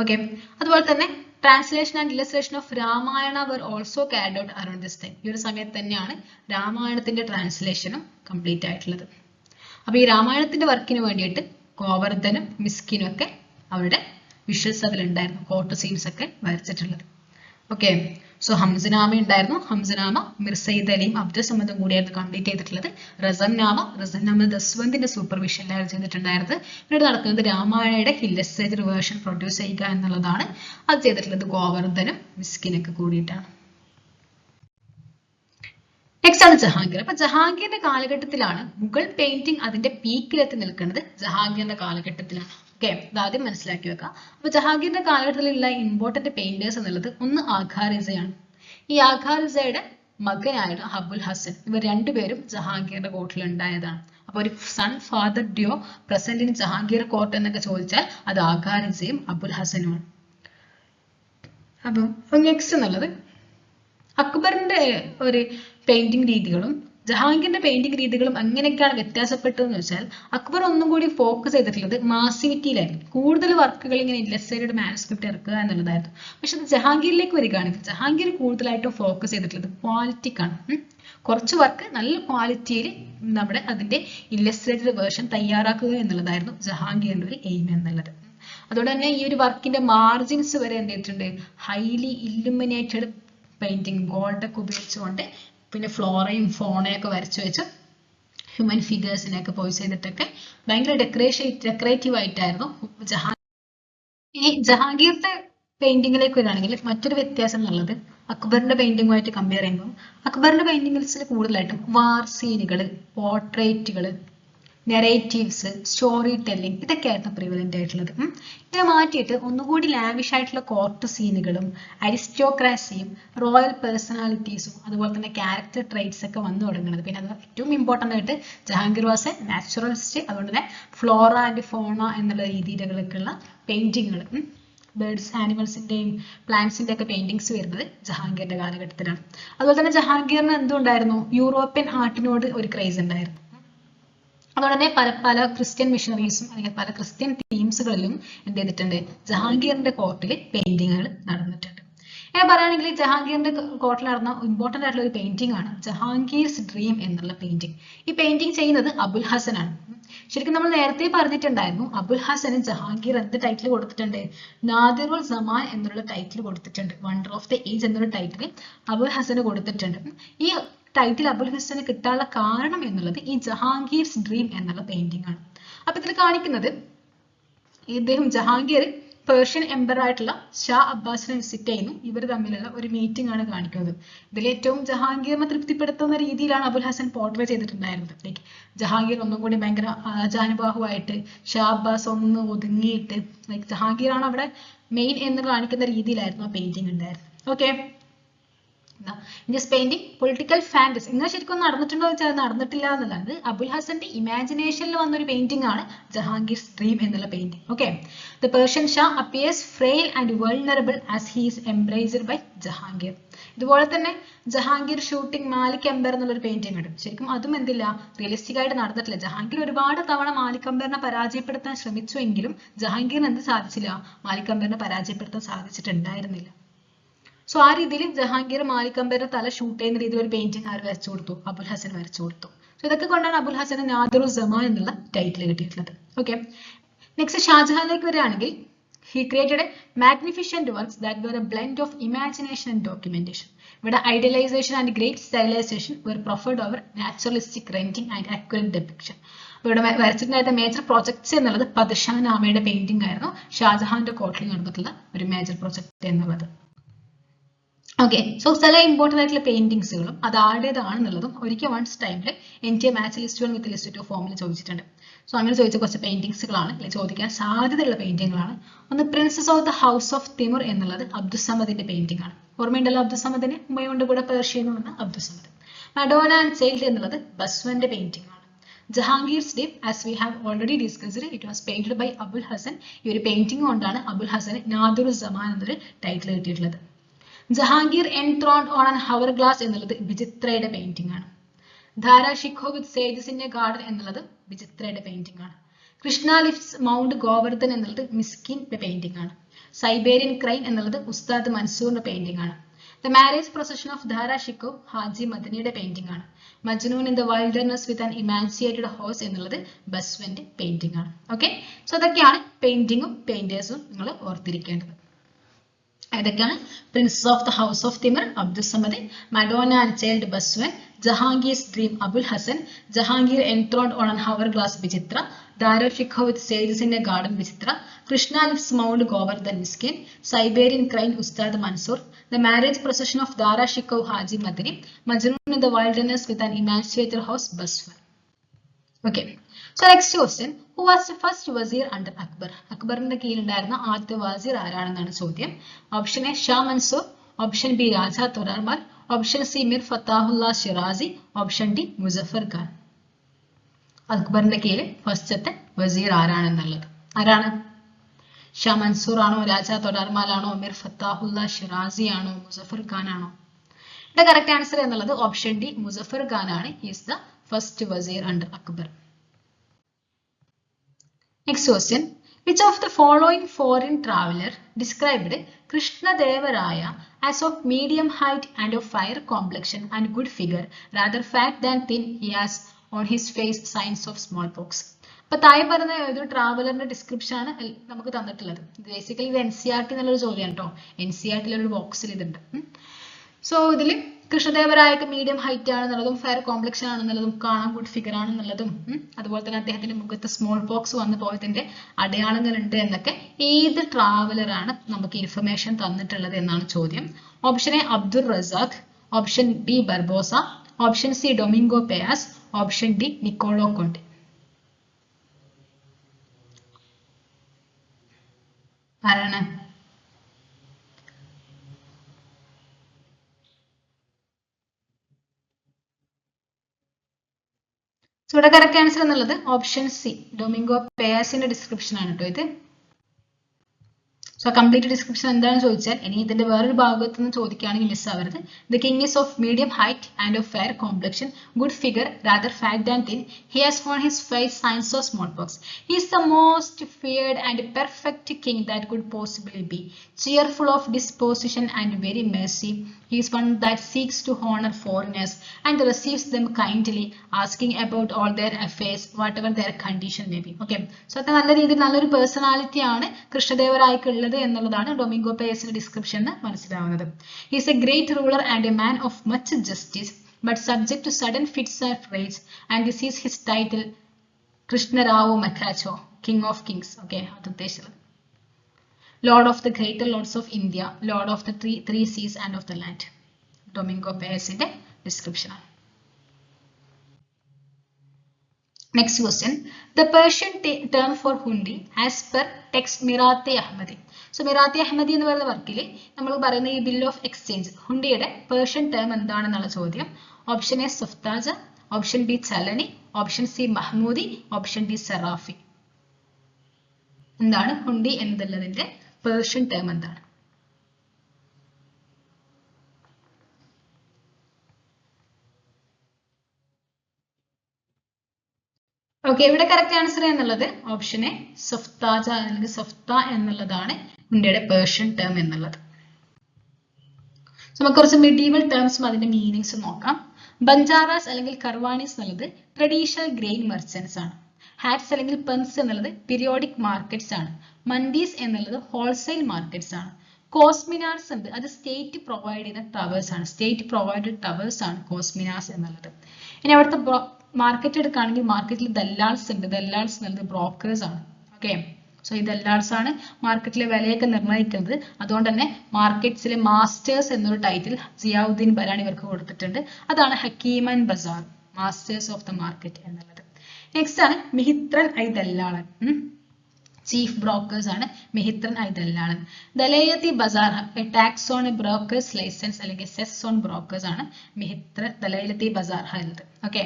ഓക്കെ, അതുപോലെ തന്നെ translation and illustration of Ramayana were also carried out around this time. ഈ ഒരു സമയത്ത് തന്നെയാണ് രാമായണത്തിന്റെ ട്രാൻസ്ലേഷനും കംപ്ലീറ്റ് ആയിട്ടുള്ളത്. അപ്പൊ ഈ രാമായണത്തിന്റെ വർക്കിന് വേണ്ടിയിട്ട് ഗോവർദ്ധനും മിസ്കിനും ഒക്കെ അവരുടെ വിഷ്വൽസ് അതിലുണ്ടായിരുന്നു, കോർട്ട് സീൻസ് ഒക്കെ വരച്ചിട്ടുള്ളത്. ഓക്കെ, സോ ഹംസനാമ ഉണ്ടായിരുന്നു. ഹംസനാമ മിർസൈദ് അലിയും അബ്ദുൽ സമദും കൂടിയായിരുന്നു കംപ്ലീറ്റ് ചെയ്തിട്ടുള്ളത്. റസംനാമ ദസ്വന്തിന്റെ സൂപ്പർവിഷനിലായിരുന്നു ചെയ്തിട്ടുണ്ടായിരുന്നത്. പിന്നീട് നടക്കുന്നത് രാമായണയുടെ ഇല്ലസ്ട്രേറ്റഡ് വേർഷൻ പ്രൊഡ്യൂസ് ചെയ്യുക എന്നുള്ളതാണ്. അത് ചെയ്തിട്ടുള്ളത് ഗോവർദ്ധനും മിസ്കിനൊക്കെ കൂടിയിട്ടാണ്. നെക്സ്റ്റ് ആണ് ജഹാംഗീർ. അപ്പൊ ജഹാംഗീറിന്റെ കാലഘട്ടത്തിലാണ് മുഗൾ പെയിന്റിംഗ് അതിന്റെ പീക്കിലെത്തി നിൽക്കുന്നത്. ജഹാംഗീറിന്റെ കാലഘട്ടത്തിലാണ്. ഓക്കെ, ആദ്യം മനസ്സിലാക്കി വെക്കാം. അപ്പൊ ജഹാംഗീറിന്റെ കാലഘട്ടത്തിലുള്ള ഇമ്പോർട്ടന്റ് പെയിന്റേഴ്സ് എന്നുള്ളത് ഒന്ന് ആഘാ റിസയാണ്. ഈ ആഘാ റിസയുടെ മകനായിരുന്നു അബുൽ ഹസൻ. ഇവർ രണ്ടുപേരും ജഹാംഗീറിന്റെ കോർട്ടിൽ ഉണ്ടായതാണ്. അപ്പൊ ഒരു son father duo present in Jahangir court എന്നൊക്കെ ചോദിച്ചാൽ അത് ആഘാ റിസയും അബുൽ ഹസനുമാണ്. അപ്പൊ നെക്സ്റ്റ് എന്നുള്ളത് അക്ബറിന്റെ ഒരു പെയിന്റിംഗ് രീതികളും ജഹാംഗീറിന്റെ പെയിന്റിംഗ് രീതികളും എങ്ങനെയൊക്കെയാണ് വ്യത്യാസപ്പെട്ടതെന്ന് വെച്ചാൽ അക്ബർ ഒന്നും കൂടി ഫോക്കസ് ചെയ്തിട്ടുള്ളത് മാസിവിറ്റിയിലായിരുന്നു. കൂടുതൽ വർക്കുകൾ ഇങ്ങനെ ഇല്ലസ്ട്രേറ്റഡ് മാനുസ്ക്രിപ്റ്റ് ഇറക്കുക എന്നുള്ളതായിരുന്നു. പക്ഷെ അത് ജഹാംഗീറിലേക്ക് വരികയാണെങ്കിൽ ജഹാംഗീർ കൂടുതലായിട്ടും ഫോക്കസ് ചെയ്തിട്ടുള്ളത് ക്വാളിറ്റിക്കാണ്. കുറച്ച് വർക്ക് നല്ല ക്വാളിറ്റിയിൽ നമ്മുടെ അതിന്റെ ഇല്ലസ്ട്രേറ്റഡ് വേർഷൻ തയ്യാറാക്കുക എന്നുള്ളതായിരുന്നു ജഹാംഗീറിന്റെ ഒരു എയിം എന്നുള്ളത്. അതുകൊണ്ട് തന്നെ ഈ ഒരു വർക്കിന്റെ മാർജിൻസ് വരെ എന്ത് ചെയ്തിട്ടുണ്ട്, ഹൈലി ഇല്ലുമിനേറ്റഡ് പെയിന്റിങ് ഗോൾഡൊക്കെ ഉപയോഗിച്ചുകൊണ്ട് പിന്നെ ഫ്ലോറയും ഫോണയൊക്കെ വരച്ചു വെച്ച് ഹ്യൂമൻ ഫിഗേഴ്സിനെയൊക്കെ പോയി ചെയ്തിട്ടൊക്കെ ഭയങ്കര ഡെക്കറേറ്റീവ് ആയിട്ടായിരുന്നു ഈ ജഹാംഗീറിന്റെ പെയിന്റിങ്ങിലേക്ക് വരികയാണെങ്കിൽ മറ്റൊരു വ്യത്യാസം എന്നുള്ളത് അക്ബറിന്റെ പെയിന്റിങ്ങുമായിട്ട് കമ്പയർ ചെയ്യുമ്പോൾ അക്ബറിന്റെ പെയിന്റിങ്സിൽ കൂടുതലായിട്ടും വാർ സീനുകൾ, പോർട്രേറ്റുകൾ, നെറേറ്റീവ്സ്, സ്റ്റോറി ടെല്ലിംഗ് ഇതൊക്കെയായിരുന്നു പ്രിവലന്റ് ആയിട്ടുള്ളത്. ഇതിനെ മാറ്റിയിട്ട് ഒന്നുകൂടി ലാവിഷ് ആയിട്ടുള്ള കോർട്ട് സീനുകളും അരിസ്റ്റോക്രാസിയും റോയൽ പേഴ്സണാലിറ്റീസും അതുപോലെ തന്നെ ക്യാരക്ടർ ട്രൈറ്റ്സ് ഒക്കെ വന്നു തുടങ്ങുന്നത്. പിന്നെ അത് ഏറ്റവും ഇമ്പോർട്ടൻ്റ് ആയിട്ട് ജഹാംഗീർ വാസ് എ നാച്ചുറലിസ്റ്റ്. അതുകൊണ്ട് തന്നെ ഫ്ലോറ ആൻഡ് ഫോണ എന്നുള്ള രീതിയിലൊക്കെയുള്ള പെയിന്റിങ്ങുകൾ, ബേർഡ്സ് ആനിമൽസിന്റെയും പ്ലാന്റ്സിന്റെ ഒക്കെ പെയിന്റിങ്സ് വരുന്നത് ജഹാംഗീറിന്റെ കാലഘട്ടത്തിലാണ്. അതുപോലെ തന്നെ ജഹാംഗീറിന് എന്തുണ്ടായിരുന്നു, യൂറോപ്യൻ ആർട്ടിനോട് ഒരു ക്രേസ് ഉണ്ടായിരുന്നു. അതുകൊണ്ട് തന്നെ പല ക്രിസ്ത്യൻ മിഷണറീസും അല്ലെങ്കിൽ പല ക്രിസ്ത്യൻ തീംസുകളിലും എന്ത് ചെയ്തിട്ടുണ്ട്, ജഹാംഗീറിന്റെ കോർട്ടിൽ പെയിന്റിങ്ങുകൾ നടന്നിട്ടുണ്ട്. ഞാൻ പറയുകയാണെങ്കിൽ ജഹാംഗീറിന്റെ കോർട്ടിൽ നടന്ന ഇമ്പോർട്ടന്റ് ആയിട്ടുള്ള ഒരു പെയിന്റിംഗ് ആണ് ജഹാംഗീർസ് ഡ്രീം എന്നുള്ള പെയിന്റിംഗ്. ഈ പെയിന്റിംഗ് ചെയ്യുന്നത് അബുൽ ഹസൻ ആണ്. ശരിക്കും നമ്മൾ നേരത്തെ പറഞ്ഞിട്ടുണ്ടായിരുന്നു അബുൽ ഹസന് ജഹാംഗീർ എന്ത് ടൈറ്റിൽ കൊടുത്തിട്ടുണ്ട്, നാദിറുൽ സമാൻ എന്നുള്ള ടൈറ്റിൽ കൊടുത്തിട്ടുണ്ട്. വണ്ടർ ഓഫ് ദ ഏജ് എന്നുള്ള ടൈറ്റിൽ അബുൽ ഹസന് കൊടുത്തിട്ടുണ്ട്. ഈ ടൈറ്റിൽ അബുൽ ഹസന് കിട്ടാനുള്ള കാരണം എന്നുള്ളത് ഈ ജഹാംഗീർസ് ഡ്രീം എന്നുള്ള പെയിന്റിംഗ് ആണ്. അപ്പൊ ഇതിൽ കാണിക്കുന്നത് ഇദ്ദേഹം ജഹാംഗീർ പേർഷ്യൻ എംപറർ ആയിട്ടുള്ള ഷാ അബ്ബാസിനെ വിസിറ്റ് ചെയ്യുന്നു. ഇവർ തമ്മിലുള്ള ഒരു മീറ്റിംഗ് ആണ് കാണിക്കുന്നത്. ഇതിൽ ഏറ്റവും ജഹാംഗീറിനെ തൃപ്തിപ്പെടുത്തുന്ന രീതിയിലാണ് അബുൽ ഹസൻ പോർട്രേ ചെയ്തിട്ടുണ്ടായിരുന്നത്. ലൈക്ക് ജഹാംഗീർ ഒന്നും കൂടി ഭയങ്കര ആജാനുബാഹുവായിട്ട്, ഷാ അബ്ബാസ് ഒന്ന് ഒതുങ്ങിയിട്ട്, ലൈക്ക് ജഹാംഗീർ ആണ് അവിടെ മെയിൻ എന്ന് കാണിക്കുന്ന രീതിയിലായിരുന്നു ആ പെയിന്റിംഗ് ഉണ്ടായിരുന്നത്. ഓക്കെ, പെയിന്റിംഗ് പൊളിറ്റിക്കൽ ഫാന്റസി ഇങ്ങനെ ശരിക്കും നടന്നിട്ടുണ്ടോ എന്ന് വെച്ചാൽ നടന്നിട്ടില്ല എന്നുള്ളത് അബുൽ ഹസന്റെ ഇമാജിനേഷനിൽ വന്നൊരു പെയിന്റിംഗ് ആണ് ജഹാംഗീർസ് ഡ്രീം എന്നുള്ള painting. Okay, the Persian shah appears frail and vulnerable as he is embraced by Jahangir. ഇതുപോലെ തന്നെ ജഹാംഗീർ ഷൂട്ടിംഗ് മാലിക് എംപയർ എന്നുള്ളൊരു പെയിന്റിംഗ് ഉണ്ട്. ശരിക്കും അതും എന്തില്ല, റിയലിസ്റ്റിക് ആയിട്ട് നടന്നിട്ടില്ല. ജഹാംഗീർ ഒരുപാട് തവണ മാലിക് എംപയറിനെ പരാജയപ്പെടുത്താൻ ശ്രമിച്ചുവെങ്കിലും ജഹാംഗീറിന് എന്ത് സാധിച്ചില്ല, മാലിക് എംപയറിനെ പരാജയപ്പെടുത്താൻ സാധിച്ചിട്ടുണ്ടായിരുന്നില്ല. സോ ആ രീതിയിൽ ജഹാംഗീർ മാലിക് എംപയറിന്റെ തല ഷൂട്ട് ചെയ്യുന്ന രീതിയിൽ ഒരു പെയിന്റിംഗ് ആര് വരച്ചു കൊടുത്തു, അബുൽ ഹസൻ വരച്ചു കൊടുത്തു. സോ ഇതൊക്കെ കൊണ്ടാണ് അബുൽ ഹസന് നാദിറുൽ സമാൻ എന്നുള്ള ടൈറ്റിൽ കിട്ടിയിട്ടുള്ളത്. ഓക്കെ, നെക്സ്റ്റ് ഷാജഹാനിലേക്ക് വരികയാണെങ്കിൽ he created a magnificent works that were a blend of imagination and documentation. ഇവിടെ idealization and great stylization were preferred over naturalistic rendering and accurate depiction. ഇവിടെ വരച്ചിട്ടുണ്ടായിരുന്ന മേജർ പ്രോജക്ട്സ് എന്നുള്ളത് പദ്ഷാ നാമയുടെ painting ആയിരുന്നു. ഷാജഹാന്റെ കോർട്ടിൽ നടന്നിട്ടുള്ള ഒരു major project എന്നുള്ളത്. Okay, so ചില important ആയിട്ടുള്ള പെയിന്റിങ്സുകളും അത് ആരുടേതാണെന്നുള്ളതും ഒരിക്കൽ വൺസ് ടൈമിൽ NTA maths list 1 with list 2 ഫോമിൽ ചോദിച്ചിട്ടുണ്ട്. സോ അങ്ങനെ ചോദിച്ച കുറച്ച് പെയിന്റിങ്സുകളാണ് അല്ലെങ്കിൽ ചോദിക്കാൻ സാധ്യതയുള്ള പെയിന്റിങ്ങുകളാണ്. ഒന്ന് princes of the house of Timur എന്നുള്ളത് അബ്ദുസമദിന്റെ പെയിന്റിംഗ് ആണ്. ഓർമ്മയുണ്ടല്ലോ അബ്ദുസമദിന്, ഉമ്മയോണ്ട് കൂടെ പേർഷ്യയിൽ നിന്ന് അബ്ദുസമദ്. മഡോന ആൻഡ് ചൈൽഡ് എന്നുള്ളത് ബസ്വന്റെ പെയിന്റിംഗ് ആണ്. Jahangir's Dream, as we have already discussed, it was painted by Abul Hasan. ഈ ഒരു പെയിന്റിംഗ് കൊണ്ടാണ് അബുൽ ഹസന് നാദിറുൽ സമാൻ എന്നൊരു ടൈറ്റിൽ കിട്ടിയിട്ടുള്ളത്. Jahangir enthroned on an hourglass എന്നുള്ളത് വിചിത്രയുടെ പെയിന്റിംഗ് ആണ്. Dara Shikoh with sages in a garden എന്നുള്ളത് വിചിത്രയുടെ പെയിന്റിംഗ് ആണ്. കൃഷ്ണ ലിഫ്റ്റ്സ് മൗണ്ട് ഗോവർദ്ധൻ എന്നുള്ളത് മിസ്കിന്റെ പെയിന്റിംഗ് ആണ്. സൈബേരിയൻ ക്രൈൻ എന്നുള്ളത് ഉസ്താദ് മൻസൂറിന്റെ പെയിന്റിംഗ് ആണ്. The marriage procession of Dhara Shikoh Haji മദനിയുടെ പെയിന്റിംഗ് ആണ്. Majnun in the wilderness with an emaciated horse എന്നുള്ളത് ബസ്വന്റെ പെയിന്റിംഗ് ആണ്. ഓക്കെ, സോ അതൊക്കെയാണ് പെയിന്റിങ്ങും പെയിന്റേഴ്സും നിങ്ങൾ ഓർത്തിരിക്കേണ്ടത്. ഏതൊക്കെയാണ്? Princes of the house of Timur Abdul Samad, Madonna and child Basawan, Jahangir's dream Abul Hasan, Jahangir enthroned on an hourglass Bichitra, Dara Shikoh with sages in a garden Bichitra, Krishna lifts mount Govardhan Miskin, Siberian crane Ustad Mansur, The marriage procession of Dhara Shikoh Haji Madani, Majnun in the wilderness with an emaciated horse Baswan. Okay, so next question, who was the first wazir under Akbar? അക്ബറിന്റെ കീഴിലുണ്ടായിരുന്ന ആദ്യത്തെ വസീർ ആരാണെന്നാണ് ചോദ്യം. Option A Shah Mansur, option B Raja Todarmal, option C Mir Fathullah Shirazi, option D Muzaffar Khan. അക്ബറിന്റെ കീഴിൽ ഫസ്റ്റത്തെ വസീർ ആരാണെന്നുള്ളത് ആരാണ്? ഷാ മൻസൂർ ആണോ, രാജ തൊഡർമാൽ ആണോ, മിർ ഫത്താഹുല്ല ഷിറാസി ആണോ, മുസഫർ ഖാൻ ആണോ? ഇവിടെ കറക്റ്റ് ആൻസർ എന്നുള്ളത് ഓപ്ഷൻ ഡി മുസഫർ ഖാൻ ആണ്. Is the first Wazir under Akbar. Next question, which of the following foreign traveler described Krishnadevaraya as of medium height and of fair complexion and good figure, rather fat than thin, he has on his face signs of smallpox? അപ്പൊ താഴെ പറഞ്ഞ ഒരു ട്രാവലറിന്റെ description ആണ് നമുക്ക് തന്നിട്ടുള്ളത്. Basically ഇത് NCERT എന്നുള്ളൊരു ചോദ്യമാണ് കേട്ടോ. NCERT ബോക്സിൽ ഇതുണ്ട്. സോ ഇതിൽ കൃഷ്ണദേവരായക്ക് മീഡിയം ഹൈറ്റ് ആണെന്നുള്ളതും ഫെയർ കോംപ്ലക്ഷൻ ആണെന്നുള്ളതും കാണാൻ ഗുഡ് ഫിഗർ ആണെന്നുള്ളതും അതുപോലെ തന്നെ അദ്ദേഹത്തിന്റെ മുഖത്ത് സ്മോൾ പോക്സ് വന്നു പോയതിന്റെ അടയാളങ്ങൾ ഉണ്ട് എന്നൊക്കെ ഏത് ട്രാവലറാണ് നമുക്ക് ഇൻഫർമേഷൻ തന്നിട്ടുള്ളത് എന്നാണ് ചോദ്യം. Option A Abdul Razzaq, option B Barbosa, option C Domingo Paes, option D Niccolo Conti. ആരാണ്? സോ ഇവിടെ കറക്റ്റ് ആൻസർ എന്നുള്ളത് ഓപ്ഷൻ സി ഡൊമിംഗോ പെയാസിന്റെ ഡിസ്ക്രിപ്ഷൻ ആണ് കേട്ടോ ഇത്. സോ കംപ്ലീറ്റ് ഡിസ്ക്രിപ്ഷൻ എന്താണെന്ന് ചോദിച്ചാൽ ഇനി ഇതിന്റെ വേറൊരു ഭാഗത്ത് നിന്ന് ചോദിക്കുകയാണെങ്കിൽ മിസ് ആവരുത്. The king is of medium height and of fair complexion, good figure, rather fat and thin, he has on his face signs of smallpox, he is the most feared and perfect king that could possibly be, cheerful of disposition and very mercy, he is one that seeks to honor foreigners and receives them kindly, asking about all their affairs whatever their condition may be. Okay, so അത് നല്ല രീതിയിൽ നല്ലൊരു personality ആണ് കൃഷ്ണദേവരായക്കുള്ളത് എന്നുള്ളതാണ് Domingo പെയസിന്റെ description മനസ്സിലാവുന്നത്. He is a great ruler and a man of much justice, but subject to sudden fits of rage, and this is his title, Krishnarao Makacho, King of Kings. Okay, അത് ഉദ്ദേശിച്ചത് Lord of the greater lords of India, Lord of the three seas and of the land. Domingo പെയസിന്റെ description ആണ്. Next question, the Persian term for hundi as per text Mirat Ahmadi. So Mirat Ahmadi എന്ന് പറയുന്ന വർക്കിൽ നമ്മൾ പറയുന്ന ഈ ബിൽ ഓഫ് എക്സ്ചേഞ്ച് ഹുണ്ടിയുടെ Persian term എന്താണെന്നുള്ള ചോദ്യം. Option A suftaja, option B chalani, option C mahmudi, option D sarrafi. എന്താണ് ഹുണ്ടി എന്നുള്ളതിന്റെ പേർഷ്യൻ ടേം എന്താണ്? ഓക്കെ, ഇവിടെ കറക്റ്റ് ആൻസർ എന്നുള്ളത് ഓപ്ഷൻ എ സഫ്താജ അല്ലെങ്കിൽ സഫ്ത എന്നുള്ളതാണ് ഹുണ്ടിയുടെ പേർഷ്യൻ ടേം എന്നുള്ളത്. നമുക്ക് കുറച്ച് മെഡീവൽ ടേംസും അതിന്റെ മീനിങ്സും നോക്കാം. ബഞ്ചാറാസ് അല്ലെങ്കിൽ കർവാണീസ് എന്നുള്ളത് ട്രഡീഷണൽ ഗ്രെയിൻ മെർച്ചൻസ് ആണ്. ഹാറ്റ്സ് അല്ലെങ്കിൽ പെൻസ് എന്നുള്ളത് പീരിയോഡിക് മാർക്കറ്റ്സ് ആണ്. മണ്ടീസ് എന്നുള്ളത് ഹോൾസെയിൽ മാർക്കറ്റ്സ് ആണ്. കോസ്മിനാർസ് ഉണ്ട്, അത് സ്റ്റേറ്റ് പ്രൊവൈഡ് ചെയ്യുന്ന ടവേഴ്സ് ആണ്. സ്റ്റേറ്റ് പ്രൊവൈഡഡ് ടവേഴ്സ് ആണ് കോസ്മിനാർസ് എന്നുള്ളത്. ഇനി അവിടുത്തെ മാർക്കറ്റ് എടുക്കുകയാണെങ്കിൽ മാർക്കറ്റിൽ ദല്ലാൾസ് ഉണ്ട്. ദല്ലാൾസ് എന്നുള്ളത് ബ്രോക്കേഴ്സ് ആണ്. ഓക്കെ, സോ ഈ ദല്ലാൾസ് ആണ് മാർക്കറ്റിലെ വിലയൊക്കെ നിർണ്ണയിക്കുന്നത്. അതുകൊണ്ട് തന്നെ മാർക്കറ്റ്സിലെ മാസ്റ്റേഴ്സ് എന്നൊരു ടൈറ്റിൽ സിയാവുദ്ദീൻ ബരാനി ഇവർക്ക് കൊടുത്തിട്ടുണ്ട്. അതാണ് Hakiman Bazar, masters of the market എന്നുള്ളത്. നെക്സ്റ്റ് ആണ് മിഹിത്രൻ ഐ ദല്ലാളൻ, ചീഫ് ബ്രോക്കേഴ്സ് ആണ് Mihtaran i Dallalan. Dalayati Bazar, tax on brokers license അല്ലെങ്കിൽ സെസ് ഓൺ ബ്രോക്കേഴ്സ് ആണ് ദലയത്തി ബസാർ എന്നത്. Okay,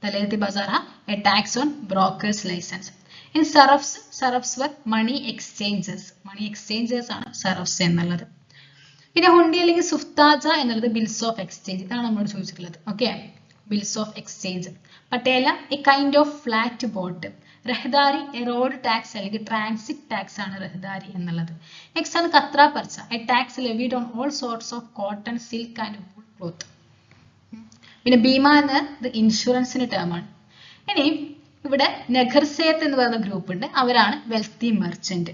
Talayati Bazara, a tax on broker's license. In sarafs were money exchanges. Money exchanges ആണ് sarafs എന്നുള്ളത്. പിന്നെ ഹുണ്ടി അല്ലെങ്കിൽ സുഫ്താജ എന്നുള്ളത് ബിൽസ് ഓഫ് എക്സ്ചേഞ്ച്. ഇതാണ് നമ്മൾ ചോദിച്ചിട്ടുള്ളത്. Okay, bills of exchange. Patela a kind of flat boat. Rahdari a road tax അല്ലെങ്കിൽ transit tax ആണ് റഹ്ദാരി എന്നുള്ളത്. നെക്സ്റ്റ് ആണ് katra parcha, a tax levied on all sorts of cotton, silk and wool cloth. പിന്നെ ബീമ എന്നത് ഇൻഷുറൻസിന്റെ ടേം ആണ്. ഇനി ഇവിടെ നഗർസേത്ത് എന്ന് പറയുന്ന ഗ്രൂപ്പ് ഉണ്ട്, അവരാണ് വെൽത്തി മെർച്ചന്റ്.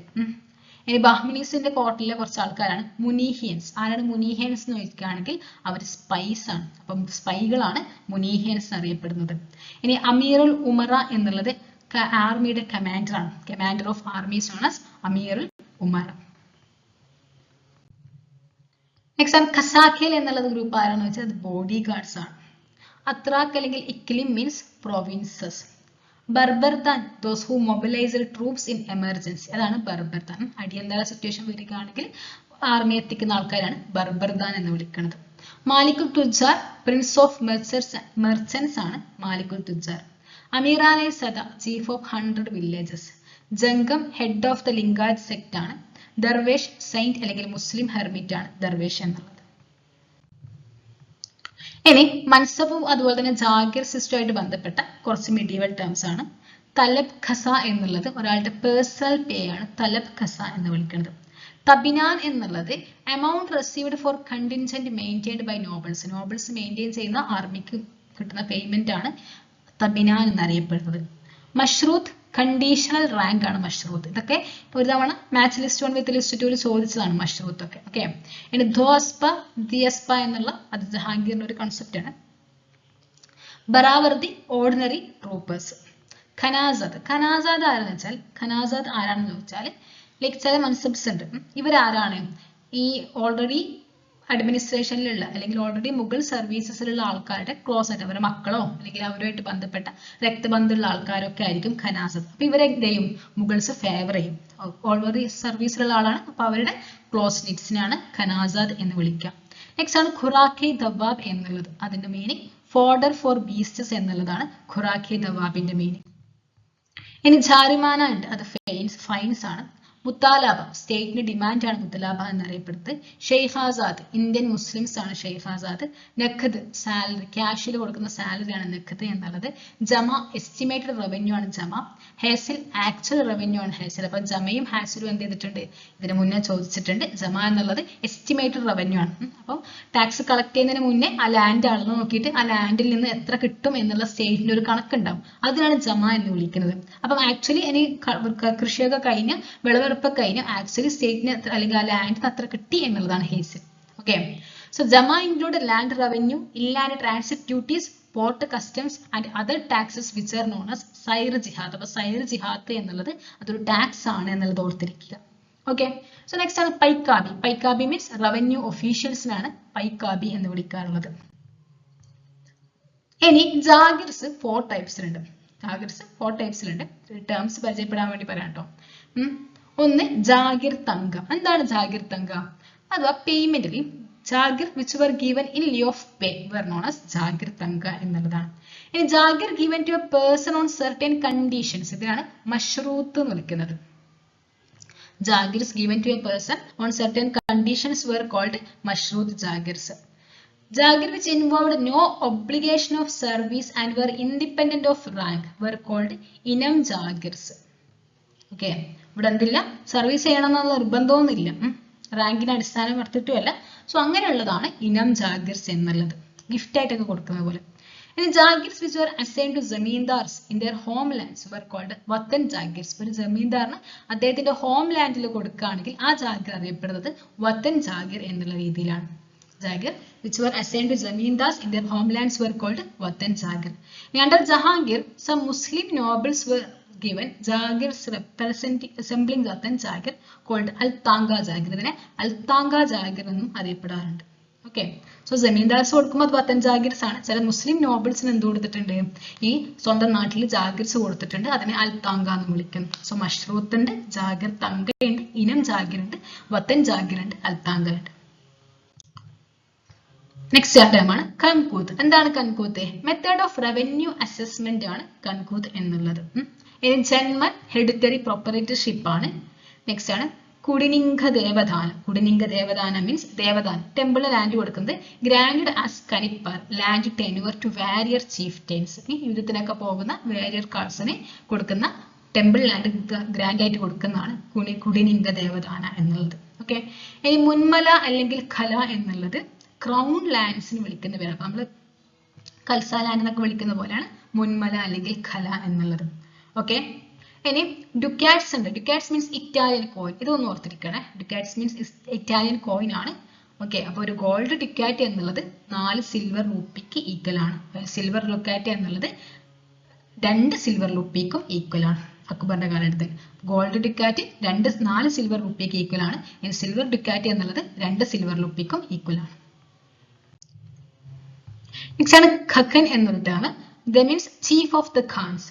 ഇനി ബഹ്മിനീസിന്റെ കോർട്ടിലെ കുറച്ച് ആൾക്കാരാണ് മുനീഹിയൻസ്. ആരാണ് മുനീഹിയൻസ് എന്ന് ചോദിക്കുകയാണെങ്കിൽ അവർ സ്പൈസ് ആണ്. അപ്പം സ്പൈകളാണ് മുനീഹിയൻസ് അറിയപ്പെടുന്നത്. ഇനി അമീറുൽ ഉമറ എന്നുള്ളത് ആർമിയുടെ കമാൻഡർ ആണ്. Commander of armies known as Ameerul ഉമറ. Next ആണ് ഖസാഖേൽ എന്നുള്ളത് ഗ്രൂപ്പ് ആരാണെന്ന് വെച്ചാൽ അത് ബോഡി ഗാർഡ്സ് ആണ്. അത്രാഖ് അല്ലെങ്കിൽ iqlim means provinces. Barbardan those who mobilised troops in emergency, അതാണ് ബർബർദാൻ. അടിയന്തര സിറ്റുവേഷൻ വരികയാണെങ്കിൽ ആർമി എത്തിക്കുന്ന ആൾക്കാരാണ് ബർബർദാൻ എന്ന് വിളിക്കുന്നത്. Malikul Tujjar prince of merchants ആണ് Malikul Tujjar. Amirane Sada chief of 100 villages. Jangam head of the Lingayat sect ആണ്. ദർവേഷ് സെയിന്റ് അല്ലെങ്കിൽ മുസ്ലിം ഹെർമിറ്റ് ആണ് ദർവേഷ് എന്നുള്ളത്. ഇനി മൻസബും അതുപോലെ തന്നെ ജാഗിർ സിസ്റ്റമായിട്ട് ബന്ധപ്പെട്ട കുറച്ച് മെഡീവൽ ടേംസ് ആണ്. തലബ് ഖസ എന്നുള്ളത് ഒരാളുടെ പേഴ്സണൽ പേ ആണ് തലബ് ഖസ എന്ന് വിളിക്കുന്നത്. തബിനാൻ എന്നുള്ളത് amount received for contingent maintained by nobles. Nobles maintain ചെയ്യുന്ന ആർമിക്ക് കിട്ടുന്ന പേയ്മെന്റ് ആണ് തബിനാൻ എന്നറിയപ്പെടുന്നത്. മഷ്റൂത്ത് കണ്ടീഷണൽ റാങ്ക് ആണ് മഷ്റൂത്ത്. ഇതൊക്കെ ഒരു തവണ മാച്ച് ലിസ്റ്റ് 1 വിത്ത് ലിസ്റ്റ് 2 ചോദിച്ചതാണ് മഷ്റൂത്ത് ഒക്കെ. ഓക്കെ, ഇനി ധോസ്പ ദിയസ്പ എന്നുള്ള അത് ജഹാംഗീറിന്റെ ഒരു കൺസെപ്റ്റ് ആണ്. ബറാവർദി ഓർഡിനറി ട്രൂപ്പേഴ്സ്. ഖനാസാദ്. ഖനാസാദ് ആരാന്ന് വെച്ചാൽ ഖനാസാദ് ആരാണെന്ന് ചോദിച്ചാൽ ലൈക്ക് ചില മൻസബ്സ് ഉണ്ട്. ഇവരാരാണ്? ഈ ഓൾറെഡി അഡ്മിനിസ്ട്രേഷനിലുള്ള അല്ലെങ്കിൽ ഓൾറെഡി മുഗൾ സർവീസസിലുള്ള ആൾക്കാരുടെ ക്ലോസ് ആയിട്ട് അവരുടെ മക്കളോ അല്ലെങ്കിൽ അവരുമായിട്ട് ബന്ധപ്പെട്ട രക്തബന്ധമുള്ള ആൾക്കാരൊക്കെ ആയിരിക്കും ഖനാസത്ത്. അപ്പൊ ഇവരെ എന്ത് ചെയ്യും? മുഗൾസ് ഫേവർ ചെയ്യും. ഓൾറെഡി സർവീസിലുള്ള ആളാണ്, അപ്പൊ അവരുടെ ക്ലോസ് നിറ്റ്സിനാണ് ഖനാസാദ് എന്ന് വിളിക്കുക. നെക്സ്റ്റ് ആണ് ഖുറാഖെ ദവാബ് എന്നുള്ളത്. അതിന്റെ മീനിങ് ഫോർഡർ ഫോർ ബീസ്റ്റസ് എന്നുള്ളതാണ് ഖുറാഖെ ദവാബിന്റെ മീനിങ്. ഇനി ജാരിമാന ഉണ്ട്, അത് ഫൈൻസ് ആണ്. മുത്താലാബ സ്റ്റേറ്റിന്റെ ഡിമാൻഡ് ആണ് മുത്തലാബ എന്നറിയപ്പെടുന്നത്. ഷെയ്ഖാസാദ് ഇന്ത്യൻ മുസ്ലിംസ് ആണ് ഷെയ്ഖാസാദ്. നഖദ് സാലറി, ക്യാഷിൽ കൊടുക്കുന്ന സാലറി ആണ് നഖദ് എന്നുള്ളത്. ജമ എസ്റ്റിമേറ്റഡ് റവന്യൂ ആണ് ജമ. ഹേസിൽ ആക്ച്വൽ റവന്യൂ ആണ് ഹേസിൽ. അപ്പൊ ജമയും ഹാസിലും എന്ത് ചെയ്തിട്ടുണ്ട്? ഇതിന് മുന്നേ ചോദിച്ചിട്ടുണ്ട്. ജമ എന്നുള്ളത് എസ്റ്റിമേറ്റഡ് റവന്യൂ ആണ്. അപ്പം ടാക്സ് കളക്ട് ചെയ്യുന്നതിന് മുന്നേ ആ ലാൻഡ് അളന്ന് നോക്കിയിട്ട് ആ ലാൻഡിൽ നിന്ന് എത്ര കിട്ടും എന്നുള്ള സ്റ്റേറ്റിന്റെ ഒരു കണക്കുണ്ടാവും. അതിനാണ് ജമ എന്ന് വിളിക്കുന്നത്. അപ്പം ആക്ച്വലി ഇനി കൃഷിയൊക്കെ കഴിഞ്ഞ് വിളവ് കഴിഞ്ഞ ആക്ച്വലി സ്റ്റേറ്റിന് അല്ലെങ്കിൽ ആ ലാൻഡിന് അത്ര കിട്ടി എന്നുള്ളതാണ് hasil. Okay, so jama include land revenue, inland transit duties, port customs and other taxes which are known as sair jihat. അപ്പൊ സൈർ ജിഹാദ് എന്നുള്ളത് അതൊരു ടാക്സ് ആണ് എന്നുള്ളത് ഓർത്തിരിക്കുക. ഓക്കെ, സോ നെക്സ്റ്റ് ആണ് പൈക്കാബി. പൈക്കാബി മീൻസ് റവന്യൂ ഒഫീഷ്യൽസിനാണ് പൈക്കാബി എന്ന് വിളിക്കാറുള്ളത്. ഇനി ജാഗിർസ് 4 ടൈപ്സിലുണ്ട്. ജാഗിർസ് 4 ടൈപ്സിലുണ്ട്. ടേംസ് പരിചയപ്പെടാൻ വേണ്ടി പറയാം കേട്ടോ. ഒന്ന് ജാഗിർ തങ്ക. എന്താണ് ജാഗിർ തങ്ക? അഥവാ പേയ്മെന്റിൽ jagir which were given in lieu of pay were known as jagir tankha എന്നുള്ളതാണ്. ഇനി jagir given to a person on certain conditions, ഇതിനാണ് മഷ്റൂത്ത് എന്ന് വിളിക്കുന്നത്. Jagirs given to a person on certain conditions were called mashrut jagirs. Jagir which involved no obligation of service and were independent of rank were called inam jagirs. Okay, ഇവിടെ എന്തില്ല? Service ചെയ്യണം എന്നുള്ള നിർബന്ധമൊന്നുമില്ല, റാങ്കിനെ അടിസ്ഥാനം വർത്തിട്ടുമല്ല. So അങ്ങനെയുള്ളതാണ് ഇനം ജാഗിർസ് എന്നുള്ളത്, ഗിഫ്റ്റ് ആയിട്ടൊക്കെ കൊടുക്കുന്ന പോലെ. ഇനി jagirs which were assigned to zamindars in their home lands were called watan jagirs. ഒരു ജമീന്ദാറിന് അദ്ദേഹത്തിന്റെ ഹോം ലാൻഡിൽ കൊടുക്കുകയാണെങ്കിൽ ആ ജാഗിർ അറിയപ്പെടുന്നത് വത്തൻ ജാഗിർ എന്നുള്ള രീതിയിലാണ്. Jagir which were assigned to zamindars in their homelands were called Watan Jagir. Under Jahangir, some Muslim nobles were given Jagirs resembling Watan Jagir called Al-Tanga Jagir. ഇതിനെ Al-Tanga Jagir എന്നും അറിയപ്പെടാറുണ്ട്. ഓക്കെ, സോ ജമീന്ദാർസ് കൊടുക്കുമ്പോൾ വത്തൻ ജാഗിർസ് ആണ്. ചില മുസ്ലിം നോബിൾസിന് എന്ത് കൊടുത്തിട്ടുണ്ട്? ഈ സ്വന്തം നാട്ടിൽ ജാഗിർസ് കൊടുത്തിട്ടുണ്ട്. അതിനെ അൽ താങ്ക എന്ന് വിളിക്കുന്നു. സോ മഷ്റൂത്ത് ഉണ്ട്, ജാഗിർ തങ്ക ഉണ്ട്, ഇനം ജാഗിർ ഉണ്ട്, വത്തൻ ജാഗിർ ഉണ്ട്, അൽ താങ്ക ഉണ്ട്. നെക്സ്റ്റ് ടേം ആണ് കൺകൂത്ത്. എന്താണ് kankut? Method of revenue assessment ആണ് കൺകൂത്ത് എന്നുള്ളത്. ഇനി ജന്മൻ ഹെറിഡിറ്ററി പ്രൊപ്പറേറ്റർഷിപ്പ് ആണ്. നെക്സ്റ്റ് ആണ് kudininga devadanam. Kudininga devadanam means devadanam, temple land കൊടുക്കുന്നത് grant as kanippar land tenure to warrior chieftains. ഈ യുദ്ധത്തിനൊക്കെ പോകുന്ന വാരിയർ കാർഡ്സിന് കൊടുക്കുന്ന ടെമ്പിൾ ലാൻഡ് ഗ്രാൻഡ് ആയിട്ട് കൊടുക്കുന്നതാണ് കുടിനിങ്ക ദേവദാന എന്നുള്ളത്. ഓക്കെ. ഇനി മുൻമല അല്ലെങ്കിൽ ഖല എന്നുള്ളത് ക്രൗൺ ലാൻഡ്സിന് വിളിക്കുന്ന പേരാണ്. അപ്പൊ നമ്മള് കൽസ ലാൻഡ് എന്നൊക്കെ വിളിക്കുന്ന പോലെയാണ് മുൻമല അല്ലെങ്കിൽ ഖല എന്നുള്ളത്. ഓക്കെ. ഇനി ഡുക്കാറ്റ്സ് ഉണ്ട്. Ducats means Italian coin. ഇതൊന്നും ഓർത്തിരിക്കണേ. ഡുക്കാറ്റ്സ് മീൻസ് ഇറ്റാലിയൻ കോയിൻ ആണ്. ഓക്കെ. അപ്പൊ ഒരു ഗോൾഡ് ഡുക്കാറ്റ് എന്നുള്ളത് 4 സിൽവർ റുപ്പിക്ക് ഈക്വൽ ആണ്. സിൽവർ ഡുക്കാറ്റ് എന്നുള്ളത് 2 സിൽവർ റുപ്പിക്കും ഈക്വൽ ആണ് അക്ബറിന്റെ കാലഘട്ടത്തിൽ. ഗോൾഡ് ഡുക്കാറ്റ് 4 സിൽവർ റുപ്പിക്ക് ഈക്വൽ ആണ്. സിൽവർ ഡുക്കാറ്റ് എന്നുള്ളത് 2 സിൽവർ റുപ്പിക്കും ഈക്വൽ ആണ്. നെക്സ്റ്റ് ആണ് ഖഖൻ എന്നൊരു term. The means chief of the Khans.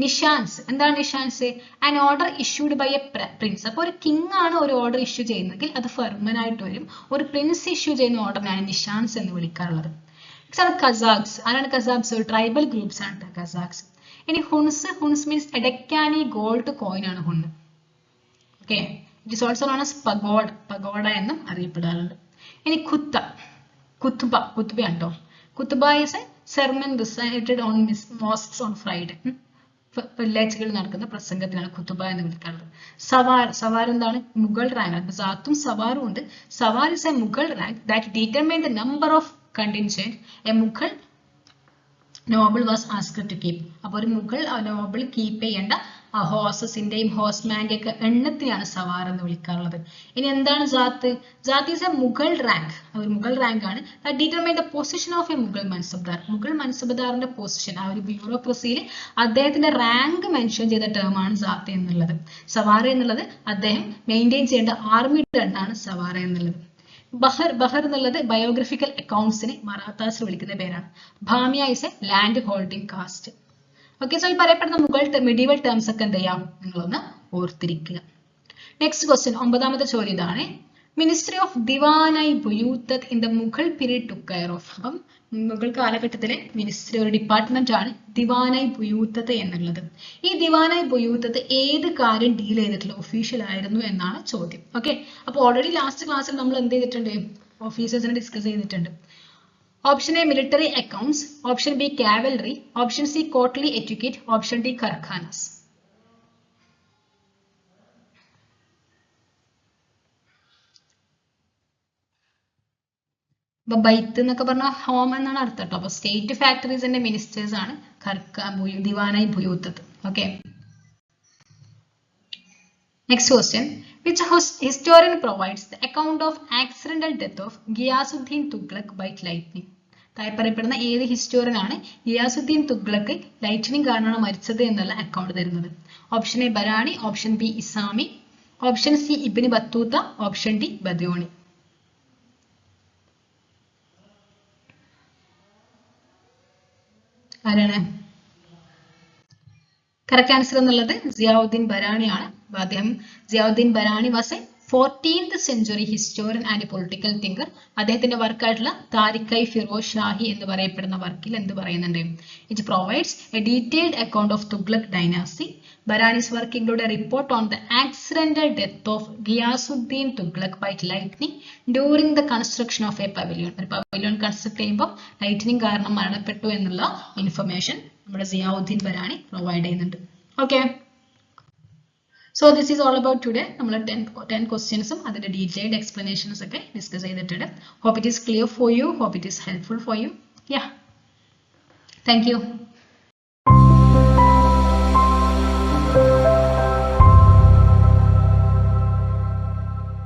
Nishans. എന്താണ് nishans? An order issued by A Prince. അപ്പോൾ ഒരു കിങ് ആണ് ഒരു ഓർഡർ ഇഷ്യൂ ചെയ്യുന്നതെങ്കിൽ അത് ഫെർമൻ ആയിട്ട് വരും. ഒരു പ്രിൻസ് ഇഷ്യൂ ചെയ്യുന്ന ഓർഡറിനാണ് നിഷാൻസ് എന്ന് വിളിക്കാറുള്ളത്. നെക്സ്റ്റ് ആണ് കസാഖ്സ്. ആരാണ് കസാഖ്സ്? ഒരു ട്രൈബൽ ഗ്രൂപ്പ്സ് ആണ് കസാഖ്സ്. ഇനി ഹുൺസ്. ഹുൺസ് മീൻസ് എഡക്കാനി ഗോൾഡ് കോയിൻ ആണ് ഹുണ്ണ്. Okay. It is also known as pagoda. Pagoda എന്നും അറിയപ്പെടാറുണ്ട്. ഇനി ഖുത്ത. കുത്തുബ. കുത്തുബയാണ് കേട്ടോ. കുത്തുബ is a sermon recited on mosques on Friday. വെള്ളിയാഴ്ചകളിൽ നടക്കുന്ന പ്രസംഗത്തിനാണ് ഖുതുബ എന്ന് വിളിക്കാറുള്ളത്. സവാർ. സവാർ എന്താണ്? Mughal rank. അപ്പൊ സാത്തും സവാറും ഉണ്ട്. Sawar is a Mughal rank that determined the number of contingent a Mughal noble was asked to keep. അപ്പൊ ഒരു മുഗൾ നോബിൾ കീപ്പ് ചെയ്യേണ്ട ഹോഴ്സസിന്റെയും ഹോഴ്സ്മാന്റെ ഒക്കെ എണ്ണത്തിനാണ് സവാർ എന്ന് വിളിക്കാറുള്ളത്. ഇനി എന്താണ് zat? Zat is a Mughal rank. ഒരു മുഗൾ റാങ്ക് ആണ്. Determine the position of a Mughal mansabdar. Mughal മൻസബ്ദാറിന്റെ പൊസിഷൻ, ആ ഒരു ബ്യൂറോക്രസിയിൽ അദ്ദേഹത്തിന്റെ റാങ്ക് മെൻഷൻ ചെയ്ത ടേം ആണ് ജാത്ത് എന്നുള്ളത്. സവാർ എന്നുള്ളത് അദ്ദേഹം മെയിൻറ്റെയിൻ ചെയ്യേണ്ട ആർമിയുടെ എണ്ണാണ് സവാർ എന്നുള്ളത്. ബഹർ. ബഹർ എന്നുള്ളത് ബയോഗ്രഫിക്കൽ അക്കൗണ്ട്സിന് മറാത്താസ് വിളിക്കുന്ന പേരാണ്. Bhumia is a land holding caste. Okay. So ഈ പറയപ്പെടുന്ന മുഗൾ മിഡീവൽ ടേംസ് ഒക്കെ എന്ത് ചെയ്യാം? നിങ്ങളൊന്ന് ഓർത്തിരിക്കുക. നെക്സ്റ്റ് ക്വസ്റ്റ്യൻ, 9ാമത്തെ ചോദ്യം ഇതാണ്. Ministry of Diwani Buyutat in the Mughal period to care of. അപ്പം മുഗൾ കാലഘട്ടത്തിലെ മിനിസ്ട്രി ഒരു ഡിപ്പാർട്ട്മെന്റ് ആണ് ദിവാനായി ബുയൂത്തത് എന്നുള്ളത്. ഈ ദിവാനായി ബുയൂത്തത് ഏത് കാര്യം ഡീൽ ചെയ്തിട്ടുള്ള ഒഫീഷ്യൽ ആയിരുന്നു എന്നാണ് ചോദ്യം. ഓക്കെ. അപ്പോൾ ഓൾറെഡി ലാസ്റ്റ് ക്ലാസ്സിൽ നമ്മൾ എന്ത് ചെയ്തിട്ടുണ്ട്? ഓഫീസേഴ്സിനെ ഡിസ്കസ് ചെയ്തിട്ടുണ്ട്. Option A military accounts, option B cavalry, option C courtly etiquette, option D karkhanas. അപ്പൊ ബൈത്ത് എന്നൊക്കെ പറഞ്ഞാൽ ഹോം എന്നാണ് അർത്ഥം കേട്ടോ. അപ്പൊ സ്റ്റേറ്റ് ഫാക്ടറീസിന്റെ മിനിസ്റ്റേഴ്സ് ആണ് Diwani Buyutat. Okay. Next question, which historian provides the account of accidental death of Ghiyasuddin Tughlaq by lightning? താഴെ പറയപ്പെടുന്ന ഏത് ഹിസ്റ്റോറിയൻ ആണ് ഗിയാസുദ്ദീൻ തുഗ്ലക് ലൈറ്റനിങ് കാരണമാണ് മരിച്ചത് എന്നുള്ള അക്കൗണ്ട് തരുന്നത്? Option A Barani, option B Isami, option C Ibn Battuta, option D Badauni. ആരാണ്? കറക്റ്റ് ആൻസർ എന്നുള്ളത് സിയാവുദ്ദീൻ ബരാണിയാണ്. അദ്ദേഹം Ziauddin Barani was a 14th century historian and political thinker. അദ്ദേഹത്തിന്റെ വർക്കായിട്ടുള്ള താരിഖ് ഫിറോസ് ഷാഹി എന്ന് പറയപ്പെടുന്ന വർക്കിൽ എന്ത് പറയുന്നുണ്ട്? It provides a detailed account of Tughlaq dynasty. ബരാനി's work include a report on the accidental death of Ghiyasuddin Tughlaq by lightning during the construction of a pavilion. ഒരു pavilion construct ചെയ്യുമ്പോൾ ലൈറ്റനിങ് കാരണം മരണപ്പെട്ടു എന്നുള്ള ഇൻഫർമേഷൻ നമ്മുടെ സിയാവുദ്ദീൻ ബരാനി പ്രൊവൈഡ് ചെയ്യുന്നുണ്ട്. Okay. So this is all about today. നമ്മൾ 10 questions-ഉം അതിന്റെ detailed explanations ഒക്കെ ഡിസ്കസ് ചെയ്തിട്ടുണ്ട്. Hope it is clear for you. Hope it is helpful for you. Yeah. Thank you.